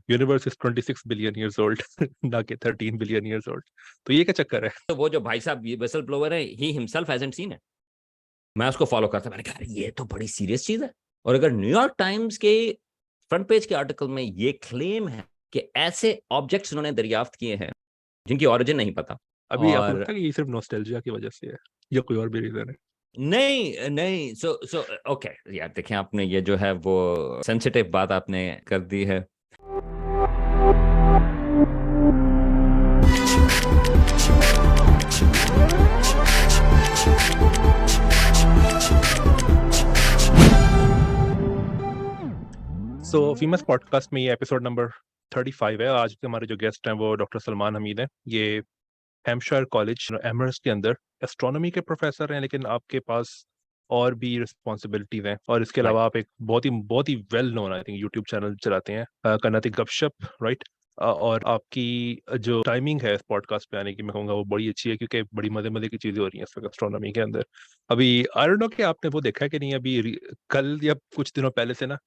Universe is 26 billion years old ना कि 13 billion years old. तो ये क्या चक्कर है? तो वो जो भाई साहब विसल ब्लोवर है, ही हिमसेल्फ हैजंट सीन है। मैं उसको फॉलो करता, मैंने कहा ये तो बड़ी सीरियस चीज है। और अगर न्यूयॉर्क टाइम्स के फ्रंट पेज के आर्टिकल में ये क्लेम है कि ऐसे ऑब्जेक्ट्स उन्होंने दरियाफ्त किए हैं जिनकी ओरिजिन नहीं पता। अभी आपको और लगता है कि ये सिर्फ नॉस्टैल्जिया की वजह से है या कोई और भी रीजन है? नहीं नहीं, सो ओके यार, देखें आपने ये जो है वो सेंसिटिव बात आपने कर दी है। सो फीमस पॉडकास्ट में ये एपिसोड नंबर 35 है। आज के हमारे जो गेस्ट हैं वो डॉक्टर सलमान हमीद हैं। ये हैम्पशायर कॉलेज एमरस के अंदर एस्ट्रोनॉमी के प्रोफेसर हैं, लेकिन आपके पास और भी रिस्पॉन्सिबिलिटीज हैं। और इसके राइट। अलावा आप एक बहुत ही well known I think YouTube channel चलाते हैं, कर्नाटिक गपशप, राइट? और आपकी जो टाइमिंग है इस पॉडकास्ट पे आने की, मैं कहूँगा वो बड़ी अच्छी है, क्योंकि बड़ी मजे मजे की चीजें हो रही हैं इस वक्त एस्ट्रोनॉमी के अंदर। अभी आई डोंट नो कि आपने वो देखा है कि नहीं, अभी कल या कुछ दिनों पहले से ना,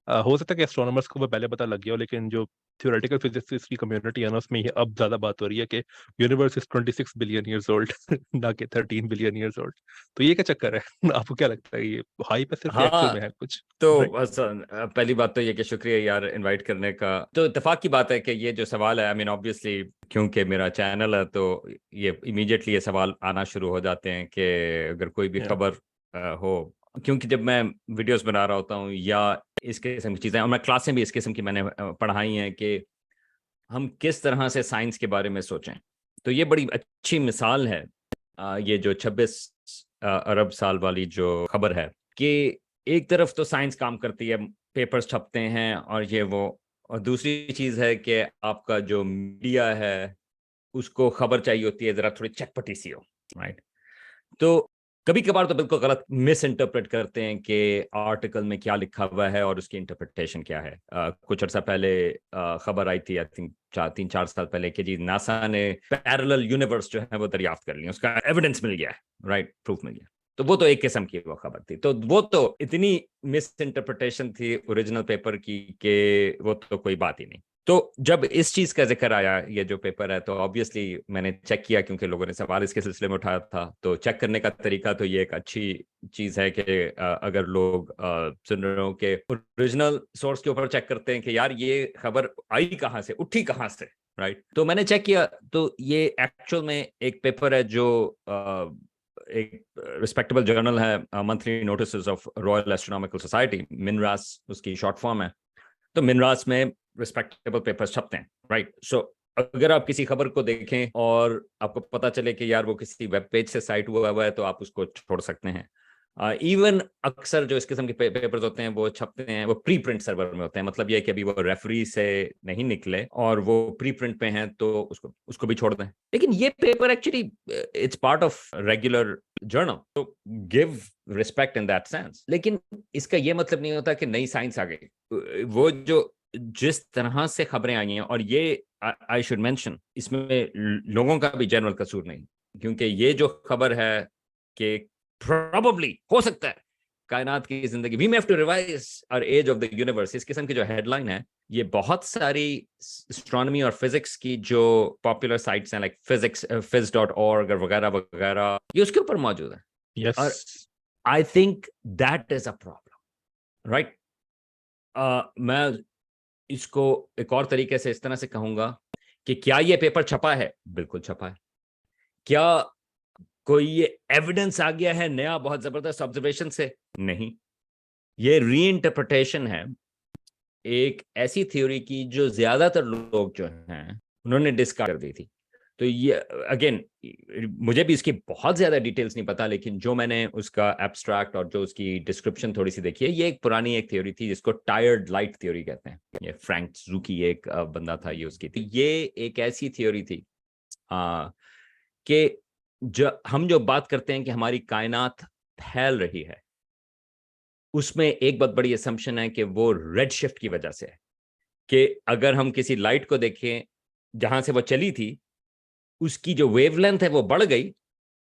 हो सकता है कि एस्ट्रोनॉमर्स को वो पहले पता लग गया हो, लेकिन जो थ्योरेटिकल फिजिक्स की कम्युनिटी है ना, उसमें ये अब ज्यादा बात हो रही है कि universe is 26 billion years old ना कि 13 बिलियन ईयर्स ओल्ड। तो ये क्या चक्कर है? आपको क्या लगता है, ये हाइप है सिर्फ या एक्चुअल हाँ, में है कुछ? तो राइट। बस पहली बात तो ये कि शुक्रिया यार इनवाइट करने का। तो इत्तेफाक की बात है कि ये जो सवाल है, आई मीन ऑब्वियसली क्योंकि मेरा चैनल है तो ये इमीडिएटली ये सवाल आना शुरू हो जाते हैं कि अगर कोई भी या खबर हो, क्योंकि जब मैं वीडियोस बना रहा होता हूँ या इस किस्म की चीज़ें, और मैं क्लासें भी इस किस्म की मैंने पढ़ाई हैं कि हम किस तरह से साइंस के बारे में सोचें। तो ये बड़ी अच्छी मिसाल है, ये जो 26 अरब साल वाली जो खबर है कि एक तरफ तो साइंस काम करती है, पेपर्स छपते हैं और ये वो, और दूसरी चीज है कि आपका जो मीडिया है उसको खबर चाहिए होती है जरा थोड़ी चटपटी सी हो, राइट? तो कभी कभार तो बिल्कुल गलत मिस इंटरप्रेट करते हैं कि आर्टिकल में क्या लिखा हुआ है और उसकी इंटरप्रिटेशन क्या है। कुछ अर्सा पहले खबर आई थी, आई थिंक 3-4 साल पहले, कि जी नासा ने पैरेलल यूनिवर्स जो है वो दरियाफ्त कर लिया, उसका एविडेंस मिल गया है, राइट, प्रूफ मिल गया। तो वो तो एक किस्म की वो खबर थी, तो वो तो इतनी मिस इंटरप्रिटेशन थी ओरिजिनल पेपर की कि वो तो कोई बात ही नहीं। तो जब इस चीज का जिक्र आया, ये जो पेपर है, तो ऑब्वियसली मैंने चेक किया क्योंकि लोगों ने सवाल इसके सिलसिले में उठाया था। तो चेक करने का तरीका तो ये एक अच्छी चीज है कि अगर लोग सुन रहे हो कि ओरिजिनल सोर्स के ऊपर चेक करते हैं कि यार ये खबर आई कहाँ से, उठी कहाँ से, राइट? तो मैंने चेक किया, तो ये एक्चुअल में एक पेपर है जो एक रिस्पेक्टेबल जर्नल है, monthly notice of royal astronomical society, MNRAS उसकी शॉर्ट फॉर्म है। तो मिनरास में रिस्पेक्टेबल पेपर्स छपते हैं, राइट? सो अगर आप किसी खबर को देखें और आपको पता चले कि यार वो किसी वेब पेज से साइट हुआ है, तो आप उसको छोड़ सकते हैं। इवन अक्सर जो इस किस्म के पेपर्स होते हैं वो छपते हैं, वो प्री प्रिंट सर्वर में होते हैं, मतलब ये है कि अभी वो रेफरी से नहीं निकले और वो प्री प्रिंट पे हैं, तो उसको उसको भी छोड़ दें। लेकिन ये paper actually it's part of regular journal, तो give respect in that sense. लेकिन इसका ये मतलब नहीं होता कि नई साइंस आ गई। वो जो जिस तरह से खबरें आई हैं, और ये आई शुड मेंशन, इसमें लोगों का भी जनरल कसूर नहीं, क्योंकि ये जो खबर है कि प्रोबेबली हो सकता है कायनात की जिंदगी, we may have to revise our age of the universe, इस किस्म की जो हेडलाइन है, ये बहुत सारी एस्ट्रोनॉमी और फिजिक्स की जो पॉपुलर साइट्स हैं, लाइक फिजिक्स phys.org वगैरह वगैरह, ये उसके ऊपर मौजूद है। यस। और I think that is a problem, right? मैं इसको एक और तरीके से इस तरह से कहूंगा कि क्या ये पेपर छपा है? बिल्कुल छपा है। क्या कोई ये एविडेंस आ गया है नया बहुत जबरदस्त ऑब्जर्वेशन से? नहीं, ये रीइंटरप्रिटेशन है एक ऐसी थ्योरी की जो ज्यादातर लोग जो हैं उन्होंने डिस्कार्ड कर दी थी। तो ये अगेन, मुझे भी इसकी बहुत ज्यादा डिटेल्स नहीं पता, लेकिन जो मैंने उसका एब्स्ट्रैक्ट और जो उसकी डिस्क्रिप्शन थोड़ी सी देखी है, ये एक पुरानी एक थ्योरी थी जिसको टायर्ड लाइट थ्योरी कहते हैं। ये फ्रैंक ज़ुकी एक बंदा था, ये उसकी थी। ये एक ऐसी थ्योरी थी कि जो बात करते हैं कि हमारी कायनात फैल रही है, उसमें एक बहुत बड़ी असम्पशन है कि वो रेड शिफ्ट की वजह से है। कि अगर हम किसी लाइट को देखें जहां से वो चली थी, उसकी जो वेवलेंथ है वो बढ़ गई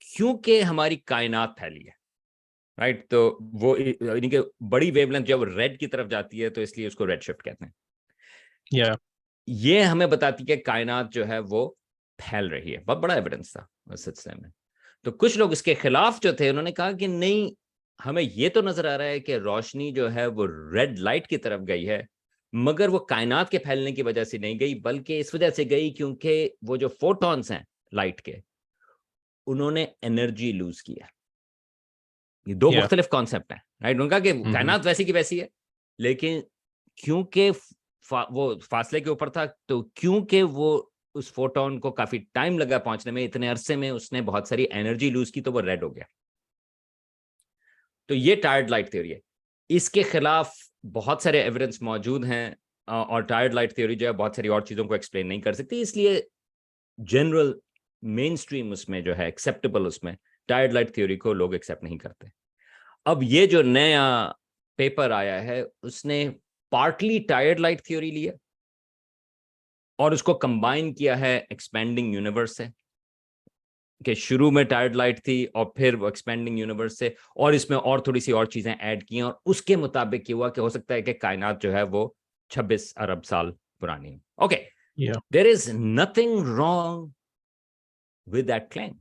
क्योंकि हमारी कायनात फैली है, राइट? तो वो यानी कि बड़ी वेवलेंथ जब रेड की तरफ जाती है, तो इसलिए उसको रेड शिफ्ट कहते हैं। या ये हमें बताती है कि कायनात जो है वो फैल रही है। बहुत बड़ा एविडेंस था उस सिलसिले में। तो कुछ लोग इसके खिलाफ जो थे, उन्होंने कहा कि नहीं, हमें ये तो नजर आ रहा है कि रोशनी जो है वो रेड लाइट की तरफ गई है, मगर वो कायनात के फैलने की वजह से नहीं गई, बल्कि इस वजह से गई क्योंकि वो जो फोटॉन्स हैं लाइट के, उन्होंने एनर्जी लूज किया। ये दो या मुख्तलिफ कॉन्सेप्ट हैं, राइट। उनका कि कायनात वैसी की वैसी है, लेकिन क्योंकि वो फासले के ऊपर था, तो क्योंकि वो उस फोटोन को काफी टाइम लगा पहुंचने में, इतने अरसे में उसने बहुत सारी एनर्जी लूज की, तो वो रेड हो गया। तो ये टायर्ड लाइट थ्योरी है। इसके खिलाफ बहुत सारे एविडेंस मौजूद हैं, और टायर्ड लाइट थ्योरी जो है बहुत सारी और चीजों को एक्सप्लेन नहीं कर सकती, इसलिए जनरल मेन स्ट्रीम उसमें जो है एक्सेप्टेबल, उसमें टायर्ड लाइट थ्योरी को लोग एक्सेप्ट नहीं करते। अब ये जो नया पेपर आया है, उसने पार्टली टायर्ड लाइट थ्योरी लिया और उसको कंबाइन किया है एक्सपेंडिंग यूनिवर्स से, कि शुरू में टायर्ड लाइट थी और फिर वो एक्सपेंडिंग यूनिवर्स से, और इसमें और थोड़ी सी और चीजें ऐड की, और उसके मुताबिक ये हुआ कि हो सकता है कि कायनात जो है वो 26 अरब साल पुरानी है। Okay, yeah there is nothing wrong with that claim.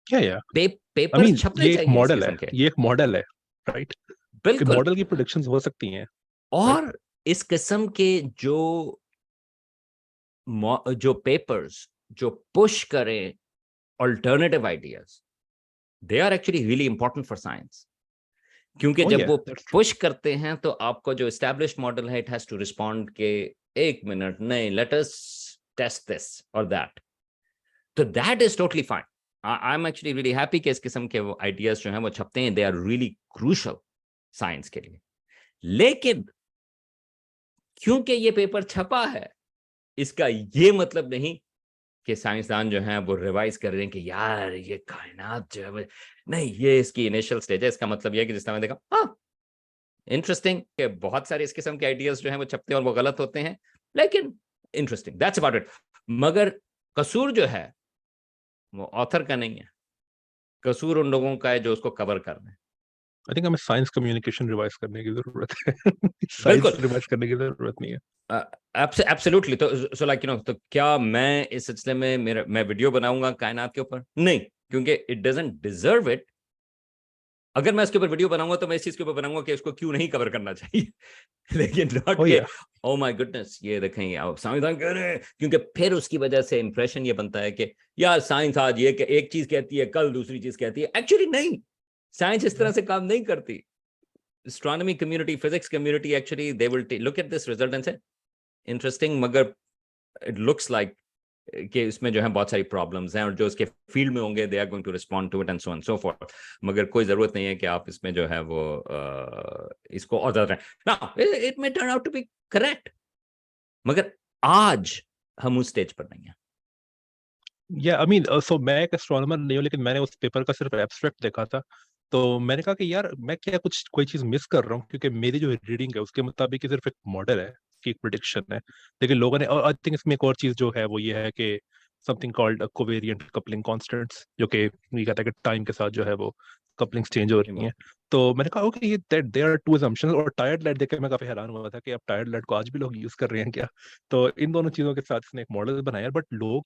Yeah I paper mean छपने ये एक चाहिए इस मॉडल है, किस्म के। ये एक मॉडल है, राइट? कि बिल्कुल। मॉडल की प्रेडिक्शंस हो सकती हैं, राइट? और इस किस्म के जो पेपर्स जो पुश करें alternative ideas, they are actually really important for science. क्योंकि ओह जब या, वो दैट्स ट्रू। पुश करते हैं तो आपको जो एस्टैब्लिश्ड मॉडल है, इट हैज टू रिस्पॉन्ड के एक मिनट नहीं, लेट अस टेस्ट दिस और दैट। तो that is totally fine. I am actually really happy कि इस किस्म के वो आइडियाज जो हैं वो छपते हैं, they are really crucial science के लिए। लेकिन क्योंकि ये पेपर छपा है, इसका ये मतलब नहीं कि साइंसदान जो हैं वो रिवाइज कर रहे हैं कि यार ये कायनात जो है नहीं, ये इसकी इनिशियल स्टेज है। इसका मतलब ये है कि जिस तरह मैंने देखा, हाँ, इंटरेस्टिंग कि बहुत सारे इस किस्म के आइडियाज जो हैं वो छपते हैं और वो गलत होते हैं, लेकिन इंटरेस्टिंग, दैट्स अबाउट इट। मगर कसूर जो है वो ऑथर का नहीं है, कसूर उन लोगों का है जो उसको कवर कर रहे हैं। आई थिंक हमें साइंस कम्युनिकेशन रिवाइज करने की जरूरत है। साइंस बिल्कुल, रिवाइज करने की जरूरत नहीं है। एब्सोल्युटली। तो सो लाइक तो क्या मैं इस सिलसिले में मैं वीडियो बनाऊंगा कायनात के ऊपर? नहीं, क्योंकि इट डजंट डिजर्व इट। अगर मैं इसके ऊपर वीडियो बनाऊंगा तो मैं इस चीज के ऊपर बनाऊंगा कि इसको क्यों नहीं कवर करना चाहिए। लेकिन नॉट ओह के या, ओ माय गुडनेस ये देखें आप संविधान कह रहे हैं, क्योंकि फिर उसकी वजह से इंप्रेशन ये बनता है कि यार साइंस आज ये एक चीज कहती है, कल दूसरी चीज कहती है। एक्चुअली नहीं, साइंस इस तरह से काम नहीं करती। Astronomy community, physics community, actually they will look at this result and से इंटरेस्टिंग, मगर इट लुक्स लाइक कि इसमें जो है बहुत सारी प्रॉब्लम्स हैं, और जो उसके फील्ड में होंगे they are going to respond to it and so on so forth. मगर कोई जरूरत नहीं है कि आप इसमें जो है वो इसको और ज्यादा ना, it may turn out to be correct, मगर आज हम उस स्टेज पर नहीं है। या आई मीन सो मैं एक एस्ट्रोनॉमर नहीं हूँ, लेकिन मैंने उस पेपर का सिर्फ एब्स्ट्रैक्ट देखा था। तो मैंने कहा कि यार मैं क्या कुछ कोई चीज मिस कर रहा हूँ, क्योंकि मेरी जो रीडिंग है उसके मुताबिक ये सिर्फ एक मॉडल है, कि एक प्रिडिक्शन है। लेकिन लोगों ने, और आई थिंक इसमें एक और चीज जो है वो ये है कि something called covariant coupling constants, जो कि ये कहता है कि टाइम के साथ जो है वो कपलिंग्स चेंज हो रही हैं। तो मैंने कहा ओके, ये that there are two assumptions. और टायर्ड लाइट देख के मैं काफी हैरान हुआ था कि अब टायर्ड लाइट को आज भी लोग यूज कर रहे हैं क्या। तो इन दोनों चीजों के साथ इसने एक मॉडल बनाया, बट लोग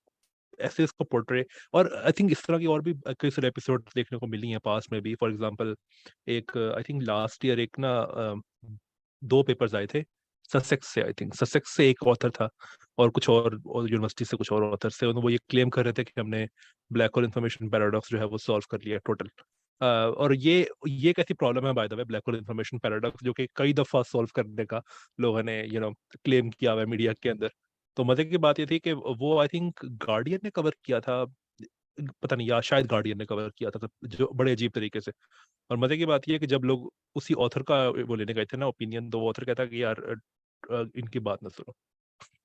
ऐसे इसको पोर्ट्रे, और आई थिंक इस तरह की और भी कई सारे एपिसोड देखने को मिली हैं पास में भी। फॉर एग्जांपल एक आई थिंक लास्ट ईयर एक ना दो पेपर्स आए थे ससेक्स से। आई थिंक ससेक्स से एक ऑथर था, और कुछ और यूनिवर्सिटी से कुछ और ऑथर से। उन्होंने वो ये क्लेम कर रहे थे कि हमने ब्लैक होल इन्फॉर्मेशन पैराडॉक्स जो है वो सॉल्व कर लिया टोटल। और ये एक ऐसी प्रॉब्लम है bye the way, black hole information paradox, जो कि कई दफा सॉल्व करने का लोगों ने क्लेम किया हुआ है मीडिया के अंदर। तो मजे की बात ये थी कि वो आई थिंक गार्डियन ने कवर किया था, पता नहीं, या शायद गार्डियन ने कवर किया था, जो बड़े अजीब तरीके से। और मजे की बात ये है कि जब लोग उसी ऑथर का वो लेने गए थे ना ओपिनियन, तो वो ऑथर कहता कि यार इनकी बात ना सुनो।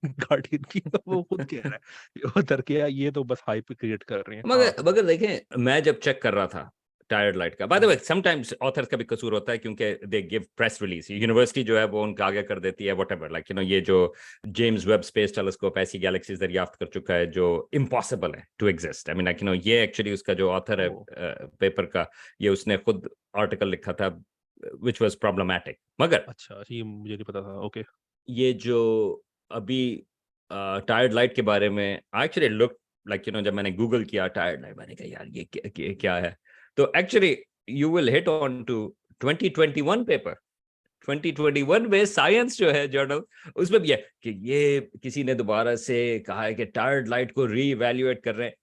गार्डियन की, वो खुद कह रहा है ऑथर के, ये तो बस हाइप क्रिएट कर रहे हैं। हाँ, मगर देखें, मैं जब चेक कर रहा था टायर्ड लाइट का, bye the way sometimes authors का भी कसूर होता है, क्योंकि they give press release, university जो है वो उनका आगे कर देती है व्हाटएवर, लाइक ये जो जेम्स वेब स्पेस टेलीस्कोप ऐसी गैलेक्सीज दरियाफ्त कर चुका है जो इम्पॉसिबल है to exist. I mean like ये एक्चुअली उसका जो ऑथर है ओ, पेपर का, ये उसने खुद आर्टिकल लिखा था विच वाज प्रॉब्लमैटिक। मगर अच्छा, ये मुझे नहीं पता था। ओके। ये जो अभी टायर्ड लाइट के बारे में एक्चुअली लुक लाइक जब मैंने गूगल किया टायर्ड लाइट, मैंने कहा यार ये क्या है, तो actually you will hit on two 2021 paper 2021 में साइंस जो है जर्नल, उसमें भी है कि ये किसी ने दोबारा से कहा है कि टायर्ड लाइट को रीइवैल्यूएट कर रहे हैं।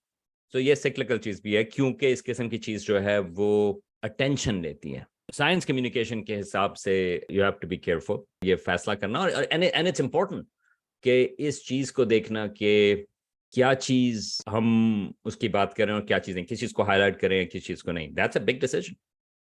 तो ये सिक्लिकल चीज भी है, क्योंकि इस किस्म की चीज जो है वो अटेंशन लेती है। साइंस कम्युनिकेशन के हिसाब से you have to be careful, ये फैसला करना, और एंड इट्स इम्पोर्टेंट कि इस चीज को देखना कि क्या चीज हम उसकी बात करें और क्या चीजें, किस चीज को हाईलाइट करें किस चीज को नहीं। That's a big decision.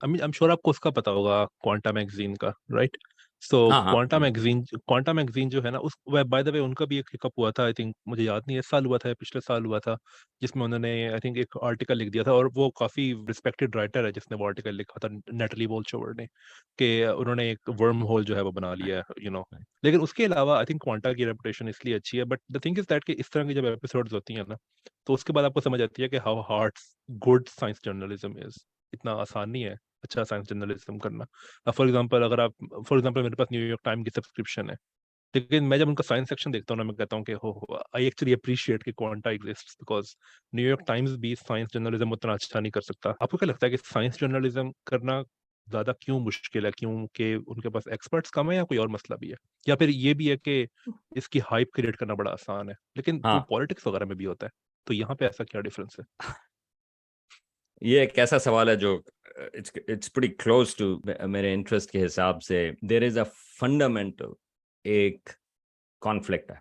I am sure आपको उसका पता होगा, क्वांटा मैगजीन का, राइट? सो हाँ हाँ क्वांटा मैगजीन जो है ना, उस बाय द वे उनका भी एक हिकअप हुआ था, आई थिंक, मुझे याद नहीं है इस साल हुआ था या पिछले साल हुआ था, जिसमें उन्होंने आई थिंक एक आर्टिकल लिख दिया था, और वो काफी रिस्पेक्टेड राइटर है जिसने वो आर्टिकल लिखा था, नेटली बोल्चोवर ने, कि उन्होंने एक वर्म होल जो है वो बना लिया है, लेकिन उसके अलावा आई थिंक क्वांटा की रेपुटेशन इसलिए अच्छी है, but the thing is that कि इस तरह की जब एपिसोड्स होती हैं ना, तो उसके बाद आपको समझ आती है कि how hard good science journalism is. इतना आसान नहीं है अच्छा साइंस जर्नलिज्म करना। फॉर एग्जांपल मेरे पास न्यूयॉर्क टाइम की सब्सक्रिप्शन है, लेकिन मैं जब उनका साइंस सेक्शन देखता हूँ ना, मैं कहता हूँ कि हो आई एक्चुअली अप्रिशिएट कि quanta exists, because New York times भी साइंस जर्नलिज्म उतना अच्छा नहीं कर सकता। आपको क्या लगता है कि साइंस जर्नलिज्म करना ज्यादा क्यों मुश्किल है? क्यों कि उनके पास एक्सपर्ट्स कम है, या कोई और मसला भी है, या फिर ये भी है कि इसकी हाइप क्रिएट करना बड़ा आसान है, लेकिन वो हाँ। पॉलिटिक्स वगैरह में भी होता है, तो यहाँ पे ऐसा क्या डिफरेंस है? ये एक ऐसा सवाल है जो it's it's pretty close to मेरे इंटरेस्ट के हिसाब से। देयर इज अ फंडामेंटल एक कॉन्फ्लिक्ट है।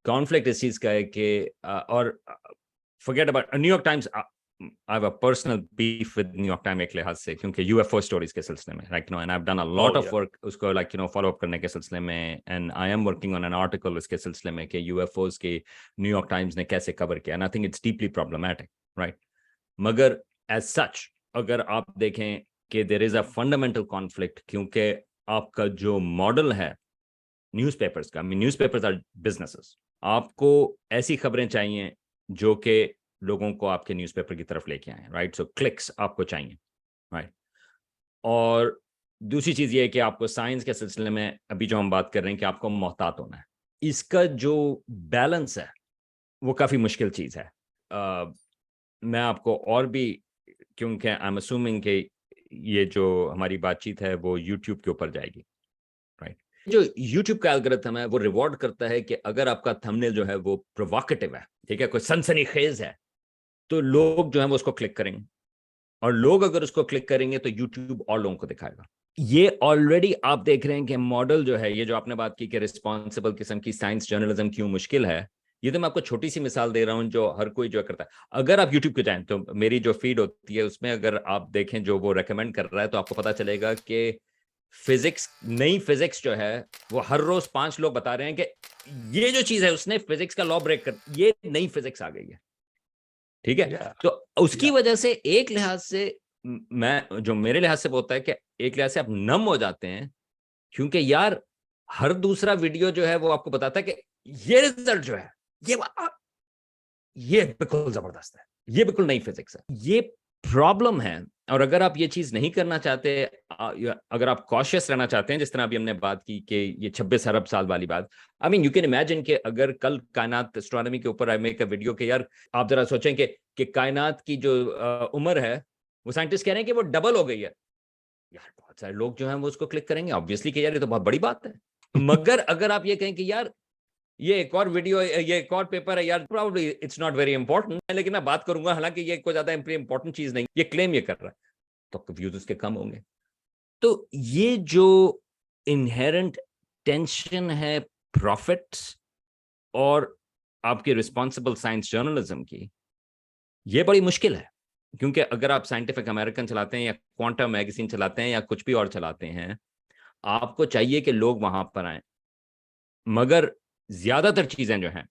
कॉन्फ्लिक्ट इस चीज का है कि और forget about New York Times, I have a personal beef with New York time एक लिहाज से, क्योंकि यूएफओ स्टोरीज के सिलसिले में and I have done a oh lot of या वर्क उसको फॉलो अप करने के सिलसिले में, and I am working on an article इसके सिलसिले में कि यूएफओस के न्यूयॉर्क टाइम्स ने कैसे कवर किया, and I think it's deeply problematic, right? मगर एज सच अगर आप देखें कि there is a fundamental conflict, क्योंकि आपका जो मॉडल है न्यूज़पेपर्स का, न्यूज़पेपर्स आर बिजनेसेस, आपको ऐसी खबरें चाहिए जो कि लोगों को आपके न्यूज़पेपर की तरफ लेके आए, राइट? सो क्लिक्स आपको चाहिए, राइट? और दूसरी चीज ये है कि आपको साइंस के सिलसिले में अभी जो हम बात कर रहे हैं कि आपको मोहतात होना है, इसका जो बैलेंस है वो काफी मुश्किल चीज है। मैं आपको और भी, क्योंकि आई एम असूमिंग कि ये जो हमारी बातचीत है वो यूट्यूब के ऊपर जाएगी, राइट? जो यूट्यूब का एल्गोरिथम है वो रिवॉर्ड करता है कि अगर आपका थंबनेल जो है वो प्रोवोकेटिव है, ठीक है, कोई सनसनीखेज है, तो लोग जो है वो उसको क्लिक करेंगे, और लोग अगर उसको क्लिक करेंगे तो यूट्यूब और लोगों को दिखाएगा। ये ऑलरेडी आप देख रहे हैं कि मॉडल जो है, ये जो आपने बात की कि रिस्पॉन्सिबल किस्म की साइंस जर्नलिज्म क्यों मुश्किल है, ये तो मैं आपको छोटी सी मिसाल दे रहा हूं जो हर कोई जो करता है। अगर आप यूट्यूब पे जाएं तो मेरी जो फीड होती है उसमें अगर आप देखें जो वो रेकमेंड कर रहा है, तो आपको पता चलेगा कि फिजिक्स, नई फिजिक्स जो है वो हर रोज 5 लोग बता रहे हैं कि ये जो चीज है उसने फिजिक्स का लॉ ब्रेक कर, ये नई फिजिक्स आ गई है, ठीक है? या तो उसकी या वजह से एक लिहाज से मैं जो मेरे लिहाज से वो होता है कि एक लिहाज से आप नम हो जाते हैं, क्योंकि यार हर दूसरा वीडियो जो है वो आपको बताता है कि ये रिजल्ट जो है ये बिल्कुल जबरदस्त है, ये बिल्कुल नई फिजिक्स है। ये प्रॉब्लम है। और अगर आप ये चीज नहीं करना चाहते, अगर आप कॉशियस रहना चाहते हैं, जिस तरह अभी हमने बात की कि ये 26 अरब साल वाली बात, I mean you can imagine कि अगर कल कायनात एस्ट्रोनॉमी के ऊपर आई मेक अ वीडियो के यार आप जरा सोचें कि कायनात की जो उम्र है वो साइंटिस्ट कह रहे हैं कि वो डबल हो गई है, यार बहुत सारे लोग जो हैं वो उसको क्लिक करेंगे ऑब्वियसली कि यार ये तो बहुत बड़ी बात है। मगर अगर आप ये कहें कि यार ये एक और वीडियो, ये एक और पेपर है, यार probably it's not very important, लेकिन मैं बात करूंगा, हालांकि ये कोई ज्यादा इंपॉर्टेंट चीज नहीं, ये क्लेम ये कर रहा है, तो व्यूज उसके कम होंगे। तो ये जो इनहेरेंट टेंशन है प्रॉफिट्स और आपके रिस्पॉन्सिबल साइंस जर्नलिज्म की, ये बड़ी मुश्किल है। क्योंकि अगर आप साइंटिफिक अमेरिकन चलाते हैं या क्वांटम मैगजीन चलाते हैं या कुछ भी और चलाते हैं, आपको चाहिए कि लोग वहां पर आए, मगर ज्यादातर चीजें जो हैं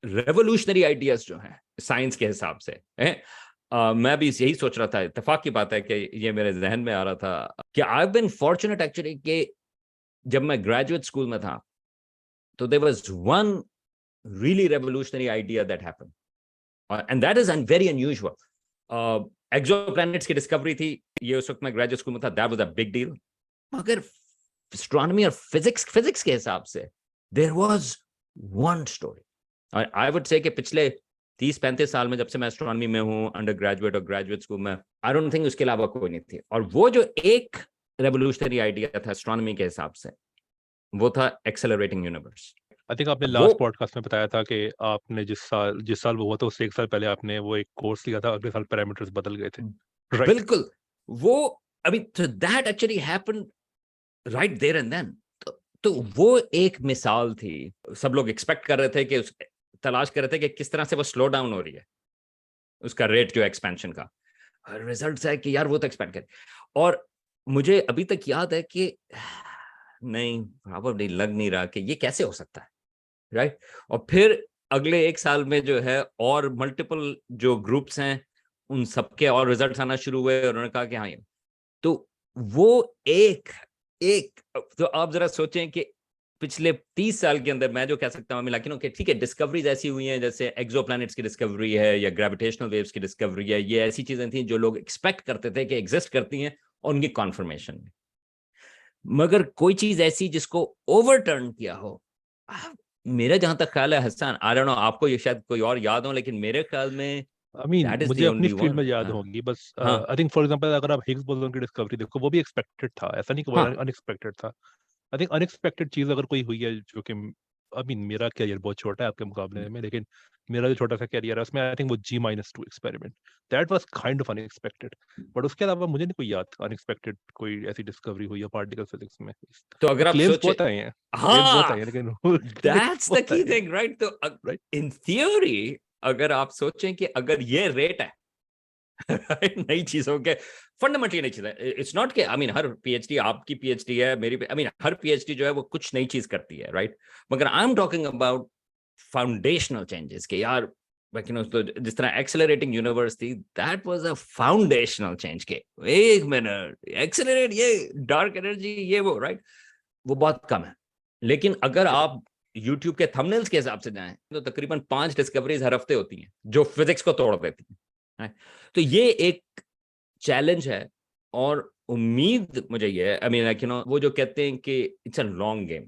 रेवोल्यूशनरी आइडियाज जो हैं साइंस के हिसाब से हैं, मैं भी यही सोच रहा था, इत्तेफाक की बात है कि ये मेरे जहन में आ रहा था कि I have been fortunate actually कि जब मैं ग्रेजुएट स्कूल में था तो there was one really revolutionary idea that happened, and that is very unusual. Exoplanets की डिस्कवरी थी, ये उस वक्त मैं ग्रेजुएट स्कूल में था, that was a big deal. मगर एस्ट्रोनॉमी और फिजिक्स के हिसाब से there was one story. I would say कि पिछले 30-35 साल में जब से मैं एस्ट्रोनॉमी में हूँ, अंडर ग्रेजुएट और ग्रेजुएट स्कूल में, आई डोंट थिंक उसके अलावा कोई नहीं थी। और वो जो एक रेवोल्यूशनरी आइडिया था एस्ट्रोनॉमी के हिसाब से, वो था एक्सेलरेटिंग यूनिवर्स। आई थिंक आपने वो लास्ट पॉडकास्ट में बताया था कि आपने जिस साल वो हुआ था उससे एक साल पहले आपने वो एक कोर्स लिया था, अगले साल पैरामीटर्स बदल गए थे, राइट? बिल्कुल वो अभी तो that actually happened right there and then. तो वो एक मिसाल थी। सब लोग एक्सपेक्ट कर रहे थे कि तलाश कर रहे थे कि किस तरह से वो स्लो डाउन हो रही है, उसका रेट जो एक्सपेंशन का। रिजल्ट है कि यार वो तो एक्सपेंड करे। और मुझे अभी तक याद है कि नहीं, प्रॉब्लली लग नहीं रहा कि ये कैसे हो सकता है, राइट? और फिर अगले एक साल में जो है और मल्टीपल जो ग्रुप्स हैं उन सबके और रिजल्ट्स आना शुरू हुए और उन्होंने कहा कि हाँ, तो वो एक एक तो आप जरा सोचें कि पिछले 30 साल के अंदर मैं जो कह सकता हूँ मिला कि ठीक है, डिस्कवरीज ऐसी हुई हैं जैसे एक्सोप्लैनेट्स की डिस्कवरी है या ग्रेविटेशनल वेव्स की डिस्कवरी है, ये ऐसी चीजें थी जो लोग एक्सपेक्ट करते थे कि एग्जिस्ट करती हैं और उनकी कॉन्फर्मेशन। मगर कोई चीज ऐसी जिसको ओवरटर्न किया हो, मेरा जहां तक ख्याल है हसन, आई डोंट नो आपको ये शायद कोई और याद हो, लेकिन मेरे ख्याल में आई मीन दैट इज मुझे द अपनी ओनली फील्ड में वन। याद होगी बस। हाँ आई थिंक फॉर एग्जांपल अगर आप हिग्स बोसोन की डिस्कवरी देखो, वो भी एक्सपेक्टेड था, ऐसा नहीं कि वो हाँ अनएक्सपेक्टेड था। आई थिंक अनएक्सपेक्टेड चीज अगर कोई हुई है जो कि, आई मीन मेरा कैरियर बहुत छोटा है आपके मुकाबले में, लेकिन मेरा जो छोटा सा कैरियर है उसमें आई थिंक वो G-2 experiment, that was kind of unexpected. But उसके अलावा मुझे नहीं कोई याद अनएक्सपेक्टेड कोई ऐसी डिस्कवरी हुई है पार्टिकल फिजिक्स में। तो अगर आप क्लेम्स सोचे, बहुत आए हैं, क्लेम्स बहुत हाँ आए हैं, लेकिन क्लेम्स दैट्स द बहुत की आए हैं, थिंग, राइट? तो राइट? इन थियोरी अगर आप सोचें कि अगर ये रेट है नई चीजों के, फंडामेंटली नई चीज है, इट्स नॉट के आई मीन हर पीएचडी, आपकी पीएचडी है, मेरी आई मीन हर पीएचडी जो है वो कुछ नई चीज करती है, राइट? मगर I am talking about foundational changes के यार, तो जिस तरह एक्सेलरेटिंग यूनिवर्स थी, that was a foundational change के एक मिनट एक्सेलरेट, ये डार्क एनर्जी, ये वो, राइट? वो बहुत कम है। लेकिन अगर आप YouTube के थंबनेल्स के हिसाब से जाएं तो तकरीबन 5 डिस्कवरीज हर हफ्ते होती हैं जो फिजिक्स को तोड़ देती हैं। तो ये एक चैलेंज है। और उम्मीद मुझे ये है, आई मीन लाइक वो जो कहते हैं कि it's a long game.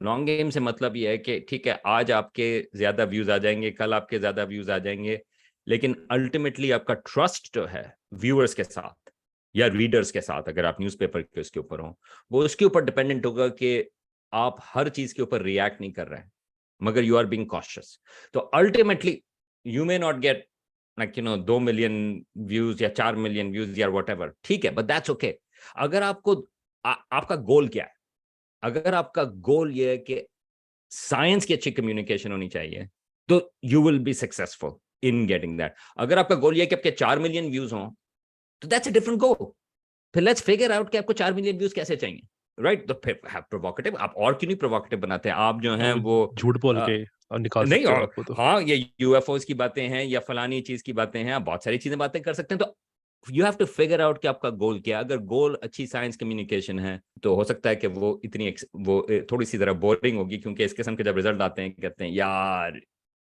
Long game से मतलब ये है कि ठीक है, आज आपके ज्यादा व्यूज आ जाएंगे, कल आपके ज्यादा व्यूज आ जाएंगे, लेकिन अल्टीमेटली आपका ट्रस्ट जो है व्यूअर्स के साथ या रीडर्स के साथ, अगर आप न्यूज़पेपर के उसके ऊपर हो, वो उसके ऊपर डिपेंडेंट होगा कि आप हर चीज के ऊपर रिएक्ट नहीं कर रहे हैं, मगर यू आर बीइंग कॉशियस। तो ultimately you may not get like 2 million views या 4 मिलियन व्यूज या व्हाटएवर, ठीक है, बट दैट्स ओके। अगर आपको आपका गोल क्या है? अगर आपका गोल ये है कि साइंस की अच्छी कम्युनिकेशन होनी चाहिए, तो you will be successful in getting that. अगर आपका गोल ये है कि आपके 4 मिलियन व्यूज हों, तो दैट्स अ डिफरेंट गोल। फिर लेट्स फिगर आउट कि आपको 4 मिलियन व्यूज कैसे चाहिए, राइट? तो फिर प्रोवोकेटिव, आप और क्यों नहीं प्रोवोकेटिव बनाते हैं? आप जो हैं वो झूठ बोल के और निकाल नहीं, सकते हो और आपको तो। हाँ, ये यूएफओस की बातें हैं या फलानी चीज की बातें हैं, आप बहुत सारी चीजें बातें कर सकते हैं। तो you have to figure out कि आपका गोल क्या है। अगर गोल अच्छी साइंस कम्युनिकेशन है, तो हो सकता है कि वो थोड़ी सी जरा बोरिंग होगी, क्योंकि इस किस्म के जब रिजल्ट आते हैं कहते हैं यार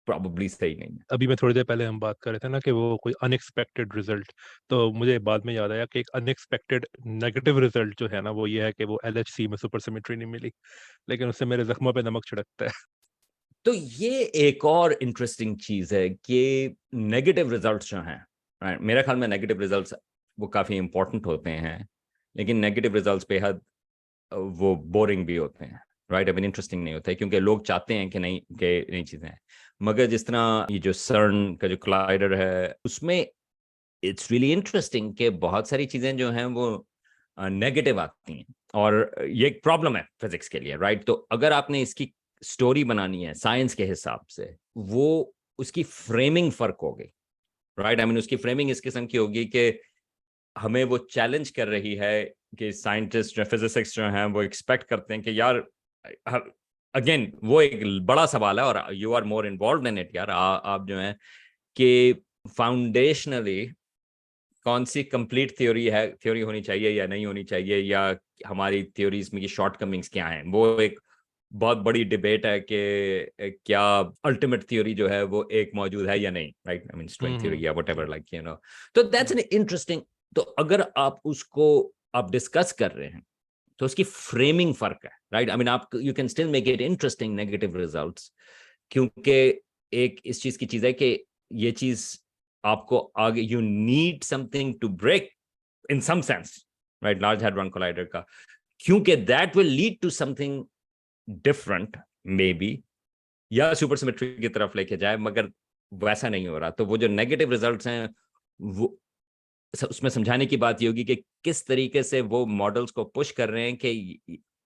प्रॉब्ली सही नहीं है। अभी मैं थोड़ी देर पहले हम बात कर रहे थे ना कि वो कोई अनएक्सपेक्टेड रिजल्ट, तो मुझे बाद में याद आया कि एक अनएक्सपेक्टेड नेगेटिव रिजल्ट जो है ना वो ये है कि वो LHC में सुपर सिमेट्री नहीं मिली, लेकिन उससे मेरे जख्मों पे नमक छिड़कता है। तो ये एक और इंटरेस्टिंग चीज है कि नेगेटिव रिजल्ट्स जो हैं, right? मेरे ख्याल में नेगेटिव रिजल्ट्स वो काफी इंपॉर्टेंट होते हैं, लेकिन नेगेटिव रिजल्ट्स बेहद वो बोरिंग भी होते हैं, राइट? आई मीन इंटरेस्टिंग नहीं होता है, क्योंकि लोग चाहते हैं कि नई चीजें हैं। मगर जिस तरह ये जो सर्न का जो कोलाइडर है, उसमें इट्स रियली इंटरेस्टिंग कि बहुत सारी चीजें जो हैं वो नेगेटिव आती हैं, और ये एक प्रॉब्लम है फिजिक्स के लिए, राइट? तो अगर आपने इसकी स्टोरी बनानी है साइंस के हिसाब से, वो उसकी फ्रेमिंग फर्क होगी, राइट? आई मीन उसकी फ्रेमिंग इस किस्म की होगी कि हमें वो चैलेंज कर रही है कि साइंटिस्ट जो फिजिसिस्ट जो हैं वो एक्सपेक्ट करते हैं कि यार, अगेन वो एक बड़ा सवाल है और you are more involved in it यार, आप जो हैं कि फाउंडेशनली कौन सी कंप्लीट थ्योरी होनी चाहिए या नहीं होनी चाहिए, या हमारी थ्योरीज में की शॉर्टकमिंग्स क्या हैं, वो एक बहुत बड़ी डिबेट है कि क्या अल्टीमेट थ्योरी जो है वो एक मौजूद है या नहीं, right? I mean string theory या व्हाटएवर, लाइक तो दैट्स एन इंटरेस्टिंग। तो अगर आप उसको आप डिस्कस कर रहे हैं, तो उसकी फ्रेमिंग फर्क है, राइट? आई मीन आप you can still make it interesting negative results, क्योंकि एक इस चीज की चीज है कि ये चीज आपको आगे, you need something to break in some sense, right, large hadron collider का, क्योंकि that will lead to something different maybe, या सुपर सिमेट्री की तरफ लेके जाए, मगर वैसा नहीं हो रहा। तो वो जो नेगेटिव रिजल्ट्स हैं, वो उसमें समझाने की बात ये होगी कि किस तरीके से वो मॉडल्स को पुश कर रहे हैं कि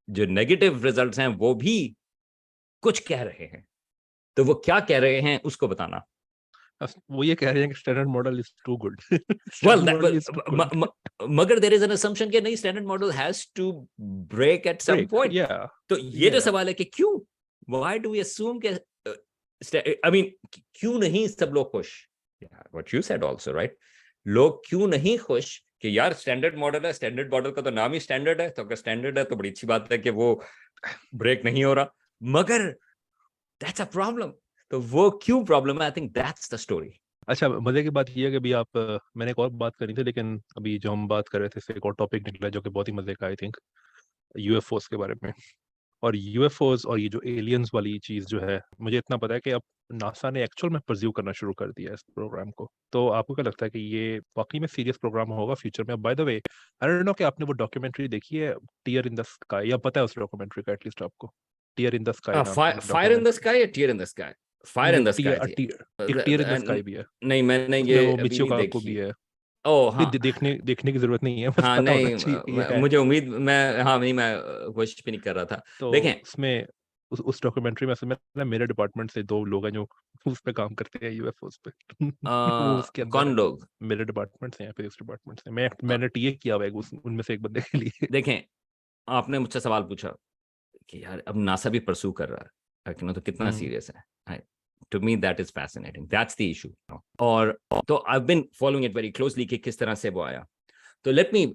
जो नेगेटिव रिजल्ट्स हैं वो भी कुछ कह रहे हैं, तो वो क्या कह रहे हैं उसको बताना। वो ये कह रहे हैं कि standard model is too good. Well, standard model is too good. मगर देयर इज एन assumption कि नहीं, standard model has to break at some break, point. या तो ये जो सवाल है कि क्यों, व्हाई डू वी assume कि आई मीन क्यों नहीं सब लोग खुश? What you said also, right, लोग क्यों नहीं खुश कि यार स्टैंडर्ड मॉडल है, स्टैंडर्ड मॉडल का तो नाम ही स्टैंडर्ड है, तो अगर स्टैंडर्ड है तो बड़ी अच्छी बात है कि वो ब्रेक नहीं हो रहा, मगर दैट्स अ प्रॉब्लम। तो वो क्यों प्रॉब्लम है? आई थिंक दैट्स द स्टोरी। अच्छा, मजे की बात ये है कि अभी आप मैंने एक और बात करनी थी, लेकिन अभी जो हम बात कर रहे थे इससे एक और टॉपिक निकला जो कि बहुत ही मजे का, आई थिंक यूएफओस के बारे में। और यूएफओस और ये जो एलियंस वाली चीज जो है, मुझे इतना पता है कि अब नासा ने एक्चुअल में परस्यू करना शुरू कर दिया है इस प्रोग्राम को। तो आपको क्या लगता है कि ये वाकई में सीरियस प्रोग्राम होगा फ्यूचर में? Bye the way, I don't know कि आपने वो डॉक्यूमेंट्री देखी है टियर इन द स्काई, या पता है उस डॉक्यूमेंट्री का एटलीस्ट आपको? टियर इन द स्काई नाम की fire in the documentary. Sky या tear in the sky? Fire नहीं, इन द स्काई टियर थी। टियर एक टियर इन द स्काई भी है। नहीं, मैंने उसमें ये वो अभी मिचियो नहीं काको भी देखी। है। ओ नहीं, हाँ, देखने देखने की जरूरत नहीं है, बस हाँ पता होना नहीं, चाहिए कि ये है। मुझे उम्मीद, मैं हाँ नहीं, मैं कोशिश भी नहीं कर रहा था। तो देखें, उसमें उस डॉक्यूमेंट्री में से मैं मेरे डिपार्टमेंट से दो लोग हैं जो उस पे काम करते हैं, यूएफओस पे। वो उसके अंदर कौन है। लोग? मेरे डिपार्टमेंट से या फिजिक्स डिपार्टमेंट से, मैंने टीए किया हुआ है उनमें से एक बंदे के लिए। देखें, आपने मुझसे सवाल पूछा कि यार अब नासा भी परसू कर रहा है कि ना, तो कितना हम्म, सीरियस है? To me that is fascinating, that's the issue. और तो I been following it very closely कि किस तरह से वो आया। तो लेट मी,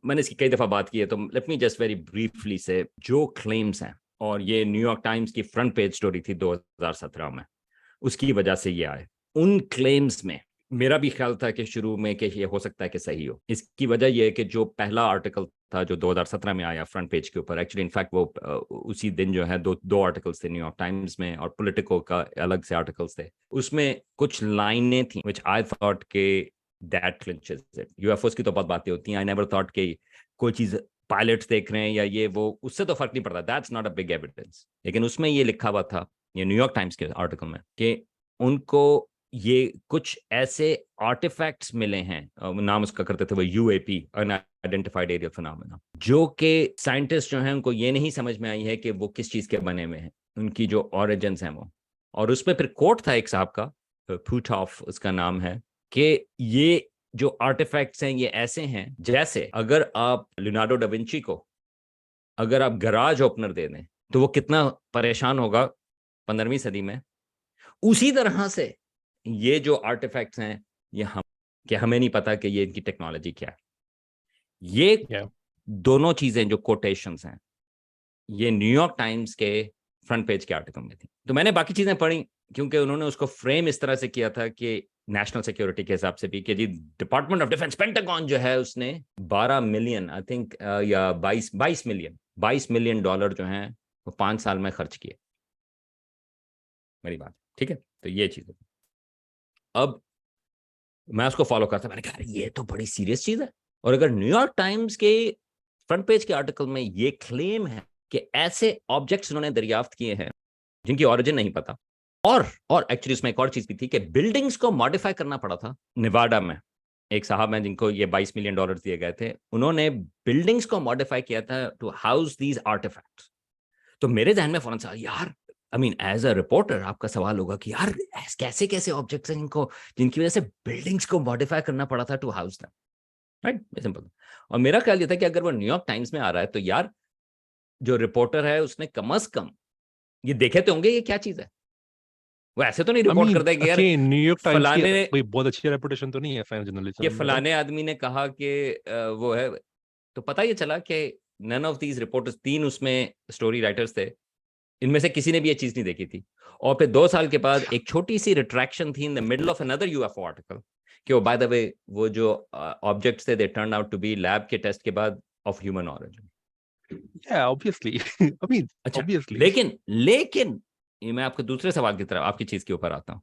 मैंने इसकी कई दफा बात की है, तो let me just very briefly से जो क्लेम्स हैं, और ये न्यूयॉर्क टाइम्स की फ्रंट पेज स्टोरी थी 2017 में, उसकी वजह से ये आए। उन क्लेम्स में मेरा भी ख्याल था कि शुरू में कि ये हो सकता है कि सही हो। इसकी वजह यह है कि जो पहला आर्टिकल था जो 2017 में आया फ्रंट पेज के ऊपर, एक्चुअली इनफैक्ट वो उसी दिन जो है दो आर्टिकल्स थे न्यूयॉर्क टाइम्स में, और पॉलिटिको का अलग से आर्टिकल्स थे। उसमें कुछ लाइनें थी व्हिच आई थॉट के दैट क्लिंचेस इट। यूएफओस की तो बहुत बातें होती हैं, आई नेवर थॉट कि कोई चीज पायलट्स देख रहे हैं या ये वो, उससे तो फर्क नहीं पड़ता, that's not a big evidence. लेकिन उसमें ये लिखा हुआ था, ये न्यूयॉर्क टाइम्स के आर्टिकल में, कि उनको ये कुछ ऐसे आर्टिफैक्ट्स मिले हैं, नाम उसका करते थे वो यूएपी, अनआइडेंटिफाइड एरियल फिनोमेना, जो कि साइंटिस्ट जो हैं उनको ये नहीं समझ में आई है कि वो किस चीज के बने हुए हैं, उनकी जो ऑरिजिन्स हैं वो। और उसमें फिर कोट था एक साहब का, पुटॉफ उसका नाम है, कि ये जो आर्टिफैक्ट्स हैं ये ऐसे हैं जैसे अगर आप लियोनार्डो डा विंची को अगर आप गराज ओपनर दे दें तो वो कितना परेशान होगा 15वीं सदी में, उसी तरह से ये जो आर्टिफैक्ट्स हैं ये कि हमें नहीं पता कि ये इनकी टेक्नोलॉजी क्या है। ये या दोनों चीजें जो कोटेशंस हैं, ये न्यूयॉर्क टाइम्स के फ्रंट पेज के आर्टिकल में थी। तो मैंने बाकी चीजें पढ़ी, क्योंकि उन्होंने उसको फ्रेम इस तरह से किया था कि नेशनल सिक्योरिटी के हिसाब से भी, कि जी डिपार्टमेंट ऑफ डिफेंस पेंटागन जो है उसने 12 मिलियन आई थिंक, या 22 मिलियन डॉलर जो हैं वो 5 साल में खर्च किए। मेरी बात ठीक है? तो ये चीज, अब मैं उसको फॉलो करता, मैंने कहा ये तो बड़ी सीरियस चीज है। और अगर न्यूयॉर्क टाइम्स के फ्रंट पेज के आर्टिकल में ये क्लेम है कि ऐसे ऑब्जेक्ट्स उन्होंने दरियाफ्त किए हैं जिनकी ओरिजिन नहीं पता, और एक्चुअली उसमें एक और चीज भी थी कि बिल्डिंग्स को मॉडिफाई करना पड़ा था। निवाडा में एक साहब हैं जिनको ये 22 मिलियन डॉलर दिए गए थे, उन्होंने बिल्डिंग्स को मॉडिफाई किया था टू हाउस दीज आर्टिफैक्ट्स। तो मेरे ध्यान में फौरन सवाल, यार I mean as a reporter आपका सवाल होगा कि यार कैसे कैसे ऑब्जेक्ट्स हैं इनको, जिनकी वजह से बिल्डिंग्स को मॉडिफाई करना पड़ा था to house them, right? Simple. और मेरा ख्याल ये था कि अगर वो न्यूयॉर्क टाइम्स में आ रहा है तो यार जो रिपोर्टर है उसने कम अज कम ये देखे तो होंगे ये क्या चीज है। वो ऐसे तो नहीं आई रिपोर्ट मीन, करता है कि यार अगेन न्यूयॉर्क टाइम्स की फलाने ने, कोई बहुत अच्छी रेपुटेशन तो नहीं है साइंस ये जर्नलिज्म में, राइट? फलाने आदमी ने कहा कि वो है। तो पता ये चला कि नन ऑफ दीज रिपोर्टर्स, 3 उसमें स्टोरी राइटर्स थे, इनमें से किसी ने भी ये चीज नहीं देखी थी। और फिर 2 साल के बाद एक छोटी सी रिट्रैक्शन थी in the middle of another UFO article, कि वो बाय द वे वो जो ऑब्जेक्ट्स थे they turn out to be lab के टेस्ट के बाद of human origin. Yeah, obviously. I mean, अच्छा, obviously. लेकिन ये मैं आपके दूसरे सवाल की तरफ, आपकी चीज के ऊपर आता हूँ।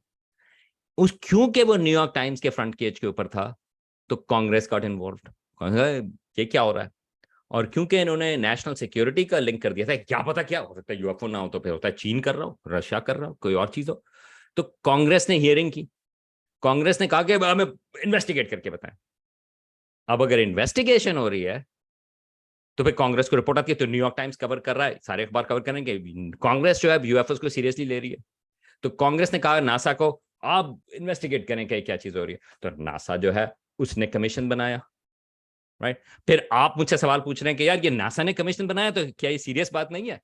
उस क्योंकि वो न्यूयॉर्क टाइम्स के फ्रंट पेज के ऊपर था, तो कांग्रेस गॉट इन्वॉल्व। ये क्या हो रहा है? और क्योंकि इन्होंने नेशनल सिक्योरिटी का लिंक कर दिया था, क्या पता क्या हो सकता है, यूएफओ ना हो तो फिर होता है चीन कर रहा हो, रशिया कर रहा हो, कोई और चीज हो। तो कांग्रेस ने हियरिंग की, कांग्रेस ने कहा कि हमें इन्वेस्टिगेट करके बताएं। अब अगर इन्वेस्टिगेशन हो रही है तो फिर कांग्रेस को रिपोर्ट आती है, तो न्यूयॉर्क टाइम्स कवर कर रहा है, सारे अखबार कवर करेंगे, कांग्रेस जो है यूएफओ को सीरियसली ले रही है। तो कांग्रेस ने कहा नासा को आप इन्वेस्टिगेट करें कि क्या चीज हो रही है। तो नासा जो है उसने कमीशन बनाया, राइट। फिर आप मुझसे सवाल पूछ रहे हैं कि यार ये नासा ने कमीशन बनाया, तो क्या ये सीरियस बात नहीं है?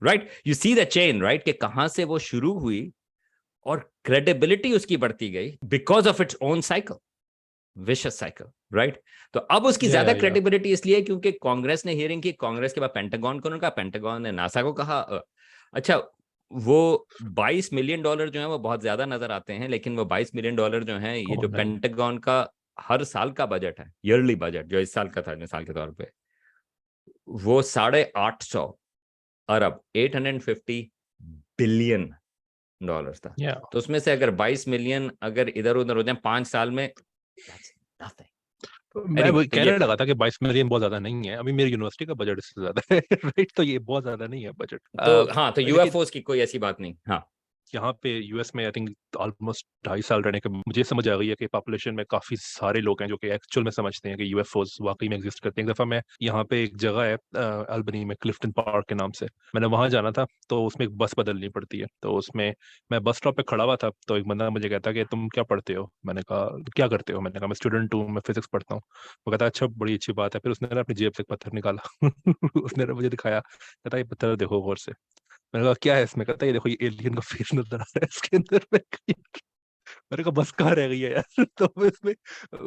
Right, you see the chain, right, कि कहां से वो शुरू हुई और क्रेडिबिलिटी उसकी बढ़ती गई because of its own cycle, wishes cycle, right. तो अब उसकी ज्यादा Yeah, yeah. क्रेडिबिलिटी इसलिए क्योंकि कांग्रेस ने हियरिंग की, कांग्रेस के बाद पेंटागन को उन्होंने कहा, पेंटागन ने नासा को कहा। अच्छा, वो $22 मिलियन जो है वो बहुत ज्यादा नजर आते हैं, लेकिन वो $22 मिलियन जो है, ये Oh जो man. पेंटागन का हर साल का बजट है, ईयरली बजट जो इस साल का था, मिसाल के तौर पे, वो 850 अरब, $850 बिलियन था। Yeah. तो उसमें से अगर 22 मिलियन अगर इधर उधर हो जाए 5 साल में, that's nothing. तो मैं Anyway, वही तो कहने ये लगा था कि 22 मिलियन बहुत ज्यादा नहीं है, अभी मेरी यूनिवर्सिटी का बजट इससे ज्यादा है। राइट, तो ये बहुत ज्यादा नहीं है बजट। तो हाँ, तो लेकिन यूएफओस की कोई ऐसी बात नहीं। हाँ, यहाँ पे यूएस में आई थिंक ऑलमोस्ट 2.5 साल रहने के मुझे समझ आ गई है कि पॉपुलेशन में काफी सारे लोग हैं जो कि एक्चुअल में समझते हैं कि यूएफओस वाकई में एग्जिस्ट करते हैं। एक दफा मैं यहाँ पे एक जगह है अल्बनी में, क्लिफ्टन पार्क के नाम से, मैंने वहां जाना था, तो उसमें एक बस बदलनी पड़ती है। तो उसमें मैं बस स्टॉप पे खड़ा हुआ था, तो एक बंदा मुझे कहता कि तुम क्या पढ़ते हो? मैंने कहा क्या करते हो? मैंने कहा मैं स्टूडेंट हूँ, मैं फिजिक्स पढ़ता हूँ। वो कहता अच्छा, बड़ी अच्छी बात है। फिर उसने ना अपनी जेब से एक पत्थर निकाला। उसने ना मुझे दिखाया, कहता ये पत्थर देखो गौर से। मैंने कहा क्या है इसमें? कहता है ये देखो, ये एलियन का फेस नजर आ रहा है इसके अंदर। मैंने कहा बस कहाँ रह गई है यार। तो इसमें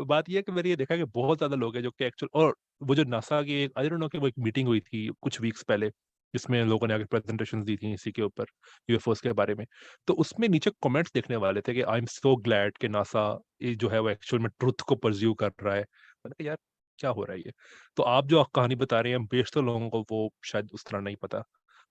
बात ये है कि मैंने ये देखा कि बहुत ज्यादा लोग हैं जो कि एक्चुअल, और वो जो नासा की एक आई डोंट नो कि वो एक मीटिंग हुई थी कुछ वीक्स पहले, जिसमें लोगों ने आगे प्रेजेंटेशन दी थी इसी के ऊपर, यूएफओस के बारे में। तो उसमें नीचे कमेंट्स देखने वाले थे कि आई एम सो ग्लैड कि नासा ये जो है वो एक्चुअल में ट्रुथ को परस्यू कर रहा है। मैंने कहा यार क्या हो रहा है ये? तो आप जो कहानी बता रहे हैं, बेशतर लोगों को वो शायद उस तरह नहीं पता।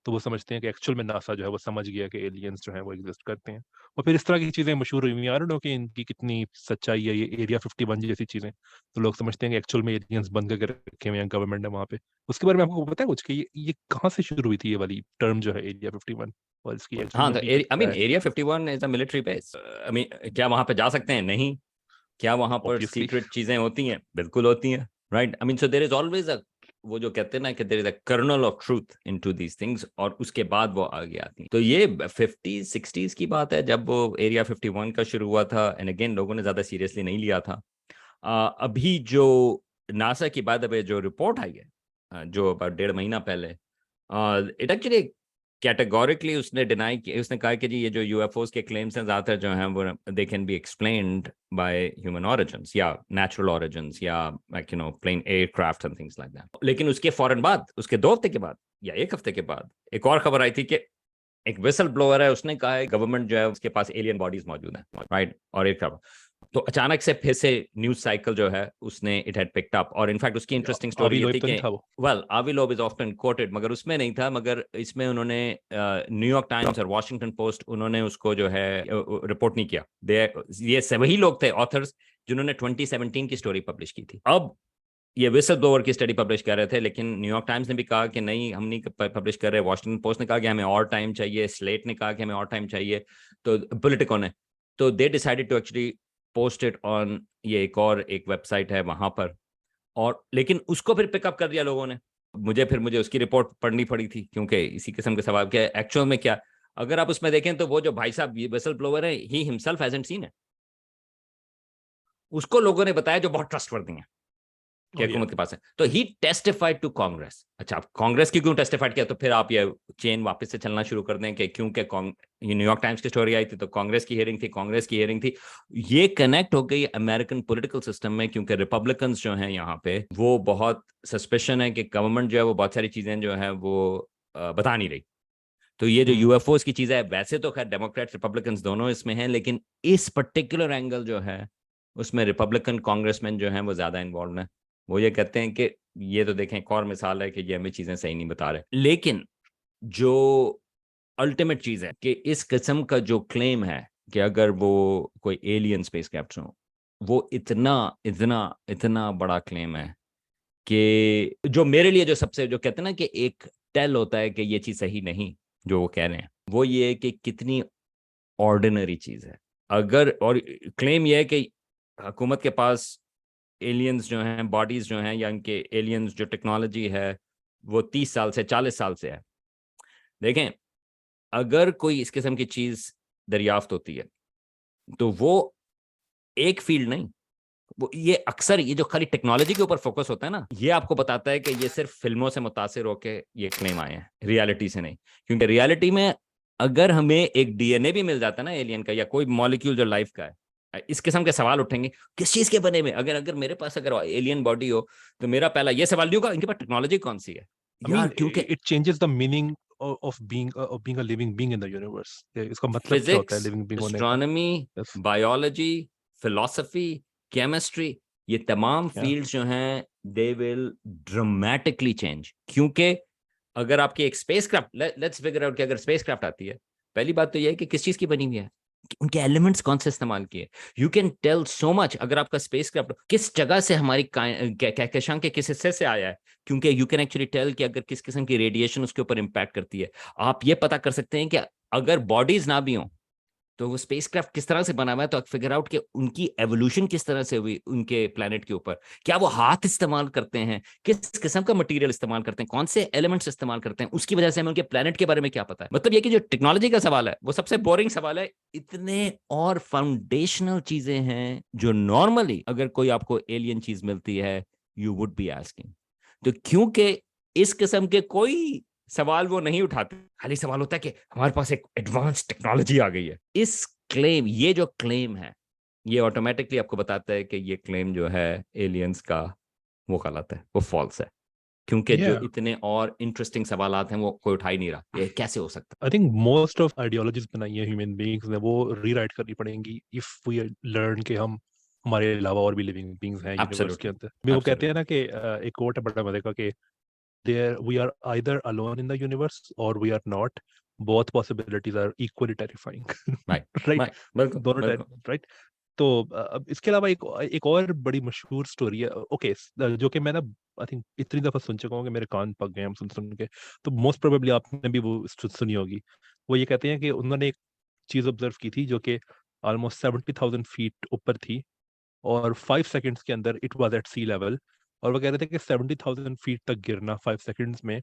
तो वो समझते हैं कि एक्चुअल में नासा जो है वो समझ गया कि एलियंस जो है वो एग्जिस्ट करते हैं। और फिर इस तरह की चीजें मशहूर हुई आई डोंट नो कि इनकी कितनी सच्चाई है, ये एरिया 51 जैसी चीजें। तो लोग समझते हैं कि एक्चुअल में एलियंस बंद करके रखे हुए हैं गवर्नमेंट ने वहां पे। उसके बारे में आपको पता है कुछ कि ये कहाँ से शुरू हुई थी ये वाली टर्म जो है एरिया 51, और इसकी एक्चुअल हाँ, में तो हकीकत आई क्या मीन है? Area 51 is a military base. I mean, क्या वहां पे जा सकते हैं? नहीं। क्या वहां पर ऑब्वियसली। सीक्रेट चीजें होती हैं? बिल्कुल होती हैं, right. I mean, so there is always a, वो जो कहते हैं ना कि there is a kernel of truth into these things, और उसके बाद वो आगे आती हैं। तो ये 50s 60s की बात है जब वो एरिया 51 का शुरू हुआ था, एंड अगेन लोगों ने ज्यादा सीरियसली नहीं लिया था। अभी जो नासा की बाद अब जो रिपोर्ट आई है, जो about 1.5 महीना पहले, इट एक्चुअली कैटेगोरिकली उसने डिनाई किया, उसने कहा कि जी ये जो यूएफओस के क्लेम्स हैं ज्यादातर जो हैं वो they can be explained by human origins या नेचुरल ओरिजिन्स या like plane aircraft and things like that. लेकिन उसके फौरन बाद, उसके 2 हफ्ते के बाद या 1 हफ्ते के बाद, एक और खबर आई थी कि एक विसल ब्लोअर है, उसने कहा है गवर्नमेंट जो है उसके पास एलियन बॉडीज मौजूद हैं, राइट, और एयरक्राफ्ट। तो अचानक से फिर से न्यूज साइकिल जो है उसने इट हैड पिक्ड अप, और इनफैक्ट उसकी इंटरेस्टिंग अभी स्टोरी ये लोग थी तो कि नहीं था वो? वेल, आवी लोब इज ऑफ्टन कोटेड, मगर उसमें नहीं था, मगर इसमें उन्होंने न्यूयॉर्क टाइम्स और वॉशिंगटन पोस्ट, उन्होंने उसको जो है रिपोर्ट नहीं किया। ये वही लोग थे ऑथर्स जिन्होंने 2017 की स्टोरी पब्लिश की थी। अब ये विसल ब्लोअर की स्टडी पब्लिश कर रहे थे, लेकिन न्यूयॉर्क टाइम्स ने भी कहा कि नहीं, हम नहीं पब्लिश कर रहे, वॉशिंगटन पोस्ट ने कहा कि हमें और टाइम चाहिए, स्लेट ने कहा कि हमें और टाइम चाहिए, तो पॉलिटिको ने, तो they decided to actually post it on, ये एक वेबसाइट है वहां पर, और लेकिन उसको फिर पिकअप कर दिया लोगों ने। मुझे उसकी रिपोर्ट पढ़नी पड़ी थी, क्योंकि इसी किस्म के सवाल के एक्चुअल में क्या, अगर आप उसमें देखें तो वो जो भाई साहब विसल ब्लोअर है, ही हिमसेल्फ हैजंट सीन है, उसको लोगों ने बताया जो बहुत ट्रस्टवर्दी है कि ओह या। हुकूमत के पास है, तो ही टेस्टिफाइड टू कांग्रेस। अच्छा, आप कांग्रेस की क्यों टेस्टिफाइड किया? तो फिर आप ये चेन वापस से चलना शुरू कर दें कि क्योंकि ये न्यूयॉर्क टाइम्स की स्टोरी आई थी तो कांग्रेस की हियरिंग थी। ये कनेक्ट हो गई अमेरिकन पॉलिटिकल सिस्टम में, क्योंकि रिपब्लिकन्स जो हैं यहाँ पे वो बहुत सस्पेशन है कि गवर्नमेंट जो है वो बहुत सारी चीजें जो है वो बता नहीं रही। तो ये जो यूएफओस की चीज है, वैसे तो खैर डेमोक्रेट्स रिपब्लिकन्स दोनों इसमें हैं, लेकिन इस पर्टिकुलर एंगल जो है उसमें रिपब्लिकन कांग्रेसमैन जो है वो ज्यादा इन्वॉल्व है। वो ये कहते हैं कि ये तो देखें एक और मिसाल है कि ये हमें चीजें सही नहीं बता रहे, लेकिन जो अल्टीमेट चीज है कि इस किस्म का जो क्लेम है कि अगर वो कोई एलियन स्पेसक्राफ्ट हो, वो इतना इतना इतना बड़ा क्लेम है कि जो मेरे लिए जो सबसे जो कहते हैं ना कि एक टेल होता है कि ये चीज सही नहीं जो वो कह रहे हैं, वो ये है कि कितनी ऑर्डिनरी चीज है। अगर और क्लेम ये है कि हुकूमत के पास एलियंस जो हैं, बॉडीज जो हैं, या इनके एलियंस जो टेक्नोलॉजी है वो 30 साल से 40 साल से है। देखें, अगर कोई इस किस्म की चीज दरियाफ्त होती है तो वो एक फील्ड नहीं, वो ये अक्सर ये जो खाली टेक्नोलॉजी के ऊपर फोकस होता है ना, ये आपको बताता है कि ये सिर्फ फिल्मों से मुतासिर होके ये क्लेम आए हैं, रियलिटी से नहीं। क्योंकि रियलिटी में अगर हमें एक डीएनए भी मिल जाता है ना एलियन का, या कोई मॉलिक्यूल जो लाइफ का है, इस किस्म के सवाल उठेंगे किस चीज के बने में। अगर अगर मेरे पास अगर एलियन बॉडी हो तो मेरा पहला ये सवाल नहीं होगा इनके पास टेक्नोलॉजी कौन सी है I यार, mean, क्योंकि it changes the meaning of being a living being in the universe. इसका मतलब क्या होता है फिजिक्स, लिविंग बीइंग होने का? Astronomy, Yes. Biology, philosophy, chemistry, ये तमाम Yeah. फील्ड्स जो हैं दे विल ड्रामेटिकली चेंज। क्योंकि अगर आपकी एक स्पेसक्राफ्ट, लेट्स फिगर आउट कि अगर स्पेसक्राफ्ट आती है, पहली बात तो ये है कि किस चीज की बनी हुई है, उनके एलिमेंट्स कौन से इस्तेमाल किए। You can tell so much. अगर आपका स्पेसक्राफ्ट किस जगह से हमारी कहकशां के किस हिस्से से आया है, क्योंकि यू कैन एक्चुअली टेल कि अगर किस किस्म की रेडिएशन उसके ऊपर इंपैक्ट करती है। आप ये पता कर सकते हैं कि अगर बॉडीज ना भी हों तो वो स्पेसक्राफ्ट किस तरह से बना हुआ है, तो फिगर आउट कि उनकी एवोल्यूशन किस तरह से हुई उनके प्लेनेट के ऊपर। क्या वो हाथ इस्तेमाल करते हैं, किस किस्म का मटेरियल इस्तेमाल करते हैं, कौन से एलिमेंट्स इस्तेमाल करते हैं, उसकी वजह से हमें उनके प्लेनेट के बारे में क्या पता है। मतलब ये कि जो टेक्नोलॉजी का सवाल है वो सबसे बोरिंग सवाल है। इतने और फाउंडेशनल चीजें हैं जो नॉर्मली अगर कोई आपको एलियन चीज मिलती है यू वुड बी आस्किंग। तो क्योंकि इस किस्म के कोई सवाल वो नहीं उठाते, खाली सवाल होता है कि हमारे पास एक एडवांस टेक्नोलॉजी आ गई है। इस क्लेम, ये जो क्लेम है, ये ऑटोमेटिकली आपको बताता है कि ये क्लेम जो है एलियंस का वो गलत है, वो फॉल्स है। क्योंकि जो Yeah. इतने और इंटरेस्टिंग सवालात हैं वो कोई उठा ही नहीं रहा, ये कैसे हो सकता I think most of ideologies बनाई है ह्यूमन बीइंग्स ने वो रीराइट करनी पड़ेंगी इफ वी लर्न कि हम हमारे अलावा और भी लिविंग बीइंग्स हैं है। यूनिवर्स के एब्सोल्युटली, अंदर भी। वो कहते हैं एब्सोल्युटली, ना कि एक कोट है बड़ा मजे का कि there we are either alone in the universe और we are not, both possibilities are equally terrifying. Right, right, right, बिल्कुल दोनों बिल्कुल। राइट। तो अब इसके अलावा एक एक और बड़ी मशहूर स्टोरी है, ओके, जो कि मैं ना आई थिंक इतनी दफा सुन चुका हूँ कि मेरे कान पक गए हम सुन सुन के। तो मोस्ट प्रोबेबली आपने भी वो सुनी होगी। वो ये कहते हैं कि उन्होंने एक चीज ऑब्जर्व की थी जो कि ऑलमोस्ट 70,000 फीट ऊपर थी और 5 सेकंड्स के अंदर it was at sea level. और वो कह रहे थे कि 70,000 फीट तक गिरना 5 सेकंड्स में,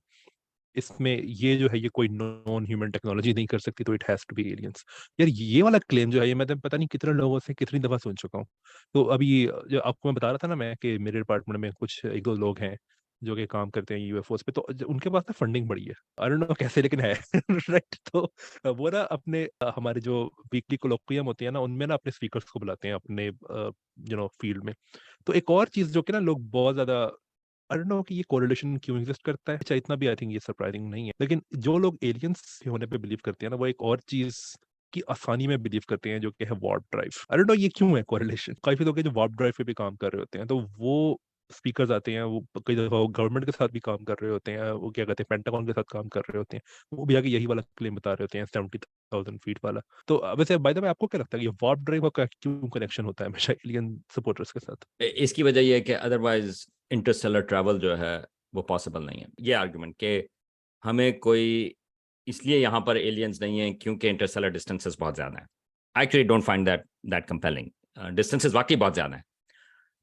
इसमें ये जो है ये कोई नॉन ह्यूमन टेक्नोलॉजी नहीं कर सकती, तो it has to be aliens. यार ये वाला क्लेम जो है ये मैं तो पता नहीं कितने लोगों से कितनी दफा सुन चुका हूँ। तो अभी जो आपको मैं बता रहा था ना मैं कि मेरे डिपार्टमेंट में कुछ एक दो लोग हैं जो कि काम करते हैं यूएफओस पे, तो उनके पास ना फंडिंग बड़ी है, आई डोंट नो कैसे लेकिन है। राइट। तो वो ना अपने हमारे जो वीकली कोलोक्वियम होती है ना उनमें ना अपने स्पीकर्स को बुलाते हैं अपने फील्ड में। तो एक और चीज जो कि ना लोग बहुत ज्यादा आई डोंट नो कि ये कोरिलेशन क्यों एग्जिस्ट करता है, अच्छा इतना भी आई थिंक ये सरप्राइजिंग नहीं है, लेकिन जो लोग एलियंस होने पे बिलीव करते हैं ना वो एक और चीज की आसानी में बिलीव करते हैं जो कि है warp drive. I don't know ये क्यों है कोरिलेशन। काफी लोग हैं जो वार्प ड्राइव पे भी काम कर रहे होते हैं, तो वो स्पीकर्स आते हैं, वो कई दफा गवर्नमेंट के साथ भी काम कर रहे होते हैं, वो क्या कहते हैं पेंटागन के साथ काम कर रहे होते हैं, वो भी आके यही वाला क्लेम बता रहे होते हैं 70,000 फीट वाला। तो वैसे बाय द वे आपको क्या लगता है ये वार्प ड्राइव का क्यों कनेक्शन होता है हमेशा एलियन सपोर्टर्स के साथ? इसकी वजह यह है कि अदरवाइज इंटरस्टेलर ट्रैवल जो है वो पॉसिबल नहीं है। ये आर्गुमेंट कि हमें कोई इसलिए यहाँ पर एलियंस नहीं है क्योंकि इंटरस्टेलर डिस्टेंसेस बहुत ज़्यादा हैं। I actually don't find that compelling. Distances वाकई बहुत ज़्यादा हैं,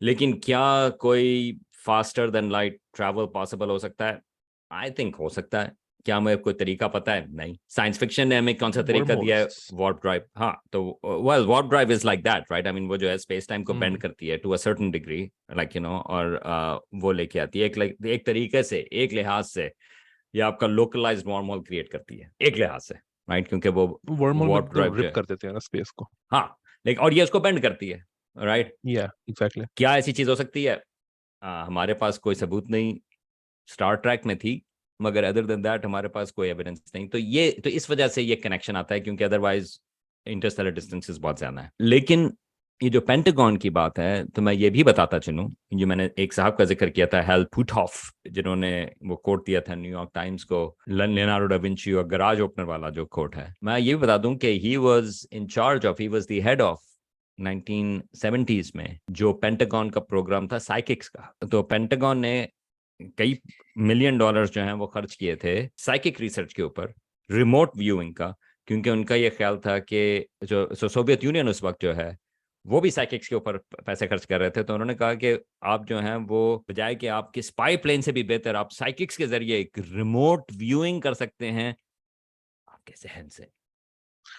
लेकिन क्या कोई faster than light travel possible हो सकता है? आई थिंक हो सकता है। क्या हमें कोई तरीका पता है? नहीं। साइंस फिक्शन ने हमें कौन सा तरीका दिया है? Wormholes. Warp drive. हाँ, तो well warp drive is like that, right? I mean वो जो है स्पेस टाइम को बेंड हम्म। करती है to a certain degree, like और वो लेके आती है एक तरीके से, एक लिहाज से ये आपका लोकलाइज्ड वार्म होल क्रिएट करती है एक लिहाज से, राइट? क्योंकि वो वर्महोल में वार्प तो ड्राइव जो रिप है, कर देते हैं ना स्पेस को। हाँ, लेकिन और ये उसको बेंड करती है, राइट? या एग्जैक्टली। क्या ऐसी चीज हो सकती है? हमारे पास कोई सबूत नहीं। स्टार ट्रैक में थी, मगर अदर देन दैट हमारे पास कोई एविडेंस नहीं। तो इस वजह से ये कनेक्शन आता है, क्योंकि अदरवाइज इंटरस्टेलर डिस्टेंसेस बहुत ज्यादा है। लेकिन ये जो पेंटागन की बात है, तो मैं ये भी बताता चलूं, जो मैंने एक साहब का जिक्र किया था, हेल पुटहॉफ, जिन्होंने वो कोट दिया था न्यूयॉर्क टाइम्स को, लियोनार्डो डा विंची और गराज ओपनर वाला जो कोट है, मैं ये भी बता दूं कि he was the head of 1970s में जो पेंटागन का प्रोग्राम था साइकिक्स का। तो पेंटागन ने कई मिलियन डॉलर्स जो हैं वो खर्च किए थे साइकिक रिसर्च के ऊपर, रिमोट व्यूइंग का, क्योंकि उनका ये ख्याल था कि जो सोवियत यूनियन उस वक्त जो है वो भी साइकिक्स के ऊपर पैसे खर्च कर रहे थे। तो उन्होंने कहा कि आप जो हैं वो बजाय कि आपके स्पाई प्लेन से भी बेहतर आप साइकिक्स के जरिए एक रिमोट व्यूइंग कर सकते हैं आपके जहन से।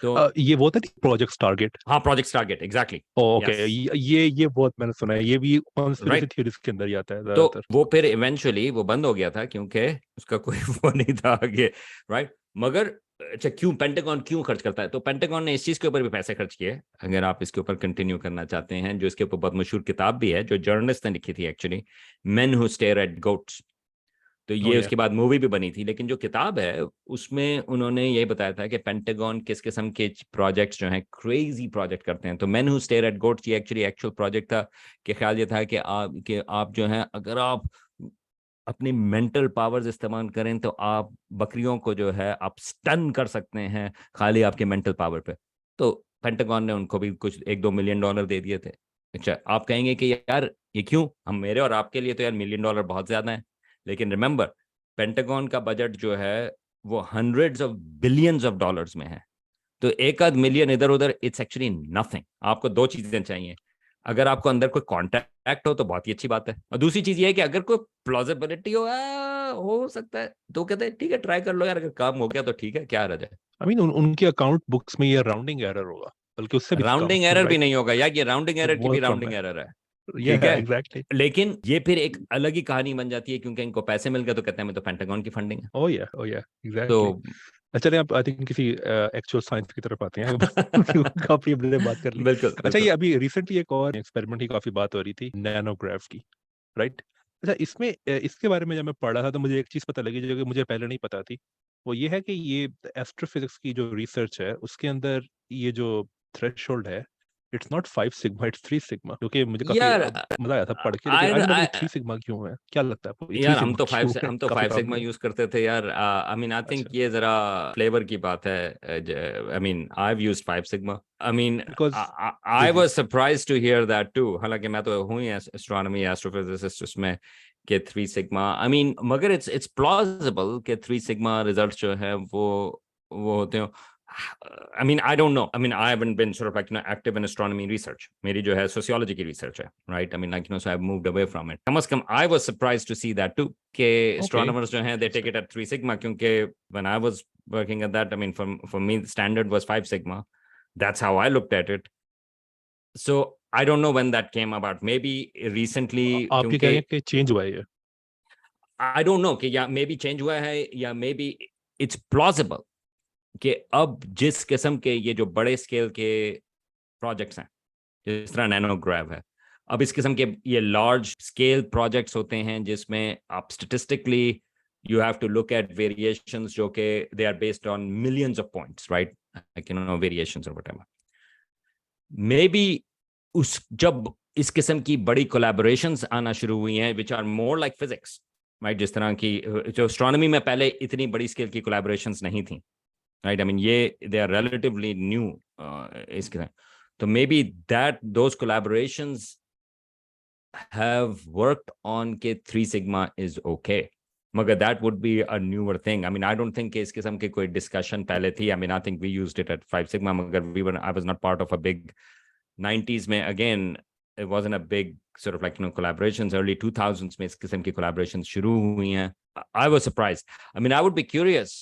तो ये वो था प्रोजेक्ट टारगेट। हाँ, project target, exactly. Okay, yes, ये बहुत मैंने सुना है, ये भी कॉन्स्पिरेसी राइट। थ्योरीज के अंदर ही आता है तो ज्यादातर। वो फिर इवेंचुअली वो बंद हो गया था क्योंकि उसका कोई वो नहीं था आगे, राइट। मगर अच्छा, क्यों पेंटागन क्यों खर्च करता है? तो पेंटागन ने इस चीज के ऊपर भी पैसे खर्च किए, अगर आप इसके ऊपर कंटिन्यू करना चाहते हैं, जो इसके ऊपर बहुत मशहूर किताब भी है जो जर्नलिस्ट ने लिखी थी actually, men who stare at goats. तो ओ ये या। उसके बाद मूवी भी बनी थी, लेकिन जो किताब है उसमें उन्होंने यही बताया था कि पेंटागन किस किस्म के प्रोजेक्ट्स जो हैं क्रेजी प्रोजेक्ट करते हैं। तो man who stare at goats ये एक्चुअली एक्चुअल प्रोजेक्ट था कि ख्याल ये था कि आप जो हैं, अगर आप अपनी मेंटल पावर्स इस्तेमाल करें तो आप बकरियों को जो है आप स्टन कर सकते हैं खाली आपके मेंटल पावर पे। तो पेंटागन ने उनको भी कुछ 1-2 मिलियन डॉलर दे दिए थे। अच्छा, आप कहेंगे कि यार ये क्यों? हम मेरे और आपके लिए तो यार मिलियन डॉलर बहुत ज्यादा है, लेकिन रिमेंबर, पेंटागन का बजट जो है वो hundreds of billions of dollars में है। तो एक आध मिलियन इधर उधर, इट्स एक्चुअली नथिंग। आपको दो चीजें चाहिए, अगर आपको अंदर कोई कॉन्टैक्ट हो तो बहुत ही अच्छी बात है, और दूसरी चीज ये है कि अगर कोई प्लॉजिबिलिटी हो सकता है तो कहते हैं ठीक है ट्राई कर लो यार, अगर काम हो गया तो ठीक है, क्या रह जाए। आई मीन उनके अकाउंट बुक्स में ये राउंडिंग एरर होगा, बल्कि उससे भी कम, राउंडिंग एरर भी राइट। नहीं होगा यार, ये राउंडिंग एरर की भी बहुत कम राउंडिंग है। एरर है, ये ठीक है है। एग्जैक्टली। लेकिन ये फिर एक अलग ही कहानी बन जाती है, क्योंकि इनको पैसे मिल गए तो कहते हैं मैं तो पेंटागन की फंडिंग है। ओ या तो एग्जैक्टली। चलिए आप आई थिंक किसी एक्चुअल साइंस की तरफ आते हैं। काफी हमने बात कर ली। बिल्कुल अच्छा, ये बिल्कुल। अभी रिसेंटली एक और एक्सपेरिमेंट की काफी बात हो रही थी, नैनोग्राफ की, राइट। अच्छा, इसमें इसके बारे में जब मैं पढ़ रहा था तो मुझे एक चीज पता लगी जो कि मुझे पहले नहीं पता थी। वो ये है कि ये एस्ट्रोफिजिक्स की जो रिसर्च है उसके अंदर ये जो थ्रेशोल्ड है, it's not 5 sigma, it's 3 sigma, क्योंकि मुझे काफी यार मजा आया था पढ़ के, लेकिन आई आई डोंट नो ये 3 सिग्मा क्यों है, क्या लगता है आपको ये थ्री यार, हम सिग्मा तो क्यों है? हम तो काफी फाइव काम सिग्मा में है। यूज करते थे यार। आई मीन आई थिंक अच्छा। ये जरा फ्लेवर की बात है। I mean I have used 5 sigma. I mean because जी आई जी। Was surprised to hear that too, हालांकि मैं तो हूँ ही एस्ट्रोनॉमी एस्ट्रोफिजिसिस्ट उसमें, के 3 सिग्मा। आई मीन मगर इट्स प्लॉजिबल के 3 सिग्मा रिजल्ट जो है वो होते हो। I mean, I don't know. I mean, I haven't been sort of like, active in astronomy research. मेरी जो है sociology की research है, right? I mean, like, so I've moved away from it. कम से कम I was surprised to see that too, कि okay, astronomers जो हैं they take interesting. it at 3 sigma, क्योंकि when I was working at that, I mean, for me, the standard was 5 sigma. That's how I looked at it. So I don't know when that came about. Maybe recently, आप ये कह क्योंकि रहे हैं कि change हुआ है ये? I don't know कि या maybe change हुआ है, या maybe it's plausible कि अब जिस किस्म के ये जो बड़े स्केल के प्रोजेक्ट्स हैं, जिस तरह नैनोग्राव है, अब इस किस्म के ये लार्ज स्केल प्रोजेक्ट्स होते हैं जिसमें आप statistically you have to look at variations जो कि they are based on millions of points, right, like variations और व्हाटएवर। मे बी उस जब इस किस्म की बड़ी कोलैबोरेशंस आना शुरू हुई हैं which are more like physics, right, जिस तरह की जो एस्ट्रोनॉमी में पहले इतनी बड़ी स्केल की कोलैबोरेशंस नहीं थी, राइट। आई मीन ये दे आर रिलेटिवली न्यू इसके, तो may be that those collaborations have worked on के 3 sigma is okay, मगर that would be a newer thing. I mean, I don't think कि इस किस्म की कोई discussion पहले थी. I mean, I think we used it at 5 sigma, मगर I was not part of a big 90s में. Again, it wasn't a big sort of like collaborations. Early 2000s में इस किस्म की collaborations शुरू हुई हैं. I was surprised. I mean, I would be curious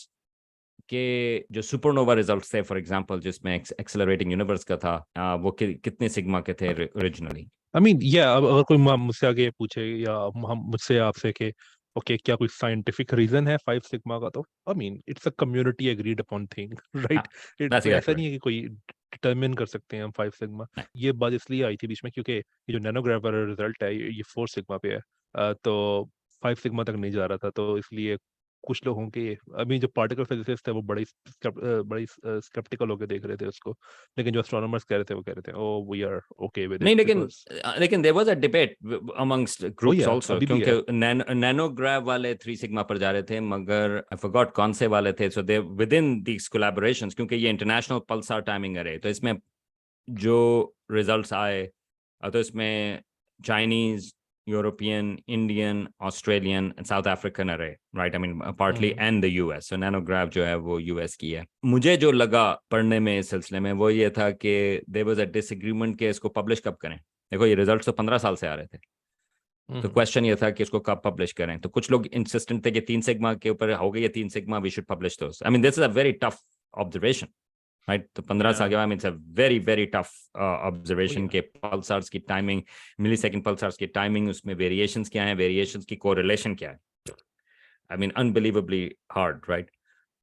कि जो सुपरनोवा रिजल्ट्स थे फॉर एग्जांपल जिसमें एक्सेलरेटिंग यूनिवर्स का था, वो कितने सिग्मा के थे ओरिजिनली। आई मीन ये अगर कोई मुझसे आगे पूछे या हम मुझसे आपसे कि ओके क्या कोई साइंटिफिक रीजन है 5 सिग्मा का, तो I mean it's a community agreed upon thing, right. That's ऐसा एग्जैक्टली नहीं है कि कोई डिटरमिन कर सकते हैं हम 5 सिग्मा। राइट। ये बात इसलिए आई थी बीच में क्योंकि ये जो नैनोग्राफ वाला रिजल्ट है ये 4 सिग्मा पे है। तो 5 सिग्मा तक नहीं जा रहा था, तो इसलिए कुछ लोग होंगे, अभी जो पार्टिकल फिजिसिस्ट थे वो बड़ी स्केप्टिकल होकर देख रहे थे उसको, लेकिन जो एस्ट्रोनॉमर्स कह रहे थे वो कह रहे थे oh we are okay with नहीं, इट लेकिन बिकॉज लेकिन there was a debate amongst वो ग्रुप्स या आल्सो, अभी भी है। क्योंकि नैनोग्राव वाले 3 सिग्मा पर जा रहे थे, मगर आई फॉरगॉट कौन से वाले थे। सो दे विद इन दीस कोलैबोरेशंस, क्योंकि ये इंटरनेशनल पल्सार टाइमिंग अरे, तो इसमें जो रिजल्ट्स आए, तो इसमें Chinese, European, Indian, Australian and South African अरे, right, I mean partly and the US. So NANOGrav जो है वो यूएस की है। मुझे जो लगा पढ़ने में इस सिलसिले में वो ये था कि देयर वाज अ डिसएग्रीमेंट कि इसको पब्लिश कब करें। देखो, ये रिजल्ट तो 15 साल से आ रहे थे, तो क्वेश्चन ये था कि इसको कब पब्लिश करें। तो कुछ लोग इंसिस्टेंट थे कि 3 सिग्मा के ऊपर हो गई, ये 3 sigma, we should publish those. I mean this is a very tough observation, right. तो 15 साल के बाद it's a very very tough observation के पल्सार्स की टाइमिंग, मिली सेकेंड पल्सार्स की टाइमिंग, उसमें वेरिएशंस क्या है, वेरिएशंस की कोरिलेशन क्या है। I mean unbelievably hard, right.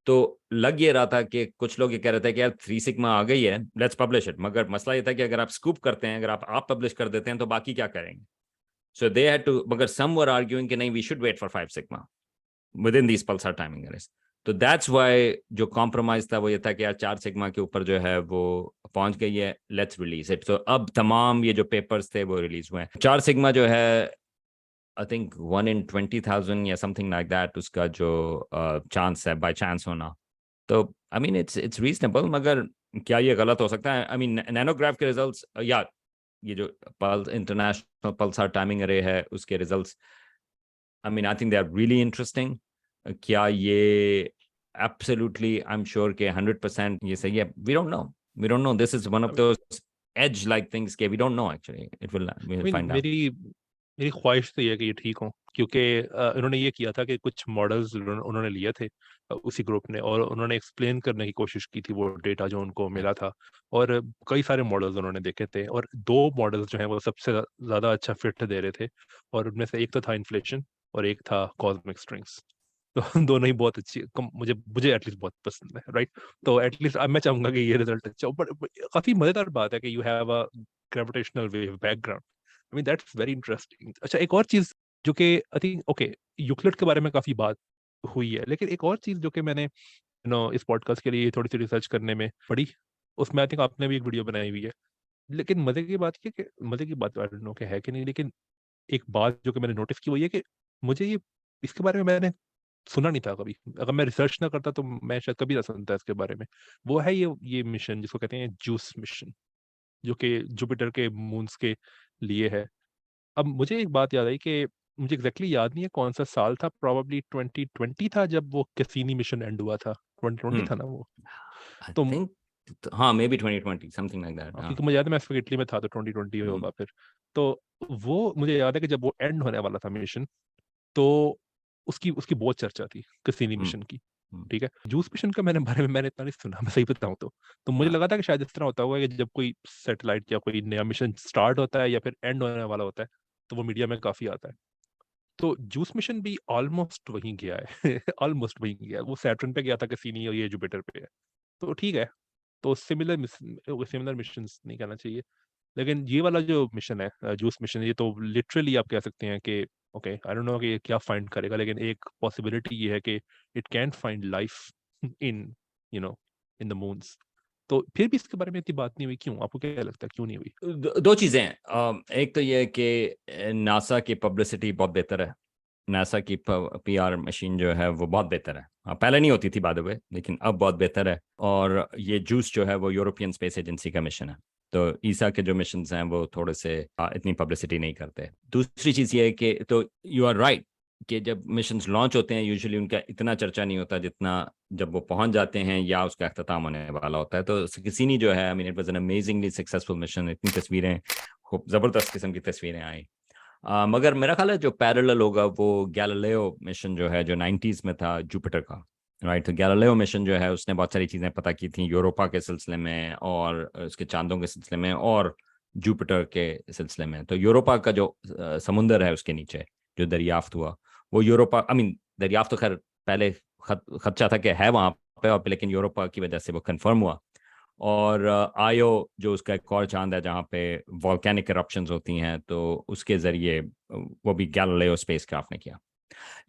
तो लग ये रहा था कि कुछ लोग ये कह रहे थे कि यार 3 सिग्मा आ गई है, लेट्स पब्लिश इट। मगर मसला ये था कि अगर आप स्कूप करते हैं, अगर आप पब्लिश कर देते हैं, तो बाकी क्या करेंगे। सो दे हैड टू, मगर सम वर आर्ग्यूइंग कि नहीं, we should wait for 5 sigma within these pulsar timing arrays. तो दैट्स वाई जो कॉम्प्रोमाइज था वो ये था कि यार 4 सिग्मा के ऊपर जो है वो पहुंच गई है, लेट्स रिलीज इट। तो अब तमाम ये जो पेपर्स थे वो रिलीज हुए हैं। 4 सिग्मा जो है आई थिंक 1 in 20,000 या समथिंग लाइक दैट, उसका जो चांस है बाय चांस होना। तो आई मीन इट्स रीजनेबल, मगर क्या ये गलत हो सकता है। आई मीन नैनोग्राफ के रिजल्ट्स, या ये जो pulse international Pulsar timing array है उसके results, I mean I think they are really interesting. क्या ये एब्सोल्युटली आई एम श्योर के 100% ये सही है, we don't know, this is one of those edge like things के we don't know actually, we will find out. मेरी मेरी ख्वाहिश तो ये है कि ये ठीक हो, क्योंकि इन्होंने ये किया था कि कुछ मॉडल्स उन्होंने लिए थे उसी ग्रुप ने, और उन्होंने एक्सप्लेन करने की कोशिश की थी वो डेटा जो उनको मिला था। और कई सारे मॉडल्स उन्होंने देखे थे, और 2 मॉडल्स जो हैं वो सबसे ज़्यादा अच्छा फिट दे रहे थे, और उनमें से एक तो था इन्फ्लेशन और एक था कॉस्मिक स्ट्रिंग्स। तो दोनों ही बहुत अच्छी, मुझे मुझे एटलीस्ट बहुत पसंद है, राइट। तो एटलीस्ट अब मैं चाहूंगा कि ये रिजल्ट अच्छा हो, बट काफी मजेदार बात है कि you have a gravitational wave background. I mean that's very interesting. अच्छा, एक और चीज जो कि आई थिंक ओके, यूक्लिड के बारे में काफी बात हुई है, लेकिन एक और चीज जो कि मैंने इस पॉडकास्ट के लिए थोड़ी सी रिसर्च करने में पड़ी, उसमें आई थिंक आपने भी एक वीडियो बनाई हुई है। लेकिन मजे की बात ये कि मजे की बात आई डोंट नो कि है कि नहीं, लेकिन एक बात जो कि मैंने नोटिस की वो ये कि मुझे ये इसके बारे में मैंने सुना नहीं था कभी। अगर मैं रिसर्च ना करता तो मैं शायद कभी ना सुनता इसके बारे में। वो है ये मिशन जिसको कहते हैं जूस मिशन, जो कि जुपिटर के मून्स के लिए है। अब मुझे एक बात याद आई कि मुझे एग्जैक्टली याद नहीं है कौन सा साल था, प्रोबेबली 2020 था जब वो कैसीनी मिशन एंड हुआ था। 2020 था ना वो। आई तो थिंक, हाँ, may be 2020 something like that. हाँ। क्योंकि मुझे याद है मैं इटली में था, तो 2020 हम्म, होगा फिर। तो वो मुझे याद है कि जब वो एंड होने वाला था मिशन, तो उसकी उसकी बहुत चर्चा थी कैसीनी हम्म, मिशन की। हम्म, ठीक है, जूस मिशन का बारे में मैंने इतना नहीं सुना, मैं सही बताऊं तो मुझे हाँ, लगा था कि शायद इस तरह होता होगा कि जब कोई सैटेलाइट या कोई नया मिशन स्टार्ट होता है या फिर एंड होने वाला होता है, तो वो मीडिया में काफी आता है। तो जूस मिशन भी ऑलमोस्ट वहीं गया है ऑलमोस्ट वहीं गया है। वो सैटर्न पे गया था कैसीनी, और ये जुपिटर पे है। तो ठीक है, तो सिमिलर मिशन नहीं कहना चाहिए। लेकिन ये वाला जो मिशन है जूस मिशन, ये तो लिटरली आप कह सकते हैं कि ओके, आई डोंट नो कि ये क्या फाइंड करेगा, लेकिन एक पॉसिबिलिटी ये है कि it can find life in you know in the moons. तो फिर भी इसके बारे में इतनी बात नहीं हुई, क्यों? आपको क्या लगता है क्यों नहीं हुई? दो चीजें हैं। एक तो ये है कि नासा की पब्लिसिटी बहुत बेहतर है। नासा की पीआर मशीन जो है वो बहुत बेहतर है। पहले नहीं होती थी बाय द वे, लेकिन अब बहुत बेहतर है। और ये जूस जो है वो यूरोपियन स्पेस एजेंसी का मिशन है। तो ईसा के जो मिशन हैं वो थोड़े से इतनी पब्लिसिटी नहीं करते। दूसरी चीज ये है कि, तो यू आर राइट, कि जब मिशंस लॉन्च होते हैं यूजुअली उनका इतना चर्चा नहीं होता जितना जब वो पहुंच जाते हैं या उसका अख्ताम होने वाला होता है। तो कैसीनी जो है, I mean it was an amazingly successful mission. इतनी तस्वीरें, खूब जबरदस्त किस्म की तस्वीरें आई। मगर मेरा ख्याल है जो पैरेलल होगा वो गैलीलियो मिशन जो है, जो 90s में था जुपिटर का, राइट। तो गैलीलियो मिशन जो है उसने बहुत सारी चीज़ें पता की थी यूरोपा के सिलसिले में और उसके चांदों के सिलसिले में और जुपिटर के सिलसिले में। तो यूरोपा का जो समुंदर है उसके नीचे जो दरियाफ्त हुआ, वो यूरोपा, आई मीन दरियाफ्त तो खैर पहले खदशा था कि है वहाँ पे, और लेकिन यूरोपा की वजह से वो कन्फर्म हुआ। और आयो जो उसका एक और चांद है जहाँ पे वॉल्केनिक eruptions होती हैं, तो उसके जरिए वो भी गैलीलियो स्पेसक्राफ्ट ने किया।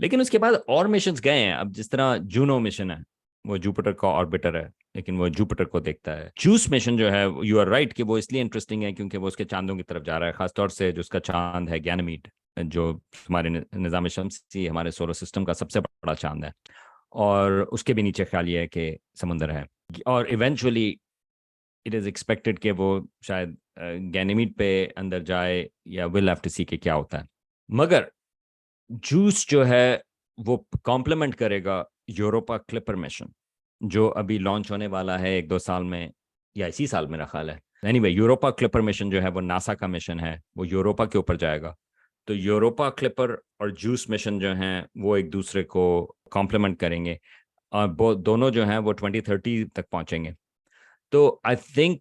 लेकिन उसके बाद और मिशंस गए हैं। अब जिस तरह जूनो मिशन है, वो जुपिटर का ऑर्बिटर है, लेकिन वो जुपिटर को देखता है। जूस मिशन जो है, यू आर राइट कि वो इसलिए इंटरेस्टिंग है क्योंकि वो उसके चांदों की तरफ जा रहा है, खासतौर से जो उसका चांद है गैनीमीड, जो हमारे निज़ाम शम्सी, हमारे सोलर सिस्टम का सबसे बड़ा चांद है। और उसके भी नीचे ख्याल ये है कि समुंदर है, और इवेंचुअली इट इज़ एक्सपेक्टेड कि वो शायद गैनीमीड पे अंदर जाए, या विल हैव टू सी कि क्या होता है। मगर जूस जो है वो कॉम्प्लीमेंट करेगा यूरोपा क्लिपर मिशन, जो अभी लॉन्च होने वाला है 1-2 साल में, या इसी साल मेरा ख्याल है। एनीवे, यूरोपा क्लिपर मिशन जो है वो नासा का मिशन है, वो यूरोपा के ऊपर जाएगा। तो यूरोपा क्लिपर और जूस मिशन जो हैं वो एक दूसरे को कॉम्प्लीमेंट करेंगे, और वो दोनों जो हैं वो 2030 तक पहुंचेंगे। तो आई थिंक,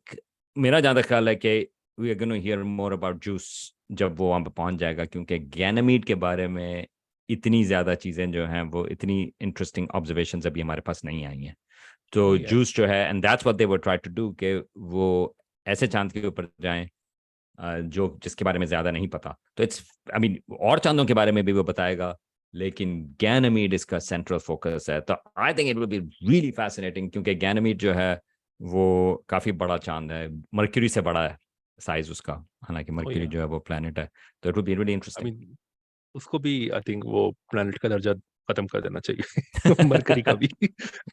मेरा ज़्यादा ख्याल है कि we are gonna hear more about JUICE जब वो वहाँ पे पहुंच जाएगा, क्योंकि गैनीमीड के बारे में इतनी ज़्यादा चीज़ें जो हैं, वो इतनी इंटरेस्टिंग ऑब्जर्वेशंस अभी हमारे पास नहीं आई हैं। तो वही है। जूस जो है, and that's what they were try to do, कि वो ऐसे चांद के ऊपर जाएं जो जिसके बारे में ज़्यादा नहीं पता। तो इट्स, आई मीन, और चांदों के बारे में भी वो बताएगा, लेकिन गैनीमीड इसका सेंट्रल फोकस है। तो I think it will be really fascinating, क्योंकि गैनीमीड जो है वो काफ़ी बड़ा चांद है, मरक्यूरी से बड़ा है साइज उसका, हालांकि वही मरक्यूरी है। जो है वो प्लैनेट है। तो it will be really I interesting. Mean उसको भी आई थिंक वो प्लेनेट का दर्जा खत्म कर देना चाहिए मरकरी का भी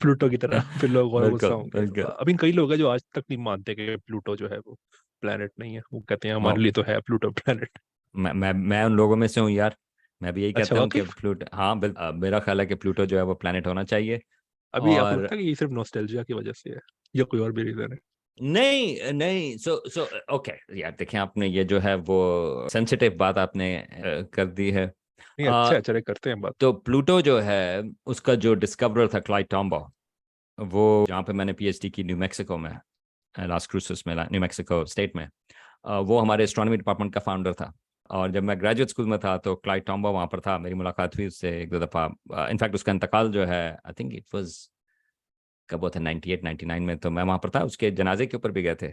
प्लूटो की तरह, फिर लोग और गुस्सा बिल्कुल होंगे। बिल्कुल। आई मीन कई लोग हैं जो आज तक नहीं मानते कि प्लूटो जो है वो प्लेनेट नहीं है, वो कहते हैं वो हमारे लिए तो है प्लूटो प्लेनेट। मैं उन लोगों में से हूँ यार। मैं भी यही अच्छा, कहता हूँ कि वाकई? प्लूटो, हाँ मेरा ख्याल है कि प्लूटो जो है वो प्लैनेट होना चाहिए। अभी आपको और लगता है कि ये सिर्फ नॉस्टैल्जिया की वजह से है या कोई और भी रीजन है? नहीं नहीं, सो ओके यार, देखें, आपने ये जो है वो सेंसिटिव बात आपने कर दी है। नहीं, अ, अच्छा चले करते हैं बात। तो प्लूटो जो है, उसका जो डिस्कवरर था क्लाइड टॉम्बो, वो जहाँ पे मैंने पीएचडी की, न्यू मैक्सिको में, लास क्रूसेस में, न्यू मैक्सिको स्टेट में, वो हमारे एस्ट्रोनॉमी डिपार्टमेंट का फाउंडर था। और जब मैं ग्रेजुएट स्कूल में था तो क्लाइड टॉम्बो वहाँ पर था, मेरी मुलाकात हुई उससे 1-2 दफ़ा। इनफैक्ट उसका इंतकाल जो है, आई थिंक इट वाज, कब वो था, 98 99 में, तो मैं वहाँ पर था, उसके जनाजे के ऊपर भी गए थे,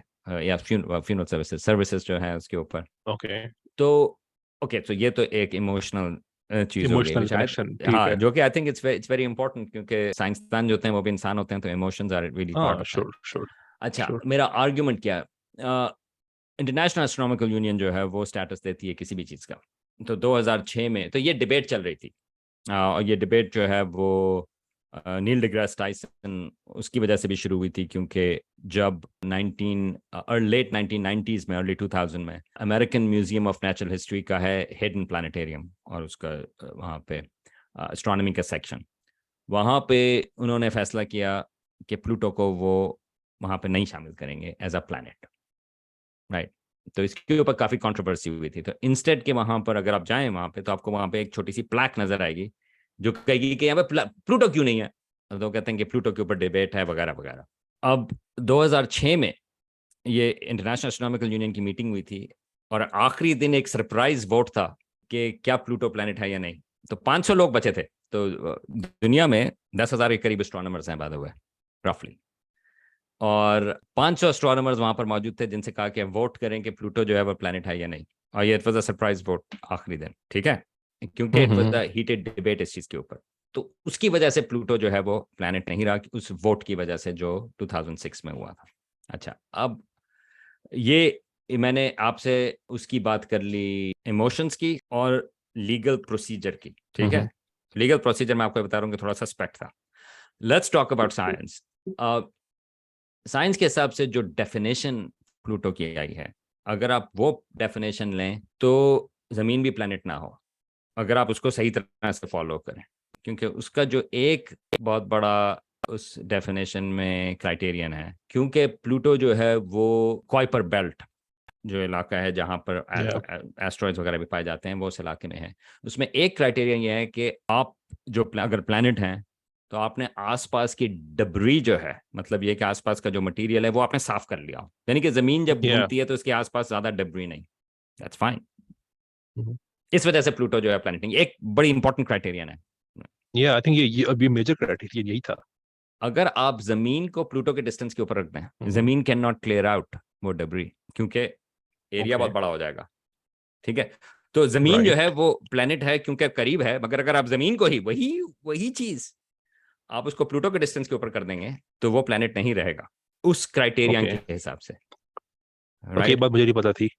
या फ्यूनरल सर्विसेज जो है उसके ऊपर। ओके। तो ओके, तो ये तो एक इमोशनल चीज़ हो गई इमोशनल शायद। कनेक्शन, ठीक हाँ, है। जो कि आई थिंक इट्स वेरी इंपॉर्टेंट, क्योंकि साइंसदान जो होते हैं वो भी इंसान होते हैं, तो इमोशंस आर रियली पार्ट हाँ, ऑफ दैट। श्योर श्योर अच्छा, श्योर। मेरा आर्ग्यूमेंट क्या है? इंटरनेशनल एस्ट्रोनॉमिकल यूनियन जो है वो स्टेटस देती है किसी भी चीज़ का। तो 2006 में तो ये डिबेट चल रही थी, और ये डिबेट जो है वो नील डिग्रास टाइसन उसकी वजह से भी शुरू हुई थी, क्योंकि जब 1990s में, अर्ली 2000 में, American museum of natural history का है हिडन प्लानिटेरियम, और उसका वहाँ पे एस्ट्रोनॉमी का सेक्शन, वहाँ पे उन्होंने फैसला किया कि प्लूटो को वो वहाँ पे नहीं शामिल करेंगे एज अ प्लैनेट, राइट। तो इसके ऊपर काफ़ी कंट्रोवर्सी हुई थी। तो इंस्टेड के वहाँ पर अगर आप जाएं वहाँ पे, तो आपको वहाँ पे एक छोटी सी प्लैक नजर आएगी जो कहेगी कि यहाँ पे प्लूटो क्यों नहीं है। तो कहते हैं कि प्लूटो के ऊपर डिबेट है, वगैरह वगैरह। अब 2006 में ये इंटरनेशनल एस्ट्रोनॉमिकल यूनियन की मीटिंग हुई थी, और आखिरी दिन एक सरप्राइज वोट था कि क्या प्लूटो प्लैनेट है या नहीं। तो 500 लोग बचे थे। तो दुनिया में 10,000 के करीब एस्ट्रोनॉमर्स हैं, बाय द वे, रफली। और 500 एस्ट्रोनॉमर्स वहां पर मौजूद थे, जिनसे कहा कि वोट करें कि प्लूटो जो है वो प्लैनेट है या नहीं। और ये it was a surprise vote आखिरी दिन, ठीक है, क्योंकि it was hmm. The heated debate इस चीज के ऊपर। तो उसकी वजह से प्लूटो जो है वो प्लैनेट नहीं रहा, उस वोट की वजह से जो 2006 में हुआ था। अच्छा, अब ये मैंने आपसे उसकी बात कर ली, इमोशंस की और लीगल प्रोसीजर की, ठीक है। लीगल प्रोसीजर मैं आपको बता रहा हूँ कि थोड़ा सस्पेक्ट था। Let's talk about science. Science के हिसाब से जो डेफिनेशन प्लूटो की आई है, अगर आप वो डेफिनेशन लें तो ज़मीन भी प्लैनेट ना हो, अगर आप उसको सही तरह से फॉलो करें। क्योंकि उसका जो एक बहुत बड़ा उस डेफिनेशन में क्राइटेरियन है, क्योंकि प्लूटो जो है वो क्वाइपर बेल्ट, जो इलाका है जहाँ पर या एस्ट्रॉइड्स वगैरह भी पाए जाते हैं, वो उस इलाके में है। उसमें एक क्राइटेरियन ये है कि आप जो अगर प्लैनेट हैं, तो आपने आसपास की डबरी जो है, मतलब ये कि आसपास का जो मटेरियल है वो आपने साफ कर लिया हो। यानी कि जमीन जब या घूमती है तो उसके आसपास ज्यादा डबरी नहीं। That's fine. इस वजह से प्लूटो जो है प्लैनेट नहीं, एक बड़ी इंपॉर्टेंट क्राइटेरियन है। या आई थिंक ये अभी मेजर क्राइटेरिया यही था। अगर आप जमीन को प्लूटो के डिस्टेंस के ऊपर रख दें, जमीन कैन नॉट क्लियर आउट वो डबरी, क्योंकि एरिया ओके। बहुत बड़ा हो जाएगा, ठीक है। तो जमीन जो राइट। है वो प्लेनेट है क्योंकि करीब है, मगर अगर आप जमीन को ही वही वही चीज आप उसको प्लूटो के डिस्टेंस के ऊपर कर देंगे तो वो प्लेनेट नहीं रहेगा उस क्राइटेरिया ओके। के हिसाब से, ओके, ये राइट। बात मुझे नहीं पता थी।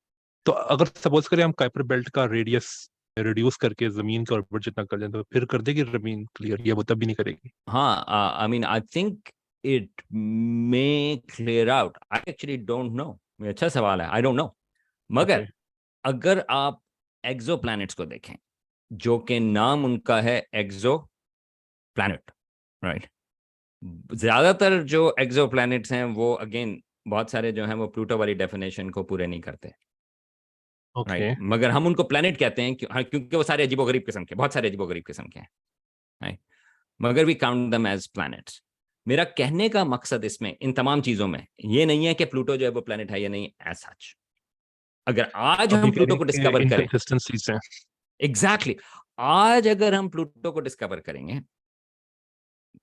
तो अगर सपोज करें हम काइपर बेल्ट का रेडियस रिड्यूस करके जमीन के ऑर्बिट जितना कर लें तो फिर कर देगी जमीन क्लियर, या वो तब भी नहीं करेगी? हाँ, आई mean I think it may clear out, I actually don't know. ये अच्छा सवाल है, आई डोंट नो। ओके। मगर अगर आप एक्सो प्लैनेट्स को देखें, जो कि नाम उनका है एक्सो प्लैनेट, राइट। ज्यादातर जो एक्सो प्लैनेट्स हैं वो अगेन बहुत सारे जो हैं वो प्लूटो वाली डेफिनेशन को पूरे नहीं करते, राइट। ओके। मगर हम उनको प्लैनेट कहते हैं हाँ, क्योंकि वो सारे अजीबोगरीब किस्म के, बहुत सारे अजीबोगरीब किस्म के हैं, राइट। मगर we count them as planets. मेरा कहने का मकसद इसमें इन तमाम चीजों में ये नहीं है कि प्लूटो जो है वो प्लैनेट है या नहीं, एज सच। अगर आज अभी हम कह रहे प्लूटो हैं को कि डिस्कवर करें, इनकंसिस्टेंसीज हैं। एग्जैक्टली आज अगर हम प्लूटो को डिस्कवर करेंगे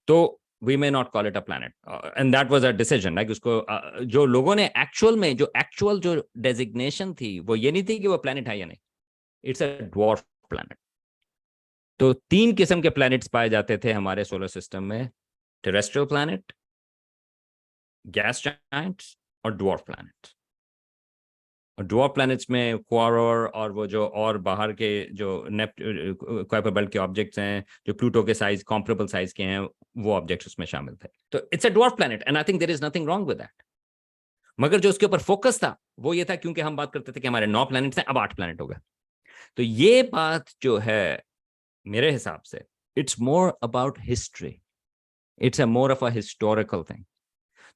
तो we may not call it a planet, and that was a decision, like उसको जो लोगों ने एक्चुअल में जो एक्चुअल जो डेजिग्नेशन थी वो ये नहीं थी कि वो प्लैनेट है या नहीं, इट्स अ ड्वार्फ प्लैनेट। तो तीन किस्म के प्लैनेट्स पाए जाते थे हमारे सोलर सिस्टम में, टेरेस्ट्रियल प्लैनेट, गैस जायंट्स और ड्वार्फ प्लैनेट्स। और ड्वार्फ प्लैनेट्स में क्वारर और वो जो और बाहर के जो कुइपर बेल्ट के ऑब्जेक्ट्स हैं जो प्लूटो के साइज कॉम्परेबल साइज के हैं, वो ऑब्जेक्ट्स उसमें शामिल थे। तो it's a dwarf planet and I think there is nothing wrong with that. मगर जो उसके ऊपर फोकस था वो ये था, क्योंकि हम बात करते थे कि हमारे 9 प्लैनेट्स हैं, अब 8 प्लैनेट हो गए। तो ये बात जो है मेरे हिसाब से it's more about history, it's a more of a historical thing.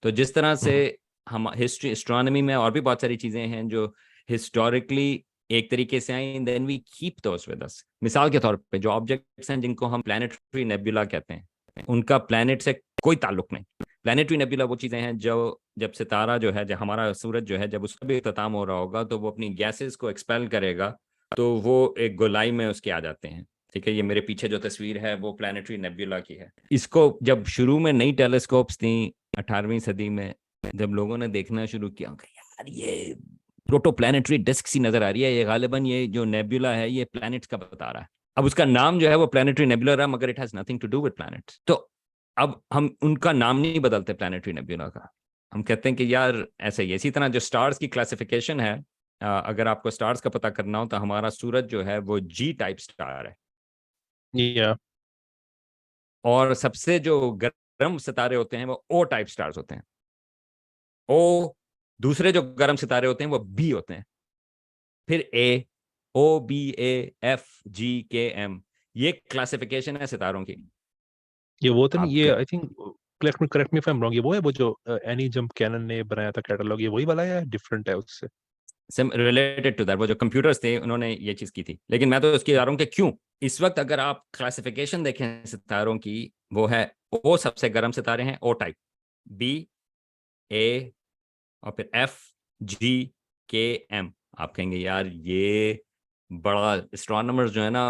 तो जिस तरह से हम हिस्ट्री एस्ट्रोनॉमी में और भी बहुत सारी चीजें हैं जो हिस्टोरिकली एक तरीके से I, then we keep those with us. मिसाल के तौर पे जो ऑब्जेक्ट्स हैं जिनको हम प्लैनेटरी नेबुला कहते हैं, उनका प्लैनेट से कोई ताल्लुक नहीं। प्लैनेटरी नेबुला वो चीजें हैं जो जब सितारा जो है, जब हमारा सूरज जो है, जब उसका भी इख्तिताम हो रहा होगा तो वो अपनी गैसेस को एक्सपेल करेगा, तो वो एक गोलाई में उसके आ जाते हैं। ठीक है, ये मेरे पीछे जो तस्वीर है वो प्लैनेटरी नेबुला की है। इसको जब शुरू में नई टेलीस्कोप्स थी 18वीं सदी में, जब लोगों ने देखना शुरू किया कि यार ये प्रोटोप्लैनेटरी डिस्क सी नजर आ रही है, ये गालिबन ये जो नेबुला है ये प्लैनेट्स का बता रहा है। अब उसका नाम जो है वो प्लैनेटरी नेबुला रहा, मगर it has nothing to do with planets. तो अब हम उनका नाम नहीं बदलते प्लैनेटरी नेबुला का, हम कहते हैं कि यार ऐसे ही। इसी तरह जो स्टार्स की क्लासिफिकेशन है, अगर आपको स्टार्स का पता करना हो तो हमारा सूरज जो है वो जी टाइप स्टार है, या और सबसे जो गर्म सितारे होते हैं वो ओ टाइप स्टार्स होते हैं। ओ, दूसरे जो गर्म सितारे होते हैं वो बी होते हैं, फिर ए, ओ बी ए एफ जी के एम, ये क्लासिफिकेशन है सितारों की। ये वो था नहीं, ये आपके I think, correct me if I am wrong, ये वो है वो जो एनी जंप कैनन ने बनाया था कैटलॉग, ये वही वाला है या डिफरेंट है उससे? रिलेटेड टू दैट, वो जो कंप्यूटर्स थे उन्होंने ये चीज की थी, लेकिन मैं तो उसकी जा रहा हूँ कि क्यों इस वक्त अगर आप क्लासिफिकेशन देखें सितारों की, वो है ओ सबसे गर्म सितारे हैं ओ टाइप, बी, ए, और फिर एफ, जी, के, एम। आप कहेंगे यार ये बड़ा एस्ट्रोनॉमर्स जो है ना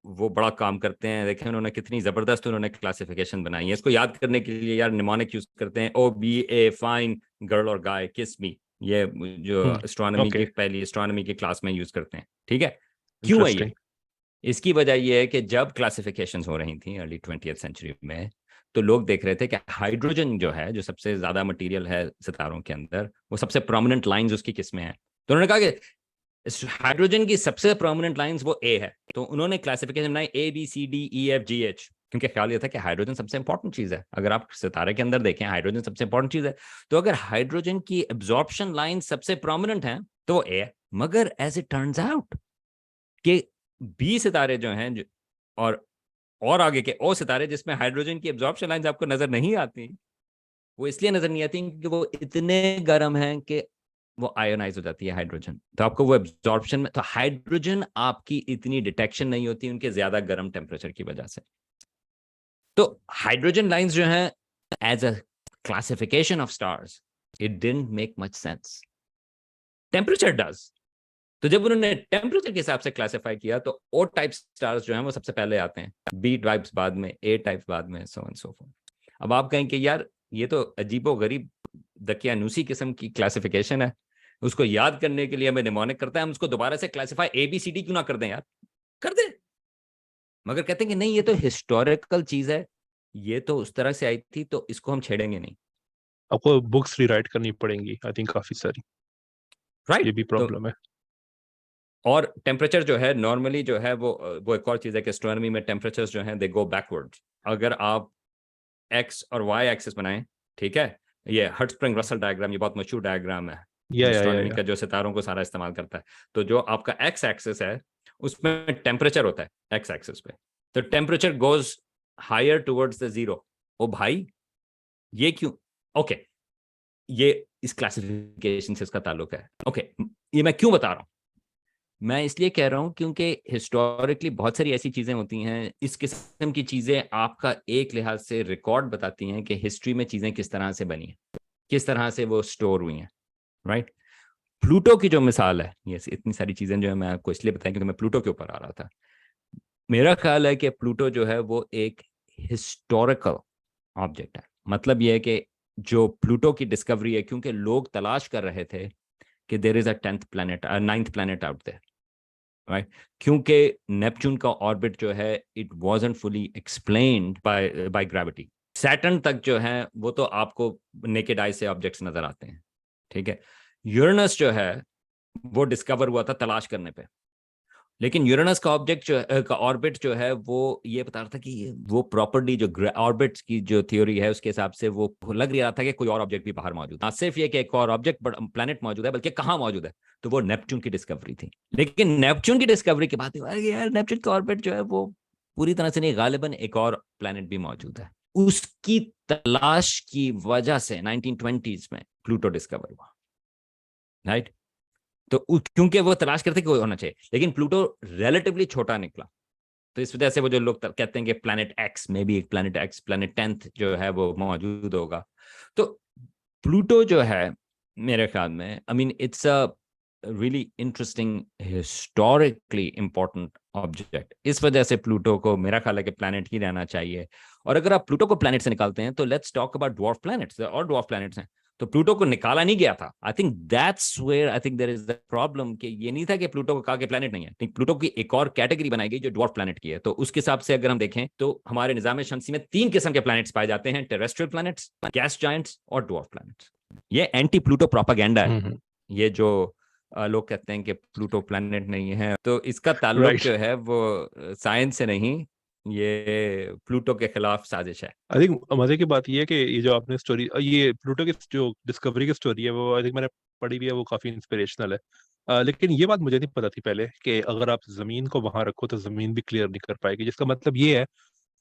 वो बड़ा काम करते हैं, देखें उन्होंने कितनी जबरदस्त उन्होंने क्लासिफिकेशन बनाई है। इसको याद करने के लिए यार निमोनिक यूज करते हैं, oh be a fine, girl और गाय, किस मी, ये जो एस्ट्रोनॉमी की ओके। पहली एस्ट्रोनॉमी की क्लास में यूज करते हैं। ठीक है, क्यों है इंटरेस्टिंग। ये? इसकी वजह यह है कि जब क्लासिफिकेशंस हो रही थी अर्ली 20th सेंचुरी में, तो लोग देख रहे थे कि हाइड्रोजन जो है, जो सबसे ज्यादा मटेरियल है सितारों के अंदर, वो सबसे प्रोमिनेंट लाइंस उसकी किसमें है। तो उन्होंने कहा कि हाइड्रोजन की सबसे प्रोमिनेंट लाइंस वो ए है, तो उन्होंने क्लासिफिकेशन बनाई A B C D E F G H, क्योंकि ख्याल ये था कि हाइड्रोजन सबसे इंपॉर्टेंट चीज है। अगर आप सितारे के अंदर देखें हाइड्रोजन सबसे इंपॉर्टेंट चीज है, तो अगर हाइड्रोजन की एब्जॉर्प्शन लाइन सबसे प्रोमिनेंट है तो वो ए है। मगर एज इट टर्न्स आउट कि बी सितारे जो हैं और आगे के ओ सितारे जिसमें हाइड्रोजन की एब्जॉर्प्शन लाइंस आपको नजर नहीं आती, वो इसलिए नजर नहीं आती क्योंकि वो इतने गर्म हैं कि वो आयोनाइज हो जाती है हाइड्रोजन, तो आपको वो एब्जॉर्प्शन में, तो हाइड्रोजन आपकी इतनी डिटेक्शन नहीं होती उनके ज्यादा गर्म टेम्परेचर की वजह से। तो हाइड्रोजन लाइंस जो हैं as a classification of stars, it didn't make much sense. Temperature does. तो जब उन्होंने टेम्परेचर के हिसाब से क्लासिफाई किया तो ओ टाइप स्टार्स जो हैं वो सबसे पहले आते हैं, बी टाइप्स बाद में, ए टाइप्स बाद में, सो एंड सो फोर्थ। अब आप कहें कि यार ये तो अजीबो गरीब दकियानूसी किस्म की क्लासिफिकेशन है, उसको याद करने के लिए हमें निमोनिक करता है, हम उसको दोबारा से क्लासिफाई ABCD क्यों ना कर दें यार, कर दें। मगर कहते हैं कि नहीं, ये तो हिस्टोरिकल चीज है, ये तो उस तरह से आई थी, तो इसको हम छेड़ेंगे नहीं। आपको बुक्स रीराइट करनी पड़ेंगी आई थिंक काफी सारी, ये राइट। भी तो प्रॉब्लम है। और टेम्परेचर जो है नॉर्मली जो है वो एक और चीज है कि एस्ट्रोनॉमी में टेम्परेचर्स जो हैं दे गो बैकवर्ड्स। अगर आप एक्स और वाई एक्सिस बनाएं, ठीक है, ये हर्ट्ज-स्प्रिंग रसल डायग्राम, ये बहुत मशहूर डायग्राम है एस्ट्रोनॉमी या का, जो सितारों को सारा इस्तेमाल करता है। तो जो आपका एक्स एक्सिस है उसमें टेम्परेचर होता है एक्स एक्सिस पे, तो temperature goes higher towards the zero. ओ भाई, ये क्यों? ओके, ये इस क्लासिफिकेशन से इसका ताल्लुक है। ओके, ये मैं क्यों बता रहा हूं? मैं इसलिए कह रहा हूं क्योंकि हिस्टोरिकली बहुत सारी ऐसी चीजें होती हैं, इस किस्म की चीजें आपका एक लिहाज से रिकॉर्ड बताती हैं कि हिस्ट्री में चीजें किस तरह से बनी हैं, किस तरह से वो स्टोर हुई हैं, राइट। प्लूटो की जो मिसाल है, ये इतनी सारी चीजें जो है मैं आपको इसलिए बताया क्योंकि मैं प्लूटो के ऊपर आ रहा था। मेरा ख्याल है कि प्लूटो जो है वो एक हिस्टोरिकल ऑब्जेक्ट है। मतलब ये है कि जो प्लूटो की डिस्कवरी है, क्योंकि लोग तलाश कर रहे थे कि there is a 10th planet, 9th planet out there, right. क्योंकि नेपच्यून का ऑर्बिट जो है it wasn't fully explained by gravity. Saturn तक जो है वो तो आपको नेकेड आई से ऑब्जेक्ट्स नजर आते हैं, ठीक है। यूरेनस जो है वो डिस्कवर हुआ था तलाश करने पे, लेकिन यूरेनस का ऑब्जेक्ट जो का ऑर्बिट जो है वो ये बता रहा था कि वो प्रॉपर्टी जो ऑर्बिट्स की जो थ्योरी है उसके हिसाब से वो लग रहा था कि कोई और ऑब्जेक्ट भी बाहर मौजूद है, ना सिर्फ ये कि एक और ऑब्जेक्ट प्लैनेट मौजूद है, बल्कि कहाँ मौजूद है। तो वो नेपच्यून की डिस्कवरी थी। लेकिन नेपच्यून की डिस्कवरी के बाद यार नेपच्यून का ऑर्बिट जो है वो पूरी तरह से नहीं, गालिबन एक और प्लैनेट भी मौजूद है। उसकी तलाश की वजह से 1920s में प्लूटो डिस्कवर हुआ, राइट। तो क्योंकि वो तलाश करते कोई होना चाहिए, लेकिन प्लूटो रिलेटिवली छोटा निकला, तो इस वजह से वो जो लोग कहते हैं कि प्लैनेट एक्स में भी एक प्लैनेट एक्स, प्लैनेट 10th जो है वो मौजूद होगा। तो प्लूटो जो है मेरे ख्याल में, आई mean it's a really interesting historically important object. इस वजह से प्लूटो को मेरा ख्याल है कि प्लैनेट ही रहना चाहिए। और अगर आप प्लूटो को प्लैनेट से निकालते हैं तो let's talk about dwarf planets, और ड्वार्फ प्लैनेट्स हैं। तो प्लूटो को निकाला नहीं गया था। I think that's where I think there is the problem, कि ये नहीं था कि प्लूटो को कहा कि प्लैनेट नहीं है। ठीक, प्लूटो की एक और कैटेगरी बनाई गई जो ड्वार्फ प्लैनेट की है। तो उसके हिसाब से अगर हम देखें तो हमारे निजाम शमसी में 3 किस्म के प्लैनेट्स पाए जाते हैं: टेरेस्ट्रियल प्लैनेट्स, गैस जायंट्स और ड्वार्फ प्लैनेट्स। ये एंटी प्लूटो प्रोपागेंडा है। ये जो लोग कहते हैं कि प्लूटो प्लैनेट नहीं है, तो इसका ताल्लुक राइट। जो है वो साइंस से नहीं, ये प्लूटो के खिलाफ साजिश है। आई थिंक मजे की बात ये है कि ये जो आपने स्टोरी, ये प्लूटो की जो डिस्कवरी की स्टोरी है वो आई थिंक मैंने पढ़ी भी है, वो काफी इंस्पिरेशनल है। लेकिन ये बात मुझे नहीं पता थी पहले कि अगर आप जमीन को वहां रखो तो जमीन भी क्लियर नहीं कर पाएगी, जिसका मतलब ये है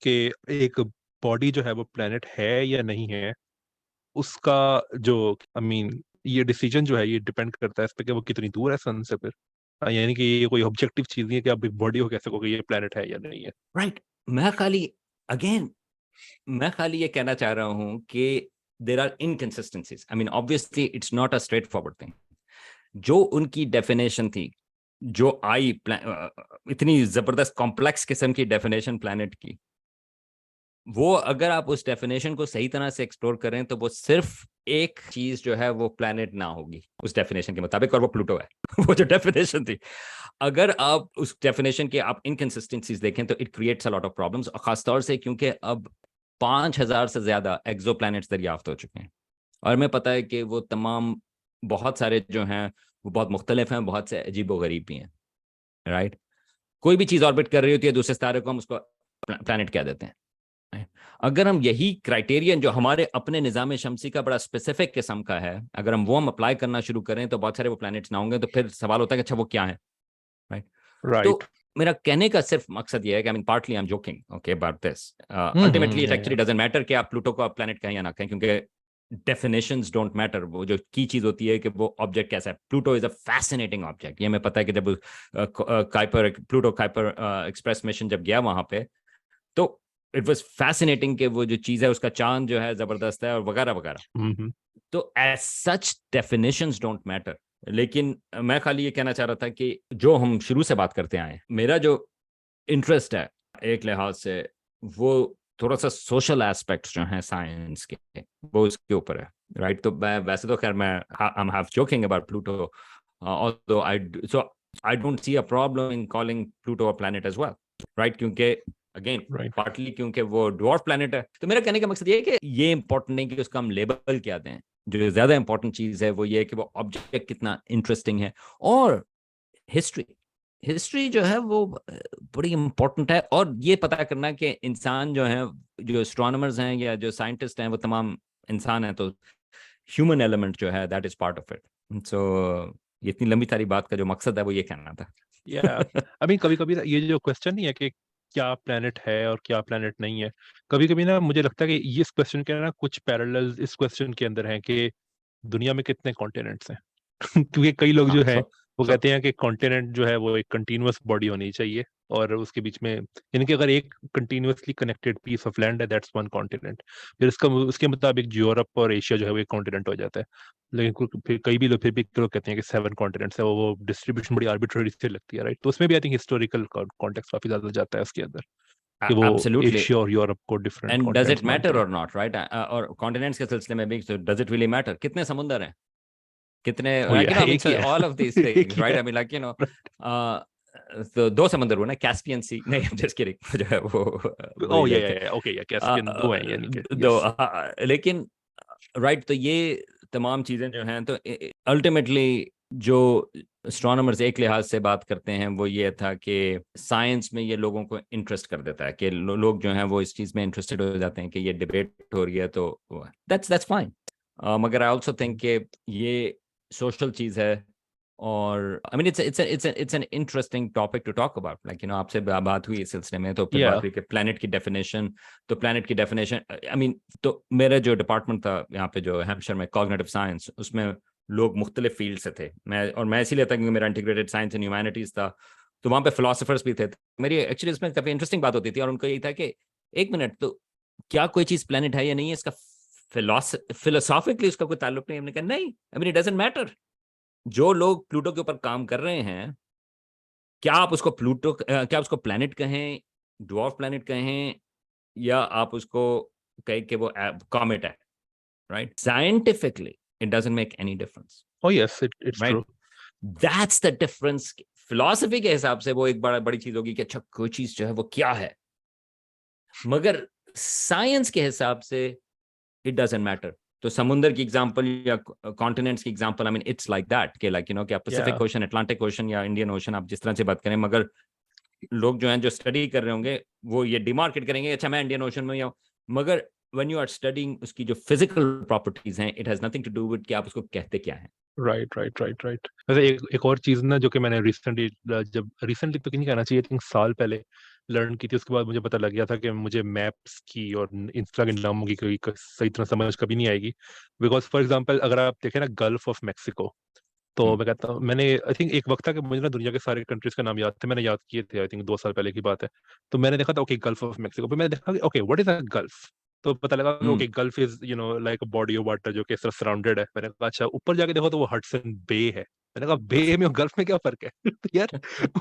कि एक बॉडी जो है वो प्लेनेट है या नहीं है, उसका जो आई मीन ये डिसीजन जो है ये डिपेंड करता है इस पे कि वो कितनी दूर है सन से फिर। यानी कि ये कोई ऑब्जेक्टिव चीज नहीं है कि आप एक बॉडी को कह सकोगे ये प्लेनेट है या नहीं है। राइट। मैं खाली अगेन मैं खाली ये कहना चाह रहा हूं कि there are inconsistencies. I mean obviously it's not a straightforward thing. जो उनकी डेफिनेशन थी, जो आई इतनी जबरदस्त कॉम्प्लेक्स किस्म की डेफिनेशन प्लैनेट की, वो अगर आप उस डेफिनेशन को सही तरह से एक्सप्लोर करें तो वो सिर्फ एक चीज जो है वो प्लैनेट ना होगी उस डेफिनेशन के मुताबिक, और वो प्लूटो है। वो जो डेफिनेशन थी, अगर आप उस डेफिनेशन के आप इनकंसिस्टेंसीज देखें तो it creates a lot of problems, खासतौर से क्योंकि अब 5,000 से ज्यादा एक्सो प्लैनेट्स दरियाफ्त हो चुके हैं। और हमें पता है कि वो तमाम बहुत सारे जो हैं वो बहुत मुख्तलिफ हैं, बहुत से अजीब व गरीब भी हैं, राइट। कोई भी चीज ऑर्बिट कर रही होती है दूसरे सितारे को हम उसको प्लैनेट कह देते हैं। अगर हम यही क्राइटेरियन जो हमारे अपने निजाम शमसी का बड़ा स्पेसिफिक किस्म का है, अगर हम अप्लाई करना शुरू करें तो बहुत सारे वो प्लैनेट्स ना होंगे। तो फिर सवाल होता है कि अच्छा वो क्या है, राइट। राइट। तो मेरा कहने का सिर्फ मकसद ये है कि आई mean partly I am joking okay about this, ultimately it actually doesn't matter कि आप प्लूटो को आप प्लैनेट कहें या ना कहें, क्योंकि डेफिनेशंस डोंट मैटर। वो जो की चीज होती है कि वो ऑब्जेक्ट कैसा है। Pluto is a fascinating object. ये हमें पता है कि जब Kuiper Pluto Kuiper express mission जब गया वहां पे, तो इट वाज फैसिनेटिंग कि वो जो चीज है उसका चांद जो है जबरदस्त है और वगैरह वगैरह। तो as such definitions don't matter. लेकिन मैं खाली ये कहना चाह रहा था कि जो हम शुरू से बात करते आए, मेरा जो इंटरेस्ट है एक लिहाज से, वो थोड़ा सा सोशल एस्पेक्ट्स जो हैं साइंस के, वो उसके ऊपर है। राइट। तो मैं वैसे तो खैर मैं I am half joking about Pluto, although I don't see a problem in calling Pluto a planet as well, right? क्योंकि अगेन राइट पार्टली क्योंकि वो ड्वार्फ प्लैनेट है। तो मेरा कहने का मकसद ये है कि ये इंपॉर्टेंट नहीं कि उसका हम लेबल क्या दें, जो ज्यादा इंपॉर्टेंट चीज है वो ये है कि वो ऑब्जेक्ट कितना इंटरेस्टिंग है। और हिस्ट्री हिस्ट्री जो है वो बड़ी इंपॉर्टेंट है, और ये पता करना कि इंसान जो है, जो एस्ट्रोनॉमर्स हैं या जो साइंटिस्ट हैं, वो तमाम इंसान हैं, तो ह्यूमन एलिमेंट जो है that is part of it. So ये इतनी लंबी सारी बात का जो मकसद है वो ये कहना था। या आई मीन कभी कभी ये जो क्वेश्चन नहीं है कि क्या प्लेनेट है और क्या प्लेनेट नहीं है, कभी कभी ना मुझे लगता है कि ये इस क्वेश्चन के ना कुछ पैरेलल इस क्वेश्चन के अंदर हैं कि दुनिया में कितने कॉन्टिनेंट्स हैं। क्योंकि कई लोग हाँ जो हैं सो वो सो कहते हैं कि कॉन्टिनेंट जो है वो एक कंटिन्यूअस बॉडी होनी चाहिए, और उसके बीच में यानी कि अगर एक continuously connected piece of land है दैट्स वन कॉन्टिनेंट। फिर इसका उसके मुताबिक यूरोप और एशिया जो है वो एक कॉन्टिनेंट हो जाता है। लेकिन फिर कई भी लोग फिर भी लोग कहते हैं कि 7 कॉन्टिनेंट्स है, वो डिस्ट्रीब्यूशन बड़ी आर्बिट्रेरी से लगती है, राइट? तो उसमें भी आई थिंक हिस्टोरिकल कॉन्टेक्स्ट काफी ज्यादा जाता है उसके अंदर, कि वो एब्सोल्युटली। एशिया और यूरोप को different and does it continents मानते मैटर हैं। और नॉट, राइट? और कॉन्टिनेंट्स के सिलसिले में भी डज इट रियली मैटर कितने समुंदर हैं, कितने, वो लाइक ये यू नो, आई मीन एक ही है। ऑल ऑफ दीस एक थिंग्स, ही राइट? है। I mean like you no, तो दो समंदर हुए ना, कैस्पियन सी, नहीं जस्ट किडिंग, जो है वो ओ वही लाइक या ओके, या कैस्पियन दो हैं यानी कि दो, यस। लेकिन राइट, तो ये तमाम चीजें जो हैं, तो अल्टीमेटली जो एस्ट्रोनॉमर्स एक लिहाज से बात करते हैं वो ये था कि साइंस में ये लोगों को इंटरेस्ट कर देता है कि लोग जो हैं वो इस चीज में इंटरेस्टेड हो जाते हैं कि ये डिबेट हो रही है, तो दैट्स फाइन। मगर आई ऑल्सो थिंक कि ये सोशल चीज है, और I mean it's an interesting topic to talk about, like you know, आपसे बात हुई इस सिलसिले में, तो फिर या बात हुई कि प्लेनेट की डेफिनेशन। तो प्लेनेट की डेफिनेशन, आई मीन, तो मेरा जो डिपार्टमेंट था यहाँ पे जो हैम्पशायर में, कॉग्निटिव साइंस, उसमें लोग मुख्तलिफ फील्ड से थे। मैं इसीलिए था क्योंकि मेरा इंटीग्रेटेड साइंस एंड ह्यूमैनिटीज था, तो वहाँ पे फिलोसफर्स भी थे। मेरी एक्चुअली इसमें काफी इंटरेस्टिंग बात होती थी, और उनको यही था कि एक मिनट, तो क्या कोई चीज प्लेनेट है या नहीं है, इसका फिलोसॉफिकली उसका कोई ताल्लुक नहीं। हमने कहा नहीं, I mean it doesn't matter. जो लोग प्लूटो के ऊपर काम कर रहे हैं, क्या आप उसको क्या उसको प्लेनेट कहें, ड्वार्फ प्लेनेट कहें, या आप उसको कहें कि वो कॉमेट है, right? Scientifically it doesn't make any difference, O yes it's true. Right? That's the difference. Philosophy के हिसाब से वो एक बड़ी चीज होगी कि अच्छा कोई चीज जो है वो क्या है, मगर साइंस के हिसाब से इट डजंट मैटर। तो समुंदर की एग्जांपल या कॉन्टिनेंट्स की example, I mean it's like that कि लाइक यू नो, कि आप या पैसिफिक ओशन, अटलांटिक ओशन या इंडियन ओशन, आप जिस तरह से बात करें, मगर लोग जो हैं जो स्टडी कर रहे होंगे वो ये डिमार्केट करेंगे, अच्छा मैं इंडियन ओशन में या, मगर व्हेन यू आर स्टडीइंग उसकी जो फिजिकल प्रॉपर्टीज हैं, it has nothing to do with कि आप उसको कहते क्या हैं। राइट। वैसे एक और चीज ना जो कि मैंने रिसेंटली तो नहीं कहना चाहिए, थिंक साल पहले लर्न की थी, उसके बाद मुझे पता लग गया था कि मुझे मैप्स की और इंस्टा के नामों की कोई सही तरह समझ कभी नहीं आएगी। बिकॉज फॉर एग्जांपल अगर आप देखें ना गल्फ ऑफ मैक्सिको, तो हम्म, मैं कहता हूँ, मैंने आई थिंक एक वक्त था कि मुझे ना दुनिया के सारे कंट्रीज का नाम याद थे, मैंने याद किए थे, आई थिंक 2 साल पहले की बात है। तो मैंने देखा था ओके गल्फ ऑफ मैक्सिको, फिर मैंने देखा कि okay what is a gulf. तो पता लगा कि hmm, okay gulf is like a body of water जो कि इस तरह सराउंडेड है। मैंने कहा अच्छा, ऊपर जाके देखो तो वो हडसन बे है। मैंने कहा बे में और गल्फ में क्या फर्क है? तो यार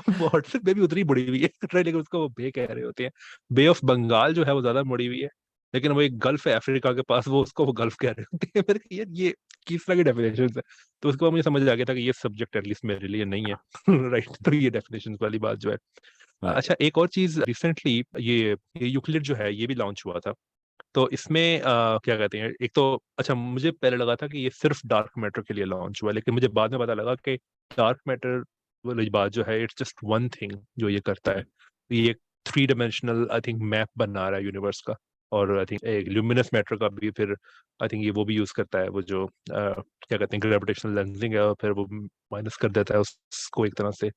वो हडसन बे भी उतनी बड़ी हुई है right, लेकिन उसको वो बे कह रहे होते हैं। बे ऑफ बंगाल जो है वो ज्यादा बड़ी हुई है, लेकिन वो एक गल्फ है अफ्रीका के पास, वो उसको वो गल्फ कह रहे होते हैं। मैंने कहा यार ये किस तरह की डेफिनेशन है? तो उसके बाद मुझे समझ आ गया था कि ये सब्जेक्ट एटलीस्ट मेरे लिए नहीं है। राइट, तो ये डेफिनेशन वाली बात जो है। right. अच्छा, एक और चीज रिसेंटली ये यूक्लिड जो है ये भी लॉन्च हुआ था। तो इसमें क्या कहते हैं, एक तो अच्छा मुझे पहले लगा था कि ये सिर्फ डार्क मैटर के लिए लॉन्च हुआ है, लेकिन मुझे बाद में पता लगा कि डार्क मैटर वाली बात जो है इट्स जस्ट वन थिंग जो ये करता है। ये एक 3 डायमेंशनल आई थिंक मैप बना रहा है यूनिवर्स का। और आई थिंक एक ल्यूमिनस मैटर का भी फिर आई थिंक ये वो भी यूज करता है, वो जो क्या कहते हैं ग्रेविटेशनल लेंसिंग है, और फिर वो माइनस कर देता है उसको एक तरह से,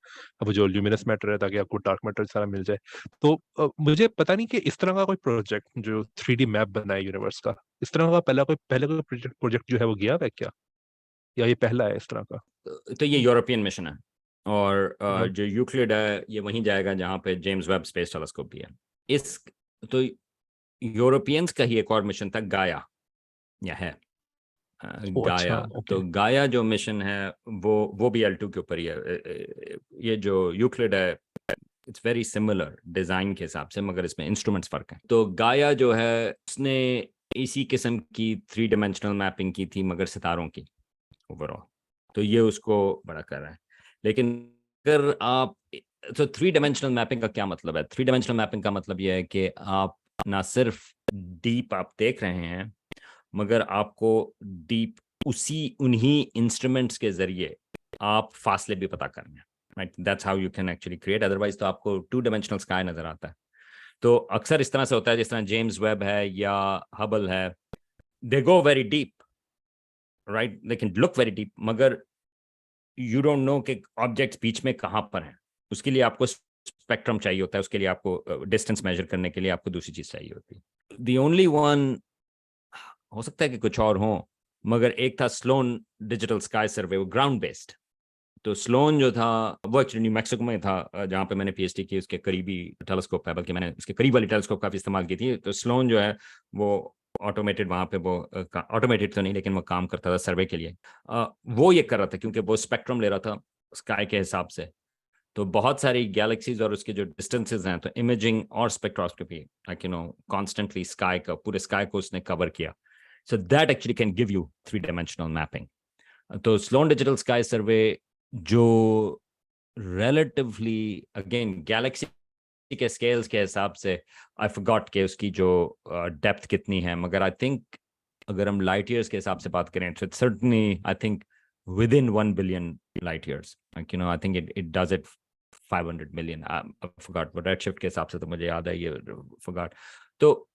अब जो ल्यूमिनस मैटर है, ताकि आपको डार्क मैटर सारा मिल जाए। तो मुझे पता नहीं कि इस तरह का कोई प्रोजेक्ट जो 3D मैप बनाए यूनिवर्स का, इस तरह का पहले कोई प्रोजेक्ट जो है वो गया है क्या, या ये पहला है इस तरह का? तो ये यूरोपियन मिशन है, और राइट। जो यूक्लिड है ये वहीं जाएगा जहाँ पे जेम्स वेब स्पेस टेलीस्कोप भी है। इस तो यूरोपियंस का ही एक और मिशन था, गाया, या है, ओ अच्छा, गाया। ओके। तो गाया जो मिशन है वो भी L2 के ऊपर ही है। ये जो यूक्लिड है इट्स वेरी सिमिलर डिजाइन के हिसाब से, मगर इसमें इंस्ट्रूमेंट्स फर्क है। तो गाया जो है उसने इसी किस्म की 3 डायमेंशनल मैपिंग की थी मगर सितारों की ओवरऑल, तो ये उसको बड़ा कर रहा है। लेकिन अगर आप तो 3 डायमेंशनल मैपिंग का क्या मतलब है? 3 डायमेंशनल मैपिंग का मतलब ये है कि आप ना सिर्फ डीप आप देख रहे हैं, मगर आपको डीप उन्हीं इंस्ट्रूमेंट्स के जरिए आप फासले भी पता करने हैं, right? That's how you can actually create, otherwise तो आपको 2 डायमेंशनल स्काई नजर आता है। तो अक्सर इस तरह से होता है, जिस तरह जेम्स वेब है या हबल है, they go very deep, right, they can look very deep, मगर यू डोंट नो कि ऑब्जेक्ट्स बीच में कहाँ पर हैं। उसके लिए आपको स्पेक्ट्रम चाहिए होता है, उसके लिए आपको डिस्टेंस मेजर करने के लिए आपको दूसरी चीज चाहिए होती है। द ओनली वन, हो सकता है कि कुछ और हो, मगर एक था स्लोन डिजिटल स्काई सर्वे, वो ग्राउंड बेस्ड। तो स्लोन जो था वो एक्चुअली न्यू मैक्सिको में था, जहाँ पे मैंने पीएचडी की, उसके करीबी टेलीस्कोप है, बल्कि मैंने उसके करीब वाली टेलीस्कोप काफी इस्तेमाल की थी। तो स्लोन जो है वो ऑटोमेटेड, वहाँ पे वो ऑटोमेटेड तो नहीं, लेकिन वो काम करता था सर्वे के लिए। वो ये कर रहा था क्योंकि वो स्पेक्ट्रम ले रहा था स्काई के हिसाब से। तो बहुत सारी गैलेक्सीज और उसके जो डिस्टेंसेज हैं, तो इमेजिंग और स्पेक्ट्रोस्कोपी, लाइक कॉन्स्टेंटली स्काई का, पूरे स्काई को उसने कवर किया। So that actually can give you 3 dimensional mapping. तो स्लोन डिजिटल स्काई सर्वे जो रिलेटिवली, अगेन गैलेक्सी के स्केल्स के हिसाब से, आई फॉरगॉट के उसकी जो डेप्थ कितनी है, मगर आई थिंक अगर हम लाइट ईयर्स के हिसाब से बात करें तो certainly I think within 1 billion light years, like I think it does it 500 million, I forgot, but redshift के हिसाब से तो मुझे याद है, ये forgot। तो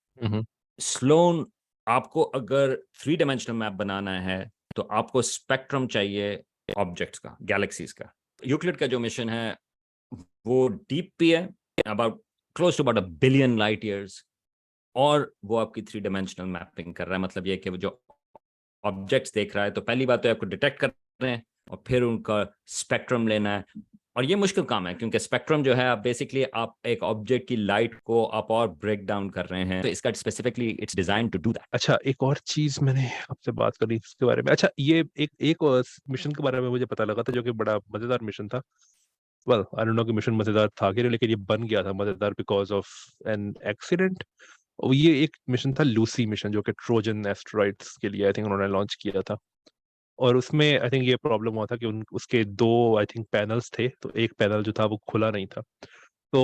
स्लोन, आपको अगर 3 डायमेंशनल मैप बनाना है तो आपको स्पेक्ट्रम चाहिए ऑब्जेक्ट्स का, गैलेक्सीज का। यूक्लिड का जो मिशन है वो डीप भी है, about close to about 1 billion light years, और वो आपकी 3 डायमेंशनल मैपिंग कर रहा है। मतलब ये कि वो जो ऑब्जेक्ट्स देख रहा है, तो पहली बात तो आपको डिटेक्ट कर रहे हैं और फिर उनका स्पेक्ट्रम लेना है। और ये मुश्किल काम है क्योंकि स्पेक्ट्रम जो है, आप बेसिकली आप एक ऑब्जेक्ट की लाइट को आप और ब्रेक डाउन कर रहे हैं, तो इसका specifically it's design to do that. अच्छा, एक और चीज मैंने आपसे बात करी इसके बारे में। अच्छा, ये एक एक मिशन के बारे में मुझे पता लगा था जो कि बड़ा मजेदार मिशन था। वेल, आई डोंट नो कि मिशन मजेदार था कि नहीं, लेकिन ये बन गया था मजेदार बिकॉज ऑफ एन एक्सीडेंट। और ये एक मिशन था लूसी मिशन, जो कि ट्रोजन एस्टेरॉइड्स के लिए आई थिंक उन्होंने लॉन्च किया था। और उसमें आई थिंक ये प्रॉब्लम हुआ था कि उसके दो आई थिंक पैनल्स थे, तो एक पैनल जो था वो खुला नहीं था। तो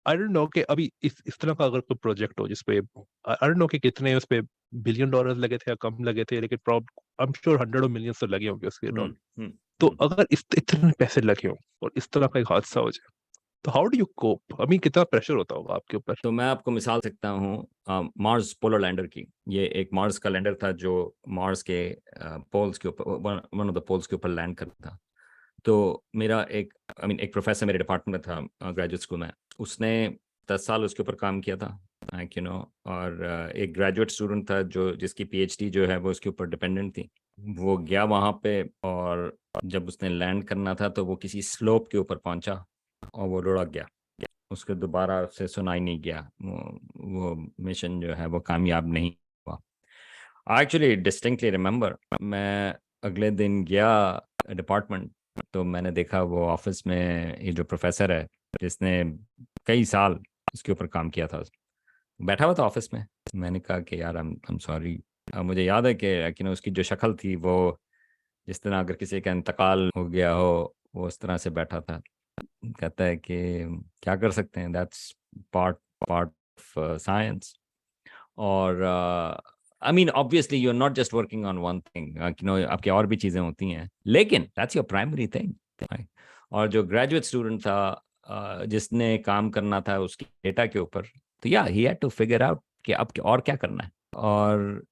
आई डोंट नो कि अभी इस तरह का अगर कोई प्रोजेक्ट हो जिसपे आई डोंट नो कि कितने उस पे बिलियन डॉलर लगे थे या कम लगे थे, लेकिन I am sure hundred of millions तो लगे होंगे उसके डॉलर। तो अगर इतने पैसे लगे हों और इस तरह का एक हादसा हो जाए, तो हाउ डू यू कोप? अभी कितना प्रेशर होता होगा आपके ऊपर? तो मैं आपको मिसाल सकता हूँ मार्स पोलर लैंडर की। ये एक मार्स का लैंडर था जो मार्स के पोल्स के ऊपर, वन ऑफ द पोल्स के ऊपर लैंड करता था। तो मेरा एक एक प्रोफेसर मेरे डिपार्टमेंट में था ग्रेजुएट स्कूल में, उसने 10 साल उसके ऊपर काम किया था, और एक ग्रेजुएट स्टूडेंट था जो जिसकी पीएचडी जो है वो उसके ऊपर डिपेंडेंट थी। वो गया वहाँ पे, और जब उसने लैंड करना था तो वो किसी स्लोप के ऊपर पहुंचा और वो लुढ़क गया। उसके दोबारा से सुनाई नहीं गया, वो मिशन जो है वो कामयाब नहीं हुआ। आई एक्चुअली डिस्टिंक्टली रिमेम्बर, मैं अगले दिन गया डिपार्टमेंट, तो मैंने देखा वो ऑफिस में ये जो प्रोफेसर है जिसने कई साल इसके ऊपर काम किया था, बैठा हुआ था ऑफिस में। मैंने कहा कि यार आई एम सॉरी। मुझे याद है कि उसकी जो शक्ल थी वो जिस तरह अगर किसी का इंतकाल हो गया हो वो उस तरह से बैठा था। कहता है कि क्या कर सकते हैं, that's part part of science. और obviously you are not just working on one thing, आपकी और भी चीजें होती हैं, लेकिन दैट्स योर प्राइमरी थिंग। और जो ग्रेजुएट स्टूडेंट था जिसने काम करना था उसके डेटा के ऊपर, तो या he had to figure out कि अब और क्या करना है। और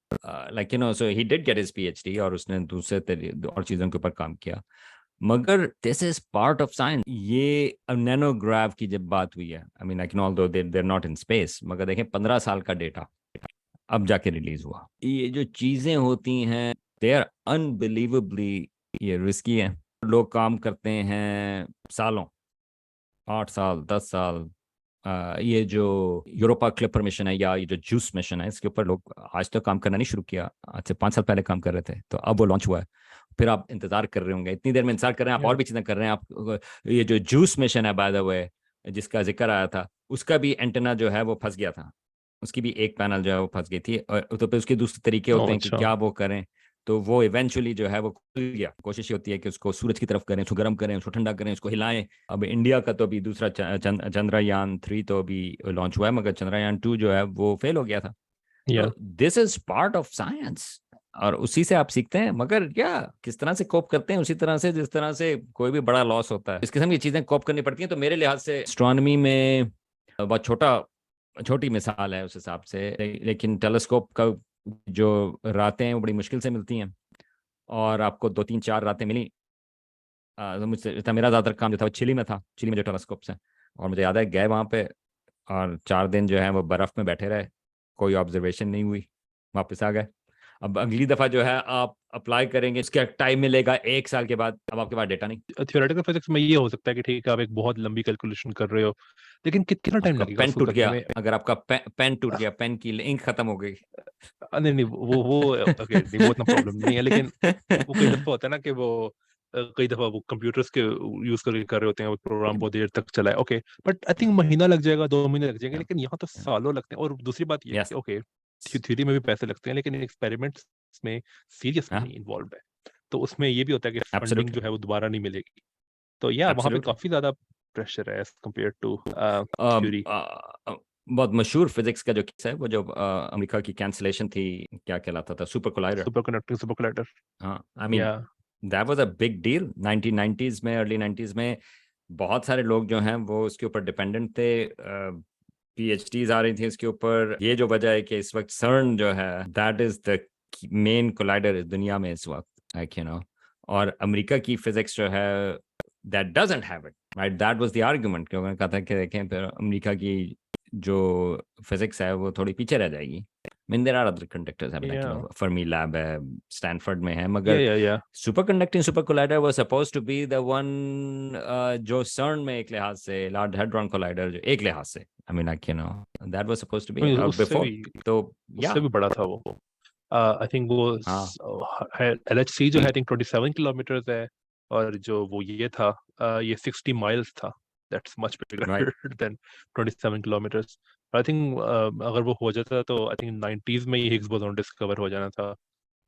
so he did get his PhD, और उसने दूसरे और चीजों के ऊपर काम किया। मगर this is part of science. ये नैनोग्राफ की जब बात हुई है, although there not in space, मगर देखें 15 साल का डेटा अब जाके रिलीज हुआ। ये जो चीजें होती हैं दे आर अनबिलीवेबली, ये रिस्की है। लोग काम करते हैं सालों, 8 साल 10 साल। ये जो यूरोपा क्लिपर मिशन है या ये जो जूस मिशन है, इसके ऊपर लोग आज तो काम करना नहीं शुरू किया, आज से 5 साल पहले काम कर रहे थे, तो अब वो लॉन्च हुआ है। फिर आप इंतजार कर रहे होंगे, इतनी देर में इंतजार कर रहे हैं आप, और भी चीजें कर रहे हैं आप। ये जो जूस मिशन है बाय द वे जिसका जिक्र आया था, उसका भी एंटेना जो है वो फंस गया था। उसकी भी एक पैनल जो है वो फंस गई थी, और तो फिर उसके दूसरे तरीके होते हैं कि अच्छा। क्या वो करें। तो वो इवेंचुअली जो है वो खुल गया। कोशिश होती है कि उसको सूरज की तरफ करें, उसको गर्म करें, उसको ठंडा करें, उसको हिलाएं। अब इंडिया का तो अभी दूसरा चंद्रयान 3 तो अभी लॉन्च हुआ है, मगर चंद्रयान 2 जो है वो फेल हो गया था। या तो this is part of science, और उसी से आप सीखते हैं। मगर क्या किस तरह से कोप करते हैं, उसी तरह से जिस तरह से कोई भी बड़ा लॉस होता है, इस किस्म की चीजें कोप करनी पड़ती हैं। तो मेरे लिहाज से एस्ट्रोनॉमी में बहुत छोटी मिसाल है उस हिसाब से, लेकिन टेलीस्कोप का जो रातें हैं वो बड़ी मुश्किल से मिलती हैं, और आपको 2 3 4 रातें मिली। तो मुझसे था, मेरा ज़्यादातर काम जो था वो चिली में था, चिली में जो टेलीस्कोप है। और मुझे याद है गए वहाँ पे, और 4 दिन जो है वो बर्फ़ में बैठे रहे, कोई ऑब्जर्वेशन नहीं हुई, वापस आ गए। अब अगली दफ़ा जो है आप अप्लाई करेंगे, उसका टाइम मिलेगा 1 साल के बाद, अब आपके पास डेटा नहीं। थ्योरेटिकल फिजिक्स में ये हो सकता है कि ठीक है आप एक बहुत लंबी कैलकुलेशन कर रहे हो, लेकिन कितना टाइम आपका लगेगा पेन उसको टूट करने गया, में? अगर आपका पेन टूट गया, पेन की इंक खत्म हो गई। नहीं नहीं, वो ओके, नहीं वो इतना प्रॉब्लम नहीं है, लेकिन वो कई दफा होता है ना कि वो कई दफा वो कंप्यूटर्स के यूज करके कर रहे होते हैं, वो प्रोग्राम बहुत देर तक चला है, ओके, बट आई थिंक महीना लग जाएगा, 2 महीने लग जाएंगे, लेकिन यहाँ तो सालों लगते हैं। और दूसरी बात ये है यस। कि ओके, थ्योरी में भी पैसे लगते हैं, लेकिन एक्सपेरिमेंट्स में सीरियस मनी इन्वॉल्व है, तो उसमें ये भी होता है कि फंडिंग एब्सोल्युटली। जो है वो दोबारा नहीं मिलेगी। तो या वहाँ पे एब्सोल्युटली। काफी ज्यादा प्रेशर है एज कम्पेयर टू थ्योरी। बहुत मशहूर फिजिक्स का जो केस है, वो जो अमेरिका की कैंसलेशन थी, क्या कहलाता था, super collider. Super conducting super collector. हाँ, आई मीन या that was a big deal 1990s में, अर्ली 90s में। बहुत सारे लोग जो हैं वो उसके ऊपर डिपेंडेंट थे, पीएचडीज आ रही थी इसके ऊपर। ये जो वजह है कि इस वक्त सर्न जो है that is the main collider इस दुनिया में इस वक्त, लाइक और अमेरिका की फिजिक्स जो है that doesn't have it, right. That was the argument, क्योंकि कहा था कि देखें फिर अमेरिका की जो फिजिक्स है वो थोड़ी पीछे रह जाएगी। Mean there are other conductors है, लाइक या फर्मी लैब है, स्टैनफोर्ड में है, या मगर या super conducting super collider was supposed to be the one, जो सर्न में एक लिहाज से, लार्ज हेड्रॉन कोलाइडर जो एक लिहाज से, I mean like that was supposed to be उससे बिफोर। भी तो या उससे भी बड़ा था वो। आई थिंक वो हाँ, LHC जो है आई थिंक 27 किलोमीटर है, और जो वो ये था ये 60 माइल्स था। That's much right. Bigger than 27 kilometres. I think अगर वो हो जाता तो आई थिंक 90s में ही हिग्स बोसॉन डिस्कवर हो जाना था,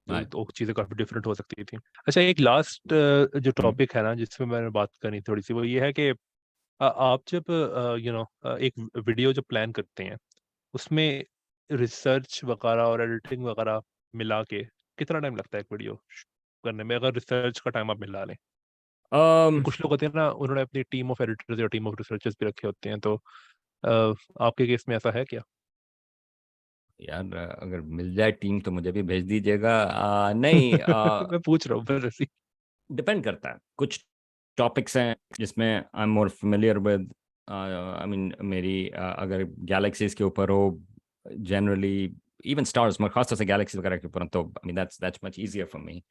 राइट। तो चीज़ें काफ़ी डिफरेंट हो सकती थी। अच्छा, एक लास्ट जो टॉपिक है ना जिसमें मैंने बात करनी थोड़ी सी, वो ये है कि आप जब एक वीडियो जो प्लान करते हैं, उसमें रिसर्च वगैरह और एडिटिंग वगैरह मिला के कितना टाइम लगता है एक वीडियो करने में, अगर रिसर्च का टाइम आप मिला लें? कुछ लोग होते हैं ना, उन्होंने अपनी टीम ऑफ एडिटर्स या टीम ऑफ रिसर्चर्स भी रखे होते हैं, तो आपके केस में ऐसा है क्या? यार अगर मिल जाए टीम तो मुझे भी भेज दीजिएगा। नहीं, मैं पूछ रहा हूँ बस ऐसे डिपेंड करता है। कुछ टॉपिक्स हैं जिसमें I am more familiar with, I mean मेरी अगर गैलेक्सीज के ऊपर हो जनरली, इवन स्टार्स, मगर खासतौर से गैलेक्सी वगैरह के ऊपर, तो I mean that's much easier for me.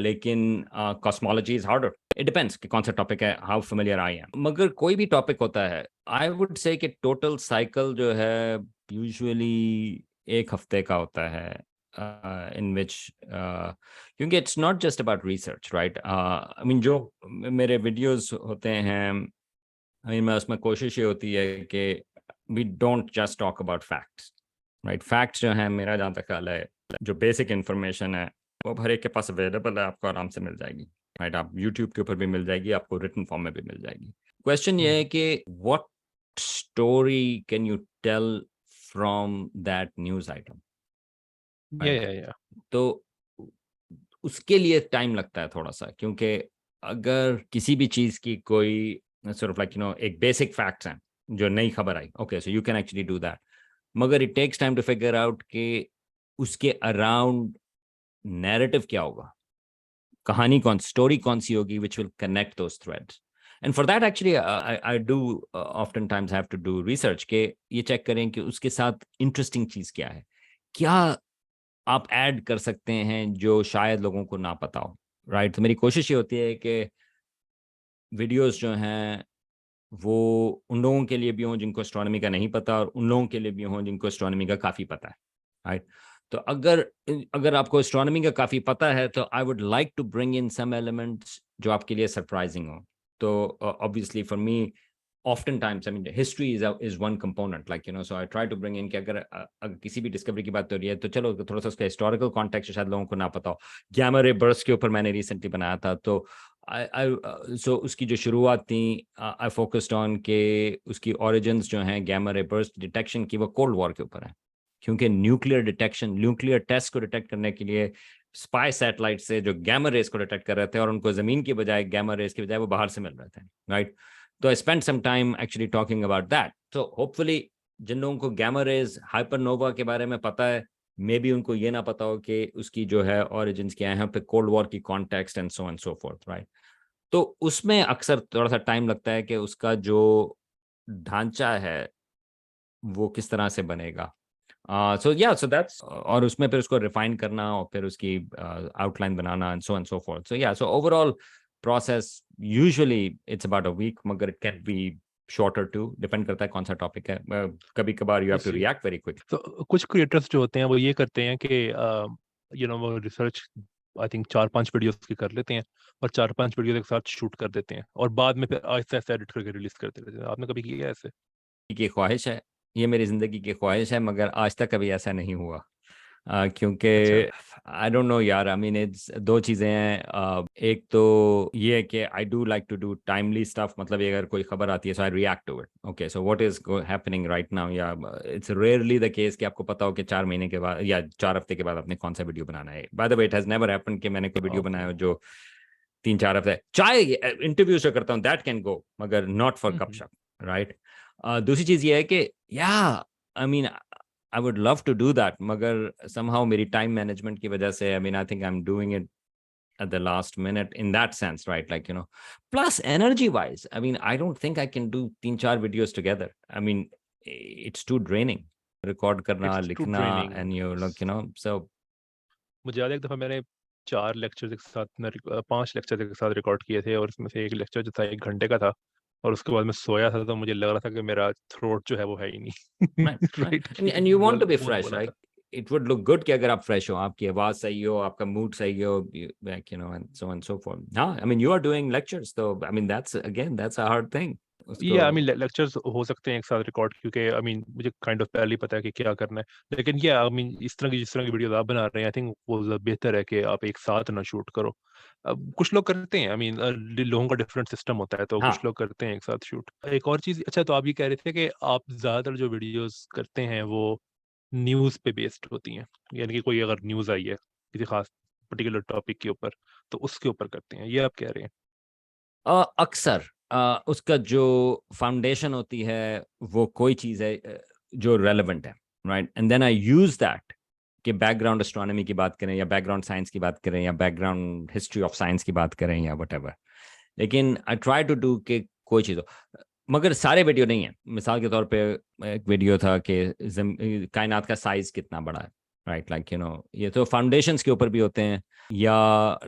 लेकिन cosmology is harder. It depends कि कौन सा टॉपिक है, हाउ फेमिलियर आई एम। मगर कोई भी टॉपिक होता है, आई वुड से कि टोटल साइकिल जो है यूजुअली 1 हफ्ते का होता है, in which क्योंकि it's not just about research, right. I mean जो मेरे वीडियोस होते हैं, आई मीन मैं उसमें कोशिश ये होती है कि we don't just talk about facts, right. Facts जो हैं, मेरा जहाँ तक ख्याल है, जो बेसिक इंफॉर्मेशन है वो हर एक के पास अवेलेबल है, आपको आराम से मिल जाएगी, राइट। आप यूट्यूब के ऊपर भी मिल जाएगी, आपको रिटन फॉर्म में भी मिल जाएगी। क्वेश्चन ये है कि what story can you tell from that news item, या राइट। या या तो उसके लिए टाइम लगता है थोड़ा सा, क्योंकि अगर किसी भी चीज की कोई sort of like एक बेसिक फैक्ट्स हैं जो नई खबर आई, okay, so you can actually do that, मगर it takes time to figure out कि उसके अराउंड नैरेटिव क्या होगा, कहानी स्टोरी कौन सी होगी which will connect those threads. And for that actually I do often times have to do research के ये चेक करें कि उसके साथ इंटरेस्टिंग चीज क्या है, क्या आप ऐड कर सकते हैं जो शायद लोगों को ना पता हो, राइट। तो मेरी कोशिश ये होती है कि वीडियोस जो हैं वो उन लोगों के लिए भी हों जिनको एस्ट्रोनॉमी का नहीं पता, और उन लोगों के लिए भी हों जिनको एस्ट्रोनॉमी का काफ़ी पता है, राइट। तो अगर अगर आपको एस्ट्रोनॉमी का काफ़ी पता है, तो I would like to bring in some elements जो आपके लिए सरप्राइजिंग हो। तो obviously for me oftentimes, I mean, history is one component, like, you know, so I try to bring in कि अगर किसी भी डिस्कवरी की बात हो रही है तो चलो थोड़ा सा उसका हिस्टोरिकल कॉन्टेक्स्ट शायद लोगों को ना पता हो। गैमा रे बर्स्ट के ऊपर मैंने रिसेंटली बनाया था, तो सो उसकी जो शुरुआत थी, आई फोकस्ड ऑन के उसकी ओरिजिन्स जो हैं गैमा रे बर्स्ट डिटेक्शन की, वो कोल्ड वॉर के ऊपर है, क्योंकि न्यूक्लियर डिटेक्शन, न्यूक्लियर टेस्ट को डिटेक्ट करने के लिए स्पाई सैटेलाइट से जो गैमा रेस को डिटेक्ट कर रहे थे, और उनको जमीन की बजाय गैमा रेस की बजाय वो बाहर से मिल रहे थे, राइट। तो I spend some time actually talking about that. तो होपफुली जिन लोगों को गैमा रेज हाइपरनोवा के बारे में पता है, मे बी उनको ये ना पता हो कि उसकी जो है ओरिजिन्स क्या है, पे कोल्ड वॉर की context and so fourth, right. तो उसमें अक्सर थोड़ा सा टाइम लगता है कि उसका जो ढांचा है वो किस तरह से बनेगा। सो दैट्स, और उसमें फिर उसको रिफाइन करना और फिर उसकी आउटलाइन बनाना and so forth. So overall process usually it's about a week, मगर it can be shorter too, depend करता है कौन सा टॉपिक है। कभी कभार you have to react very quick. तो कुछ क्रिएटर्स जो होते हैं वो ये करते हैं कि वो रिसर्च आई थिंक 4-5 वीडियोस की कर लेते हैं और 4-5 वीडियो एक साथ शूट कर देते हैं और बाद में फिर आहिस्ता आहिस्ता एडिट करके रिलीज कर देते हैं। आपने कभी किया है ऐसे? की ख्वाहिश है, ये मेरी जिंदगी की ख्वाहिश है, मगर आज तक कभी ऐसा नहीं हुआ। क्योंकि अच्छा। आई डोंट नो यार, आई मीन इट्स दो चीज़ें हैं। एक तो ये है कि I do like to do timely stuff, मतलब ये अगर कोई खबर आती है so I react to it, okay so what is happening right now, या इट्स रेयरली द केस कि आपको पता हो कि 4 महीने के बाद या 4 हफ्ते के बाद आपने कौन सा वीडियो बनाना है। Bye the way, it has never happened कि मैंने कोई वीडियो बनाया ओके। हो जो 3-4 हफ्ते, चाहे इंटरव्यू से करता हूँ दैट कैन गो, मगर नॉट फॉर गपशप, राइट। दूसरी चीज ये है कि या I mean I would love to do that, मगर समहाउ मेरी टाइम मैनेजमेंट की वजह से, I mean I think I am doing it at the last minute in that sense, right? Like, you know, plus energy wise, I mean, I don't think I can do 3-4 videos together. I mean, it's too draining, record karna, it's too likhna, draining. and you look, you know, so मुझे याद है एक दफ़ा मैंने 4 lectures एक साथ 5 lecture एक साथ रिकॉर्ड किए थे और इसमें से एक लेक्चर जो था 1 घंटे का था और उसके बाद मैं सोया था तो मुझे लग रहा था कि मेरा थ्रोट जो है वो है ही नहीं। right, right. राइट कि And you want बोल to be बोल fresh, बोला right? था। It would look good कि अगर आप fresh हो, आपकी आवाज सही हो, आपका mood सही हो, like, you know, and so on and so forth. हाँ, I mean, you are doing lectures, so I mean, that's a hard thing. उसको ये आई मीन लेक्चर्स हो सकते हैं एक साथ रिकॉर्ड क्योंकि आई मीन मुझे काइंड ऑफ पहले ही पता है कि क्या करना है, लेकिन ये आई मीन जिस तरह की वीडियोस आप बना रहे हैं आई थिंक वो ज़्यादा बेहतर है कि आप एक साथ ना शूट करो। अब कुछ लोग करते हैं आई मीन लोगों का डिफरेंट सिस्टम होता है तो कुछ हाँ लोग करते हैं एक साथ शूट। एक और चीज़, अच्छा तो आप ये कह रहे थे कि आप ज़्यादातर जो वीडियोस करते हैं वो न्यूज़ पे बेस्ड होती हैं, यानी कि कोई अगर न्यूज़ आई है किसी खास पर्टिकुलर टॉपिक के ऊपर तो उसके ऊपर करते हैं, ये आप कह रहे हैं? अक्सर उसका जो फाउंडेशन होती है वो कोई चीज़ है जो रेलेवेंट है, right, and then I use that कि बैकग्राउंड एस्ट्रोनॉमी की बात करें या बैकग्राउंड साइंस की बात करें या बैकग्राउंड हिस्ट्री ऑफ साइंस की बात करें या वट, लेकिन आई ट्राई टू डू कि कोई चीज़ हो, मगर सारे वीडियो नहीं है। मिसाल के तौर पे एक वीडियो था कि कायनात का साइज कितना बड़ा है, राइट, लाइक यू नो, ये तो फाउंडेशंस के ऊपर भी होते हैं, या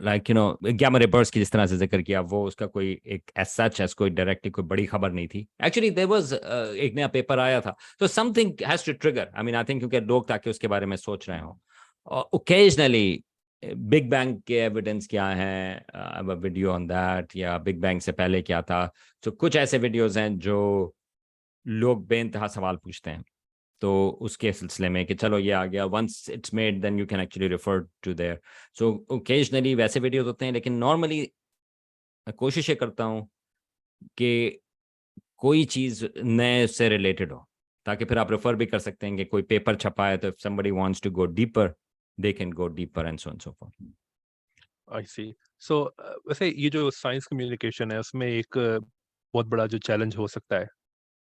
like you know gamma ray burst की जिस तरह से जिक्र किया, वो उसका कोई एक एज सच एज कोई डायरेक्टली कोई बड़ी खबर नहीं थी। एक्चुअली देयर वाज एक नया पेपर आया था, तो something has to trigger, I mean I think, क्योंकि लोग ताकि उसके बारे में सोच रहे हो। ओकेजनली बिग बैंग के एविडेंस क्या है, वीडियो ऑन दैट, या बिग बैंग से पहले क्या था। तो कुछ ऐसे वीडियोस हैं जो लोग बेइंतहा सवाल पूछते हैं, तो उसके सिलसिले में कि चलो ये आ गया, once it's made then you can actually refer to there. So occasionally वैसे वीडियोस होते हैं, लेकिन नॉर्मली मैं कोशिश ये करता हूँ कि कोई चीज़ नए से रिलेटेड हो, ताकि फिर आप रेफर भी कर सकते हैं कि कोई पेपर छपा है, तो if somebody wants to go deeper they can go deeper and so forth. I see. So वैसे ये जो साइंस कम्युनिकेशन है उसमें एक बहुत बड़ा जो चैलेंज हो सकता है,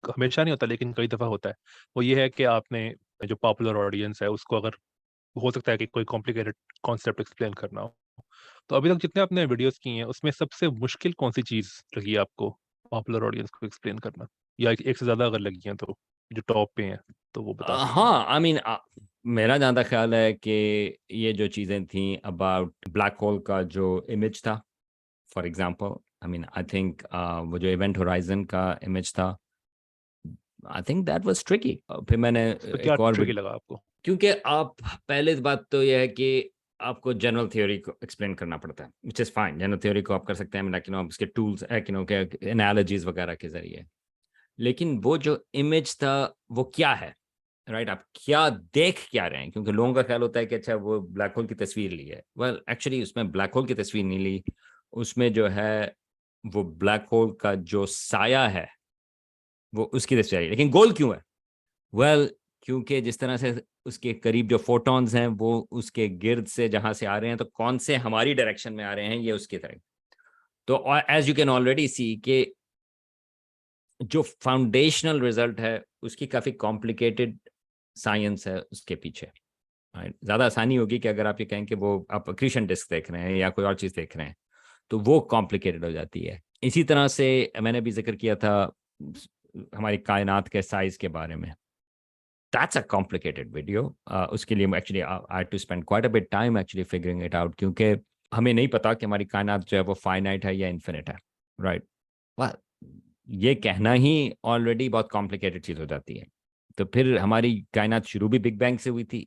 हमेशा नहीं होता लेकिन कई दफ़ा होता है, वो ये है कि आपने जो पॉपुलर ऑडियंस है उसको अगर हो सकता है कि कोई कॉम्प्लिकेटेड कॉन्सेप्ट एक्सप्लेन करना हो, तो अभी तक जितने आपने वीडियोस की हैं उसमें सबसे मुश्किल कौन सी चीज़ लगी आपको पॉपुलर ऑडियंस को एक्सप्लेन करना, या एक से ज़्यादा अगर लगी हैं तो जो टॉप पे हैं तो वो बता सकते हैं? हाँ, आई मीन मेरा जहाँ तक ख्याल है कि ये जो चीज़ें थी अबाउट ब्लैक होल का जो इमेज था, for example, I mean I think वो जो इवेंट होराइजन का इमेज था, I think that was tricky. फिर मैंने तो क्या एक और ट्रिकी लगा आपको? क्योंकि आप, पहले बात तो यह है कि आपको जनरल थ्योरी को एक्सप्लेन करना पड़ता है, which is fine, general theory को आप कर सकते हैं, लाइक यू नो उसके टूल्स है, यू नो के एनालॉजीज वगैरह के जरिए। लेकिन वो जो इमेज था वो क्या है, राइट? आप क्या देख क्या रहे हैं? क्योंकि लोगों का ख्याल होता है कि अच्छा वो ब्लैक होल की तस्वीर ली है। वेल एक्चुअली उसमें ब्लैक होल की तस्वीर नहीं ली, उसमें जो है वो ब्लैक होल का जो साया है वो उसकी तस्वीर आई। लेकिन गोल क्यों है? वेल क्योंकि जिस तरह से उसके करीब जो फोटॉन्स हैं वो उसके गिर्द से जहां से आ रहे हैं, तो कौन से हमारी डायरेक्शन में आ रहे हैं ये उसकी तरह। तो एज यू कैन ऑलरेडी सी कि जो फाउंडेशनल रिजल्ट है उसकी काफी कॉम्प्लिकेटेड साइंस है उसके पीछे। ज्यादा आसानी होगी कि अगर आप ये कहें कि वो आप क्रिशन डिस्क देख रहे हैं या कोई और चीज देख रहे हैं, तो वो कॉम्प्लिकेटेड हो जाती है। इसी तरह से मैंने भी जिक्र किया था हमारी कायनात के साइज के बारे में। That's a complicated video. उसके लिए actually I had to spend quite a bit time actually figuring it out, क्योंकि हमें नहीं पता कि हमारी कायनात जो है वो फाइनाइट है या इन्फिनिट है, राइट? वाह, ये कहना ही ऑलरेडी बहुत कॉम्प्लिकेटेड चीज हो जाती है। तो फिर हमारी कायनात शुरू भी बिग बैंग से हुई थी,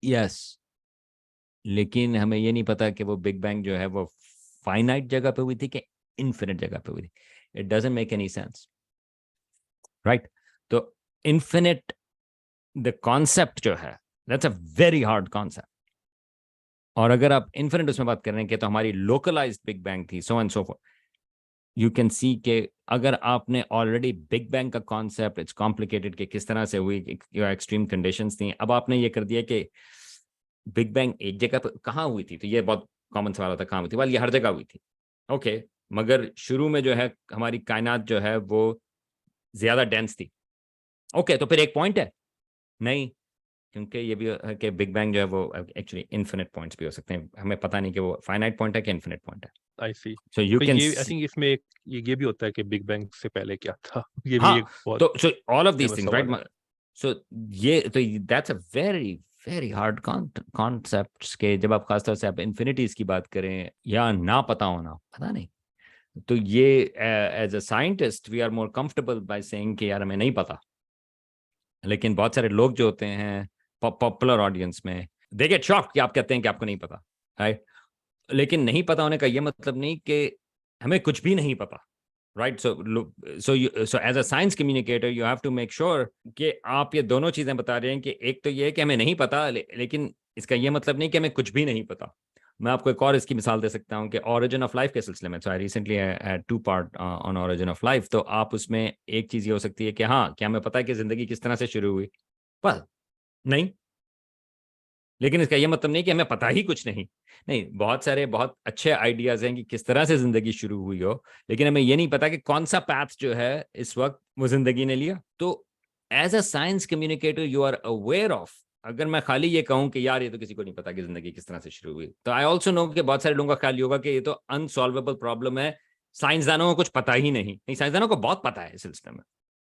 यस, लेकिन हमें ये नहीं पता कि वो बिग बैंग जो है वो फाइनाइट जगह पे हुई थी कि इन्फिनिट जगह पे हुई थी। It doesn't make any sense, right? तो इन्फिनिट द कॉन्सेप्ट जो है, that's a very hard concept. और अगर आप इन्फिनिट उसमें बात कर रहे हैं कि तो हमारी लोकलाइज्ड बिग बैंग थी, so and so for, you can see के अगर आपने ऑलरेडी बिग बैंग का कॉन्सेप्ट इट्स कॉम्प्लिकेटेड कि किस तरह से हुई, एक्सट्रीम कंडीशंस थी, अब आपने ये कर दिया कि बिग बैंग एक जगह पर कहाँ हुई थी, तो ये बहुत कॉमन सवाल होता है कहाँ हुई थी। वाल ये हर जगह हुई थी, ओके, मगर शुरू में जो है हमारी कायनात जो है वो ज्यादा डेंस थी, ओके, तो फिर एक पॉइंट है नहीं, क्योंकि ये भी है कि बिग बैंग जो है वो एक्चुअली इन्फिनिट पॉइंट्स भी हो सकते हैं, हमें पता नहीं कि वो फाइनाइट पॉइंट है कि इन्फिनिट पॉइंट है। आई सी। सो यू तो कैन, ये आई थिंक इसमें एक ये भी होता है कि बिग बैंग से पहले क्या था। ये भी हाँ, एक बहुत तो so all of these famous things, सवाल है। राइट? सो ये तो that's a very very hard concepts के जब आप खासतौर से आप इन्फिनिटीज की बात करें या ना पता होना, पता नहीं, तो ये as a scientist we are more comfortable by saying कि यार हमें नहीं पता। लेकिन बहुत सारे लोग जो होते हैं पॉपुलर ऑडियंस में, दे गेट शॉक्ड कि आप कहते हैं कि आपको नहीं पता, राइट? लेकिन नहीं पता होने का ये मतलब नहीं कि हमें कुछ भी नहीं पता, right? So as a science communicator you have to make sure कि आप ये दोनों चीजें बता रहे हैं कि एक तो ये है कि हमें नहीं पता, लेकिन इसका ये मतलब नहीं कि हमें कुछ भी नहीं पता। मैं आपको एक और इसकी मिसाल दे सकता हूँ कि ओरिजिन ऑफ लाइफ के सिलसिले में, so I recently to part on origin of life. तो आप उसमें एक चीज ये हो सकती है कि हाँ, क्या हमें पता है कि जिंदगी किस तरह से शुरू हुई? पर नहीं, लेकिन इसका ये मतलब नहीं कि हमें पता ही कुछ नहीं। नहीं, बहुत सारे बहुत अच्छे आइडियाज हैं कि किस तरह से जिंदगी शुरू हुई हो, लेकिन हमें ये नहीं पता कि कौन सा पैथ जो है इस वक्त वो जिंदगी ने लिया। तो as a science communicator you are aware of, अगर मैं खाली ये कहूं कि यार ये तो किसी को नहीं पता कि जिंदगी किस तरह से शुरू हुई, तो आई ऑल्सो नो कि बहुत सारे लोगों का ख्याल ये होगा कि ये तो अनसॉल्वेबल प्रॉब्लम है, साइंसदानों को कुछ पता ही नहीं। नहीं, साइंसदानों को बहुत पता है इस सिलसिले में।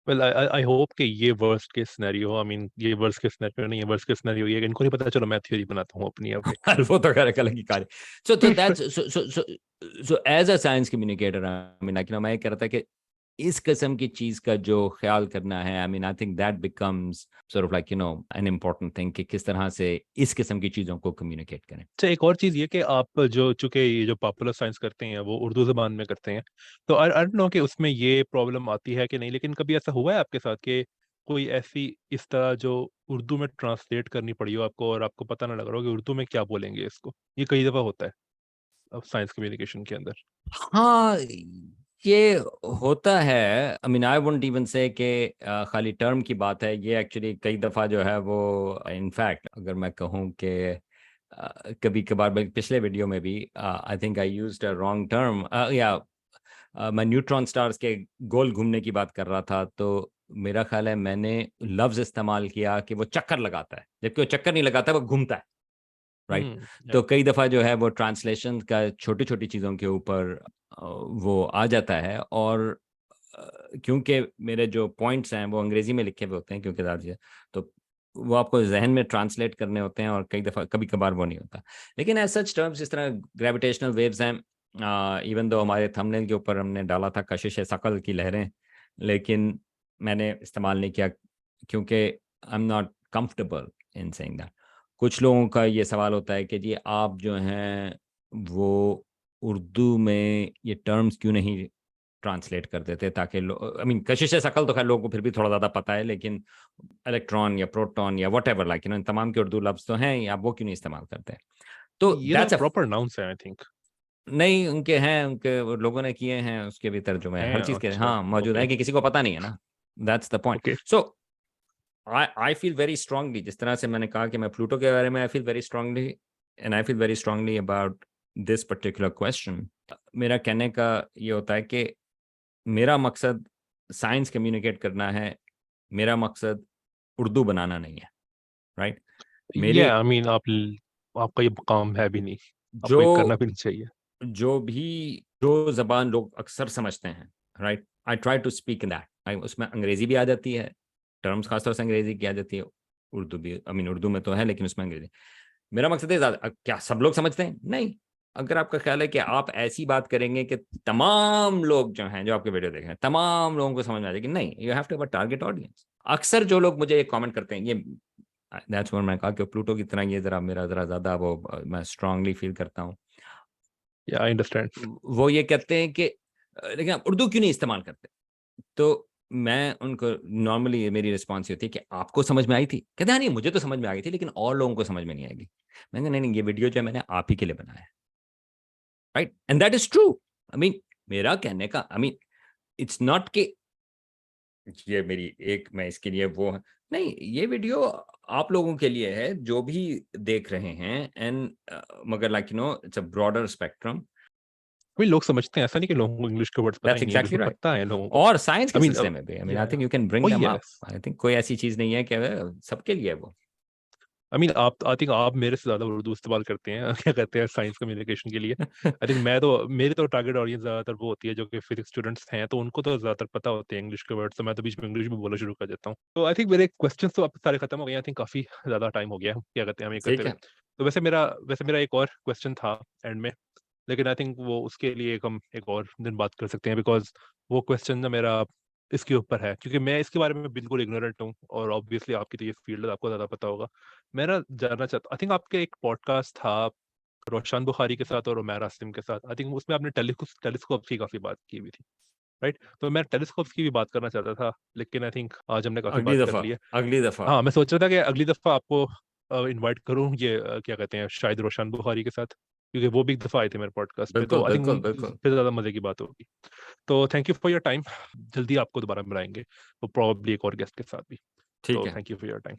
वेल आई होप कि ये worst case scenario, I mean ये वर्स्ट केस सिनेरियो नहीं है, वर्स्ट केस सिनेरियो ये है कि इनको नहीं पता, चलो मैं थ्योरी बनाता हूँ अपनी अब वो तो खैर एक अलग ही कार्य। So that's so as a science communicator, I mean मैं ये कह रहा था कि इस किस्म की चीज का जो ख्याल करना है, I mean I think that becomes sort of like an important thing कि किस तरह से इस किस्म की चीजों को कम्युनिकेट करें। अच्छा, एक और चीज़ ये कि आप जो चूंकि ये जो पॉपुलर साइंस करते हैं वो उर्दू ज़बान में करते हैं, तो आई डोंट नो कि उसमें ये प्रॉब्लम आती है कि नहीं, लेकिन कभी ऐसा हुआ है आपके साथ कि कोई ऐसी इस तरह जो उर्दू में ट्रांसलेट करनी पड़ी हो आपको और आपको पता ना लग रहा हो कि उर्दू में क्या बोलेंगे इसको? ये कई दफ़ा होता है अब साइंस कम्युनिकेशन के अंदर। हाँ, ये होता है। I mean I wouldn't even से कि खाली टर्म की बात है, ये एक्चुअली कई दफ़ा जो है वो इनफैक्ट अगर मैं कहूँ कि कभी कभार पिछले वीडियो में भी आई think I used a wrong term, या मैं न्यूट्रॉन स्टार्स के गोल घूमने की बात कर रहा था, तो मेरा ख्याल है मैंने लफ्ज इस्तेमाल किया कि वो चक्कर लगाता है, जबकि वो चक्कर नहीं लगाता, वो घूमता है, राइट? तो राइट। कई दफ़ा जो है वो ट्रांसलेशन का छोटी छोटी चीज़ों के ऊपर वो आ जाता है। और क्योंकि मेरे जो पॉइंट्स हैं वो अंग्रेजी में लिखे हुए होते हैं, क्योंकि दादी, तो वो आपको जहन में ट्रांसलेट करने होते हैं, और कई दफ़ा कभी कभार वो नहीं होता। लेकिन एज सच टर्म्स जिस तरह ग्रेविटेशनल वेव्स हैं, इवन दो हमारे थंबनेल के ऊपर हमने डाला था कशिश शकल की लहरें, लेकिन मैंने इस्तेमाल नहीं किया क्योंकि I am not comfortable in saying that. कुछ लोगों का ये सवाल होता है कि जी आप जो हैं वो उर्दू में ये टर्म्स क्यों नहीं ट्रांसलेट कर देते ताकि आई मीन कशिश शकल तो खैर लोगों को फिर भी थोड़ा ज़्यादा पता है, लेकिन इलेक्ट्रॉन या प्रोटॉन या वट एवर लाइक इन तमाम के उर्दू लफ्ज़ तो हैं, आप वो क्यों नहीं इस्तेमाल करते? तो ये तो दैट्स अ प्रॉपर नाउन्स है आई थिंक। नहीं, उनके हैं, उनके लोगों ने किए हैं, उसके भी तर्जुमे हैं, हर चीज़ के अच्छा, हाँ मौजूद है, ओके, कि किसी को पता नहीं है ना, that's the point. Okay. So I feel very strongly, जिस तरह से मैंने कहा कि मैं प्लूटो के बारे में I feel very strongly, and I feel very strongly about this particular question. मेरा कहने का ये होता है कि मेरा मकसद साइंस कम्युनिकेट करना है, मेरा मकसद उर्दू बनाना नहीं है, राइट? ये मेरी आई मीन आपका ये काम है भी नहीं, जो आपको ये करना भी नहीं चाहिए। जो भी जो ज़बान लोग अक्सर समझते हैं, right, I try to speak in that, उसमें अंग्रेजी भी आ जाती है, टर्म्स खासतौर से अंग्रेजी की आ जाती है, उर्दू भी, आई मीन उर्दू में तो है लेकिन उसमें अंग्रेजी। मेरा मकसद है क्या सब लोग समझते हैं? नहीं। अगर आपका ख्याल है कि आप ऐसी बात करेंगे कि तमाम लोग जो हैं, जो आपके वीडियो देख रहे हैं, तमाम लोगों को समझ में आ जाएगी, नहीं, you have to have a target audience. अक्सर जो लोग मुझे कमेंट करते हैं, ये दैट्स व्हाट मैं कहा कि प्लूटो की तरह ये जरा ज्यादा वो मैं स्ट्रांगली फील करता हूँ। या आई अंडरस्टैंड। वो ये कहते हैं कि लेकिन आप उर्दू क्यों नहीं इस्तेमाल करते? तो मैं उनको नॉर्मली मेरी रिस्पॉन्स ये होती है कि आपको समझ में आई थी? कहते हैं नहीं, मुझे तो समझ में आ गई थी लेकिन और लोगों को समझ में नहीं आएगी। मैंने कहा नहीं नहीं, ये वीडियो जो है मैंने आप ही के लिए बनाया है, right, and that is true. I mean मेरा कहने का आई मीन इट्स नॉट कि ये मेरी एक मैं इसके लिए वो नहीं, ये वीडियो आप लोगों के लिए है जो भी देख रहे हैं, एंड मगर like you no it's a broader spectrum. भाई लोग समझते हैं, ऐसा नहीं कि लोगों को इंग्लिश के वर्ड्स पता दैट्स ही नहीं है, एग्जैक्टली बिल्कुल राइट। पता है लोगों को। और साइंस के आई मीन सिलसिले में भी आई मीन या I think you can bring owe them up. Yes, I think कोई ऐसी चीज नहीं है कि सबके लिए है वो। आई मीन आप आई थिंक आप मेरे से ज़्यादा उर्दू इस्तेमाल करते हैं क्या कहते हैं साइंस कम्युनिकेशन के लिए। आई थिंक मैं तो मेरी तो टारगेट ऑडियंस ज़्यादातर वो होती है जो कि फिजिक्स स्टूडेंट्स हैं, तो उनको तो ज़्यादातर पता होते हैं इंग्लिश के वर्ड्स, तो मैं तो बीच में इंग्लिश भी बोलना शुरू कर देता हूँ। तो आई थिंक मेरे क्वेश्चन तो अब सारे खत्म हो गए, आई थिंक काफ़ी ज़्यादा टाइम हो गया है क्या कहते हैं हमें करते ठीक हुए। है। तो वैसे मेरा एक और क्वेश्चन था एंड में, लेकिन आई थिंक वो उसके लिए हम एक और दिन बात कर सकते हैं, बिकॉज वो क्वेश्चन ना मेरा इसके ऊपर है, क्योंकि मैं इसके बारे में बिल्कुल इग्नोरेंट हूँ, और ऑब्वियसली आपकी तो ये फील्ड है, आपको ज़्यादा पता होगा। मैं ना जानना चाहता, आई थिंक आपके एक पॉडकास्ट था रोशन बुखारी के साथ और उमैर आसिम के साथ, आई थिंक उसमें आपने टेलीस्कोप की काफ़ी बात की हुई थी, राइट? तो मैं टेलीस्कोप की भी बात करना चाहता था, लेकिन आई थिंक आज हमने काफ़ी अगली बात कर दफा, ली है। अगली दफा। हाँ, मैं सोच रहा था कि अगली दफ़ा आपको इनवाइट करूँ, ये क्या कहते हैं, शायद रोशन बुखारी के साथ, क्योंकि वो भी एक दफ़ा आए थे मेरे पॉडकास्ट पे, तो बिल्कुल आई बिल्कुल थिंक बिल्कुल। फिर ज़्यादा मज़े की बात होगी। तो thank you for your time. जल्दी आपको दोबारा मिलाएंगे, तो प्रॉब्ली एक और गेस्ट के साथ भी। ठीक तो है। Thank you for your time.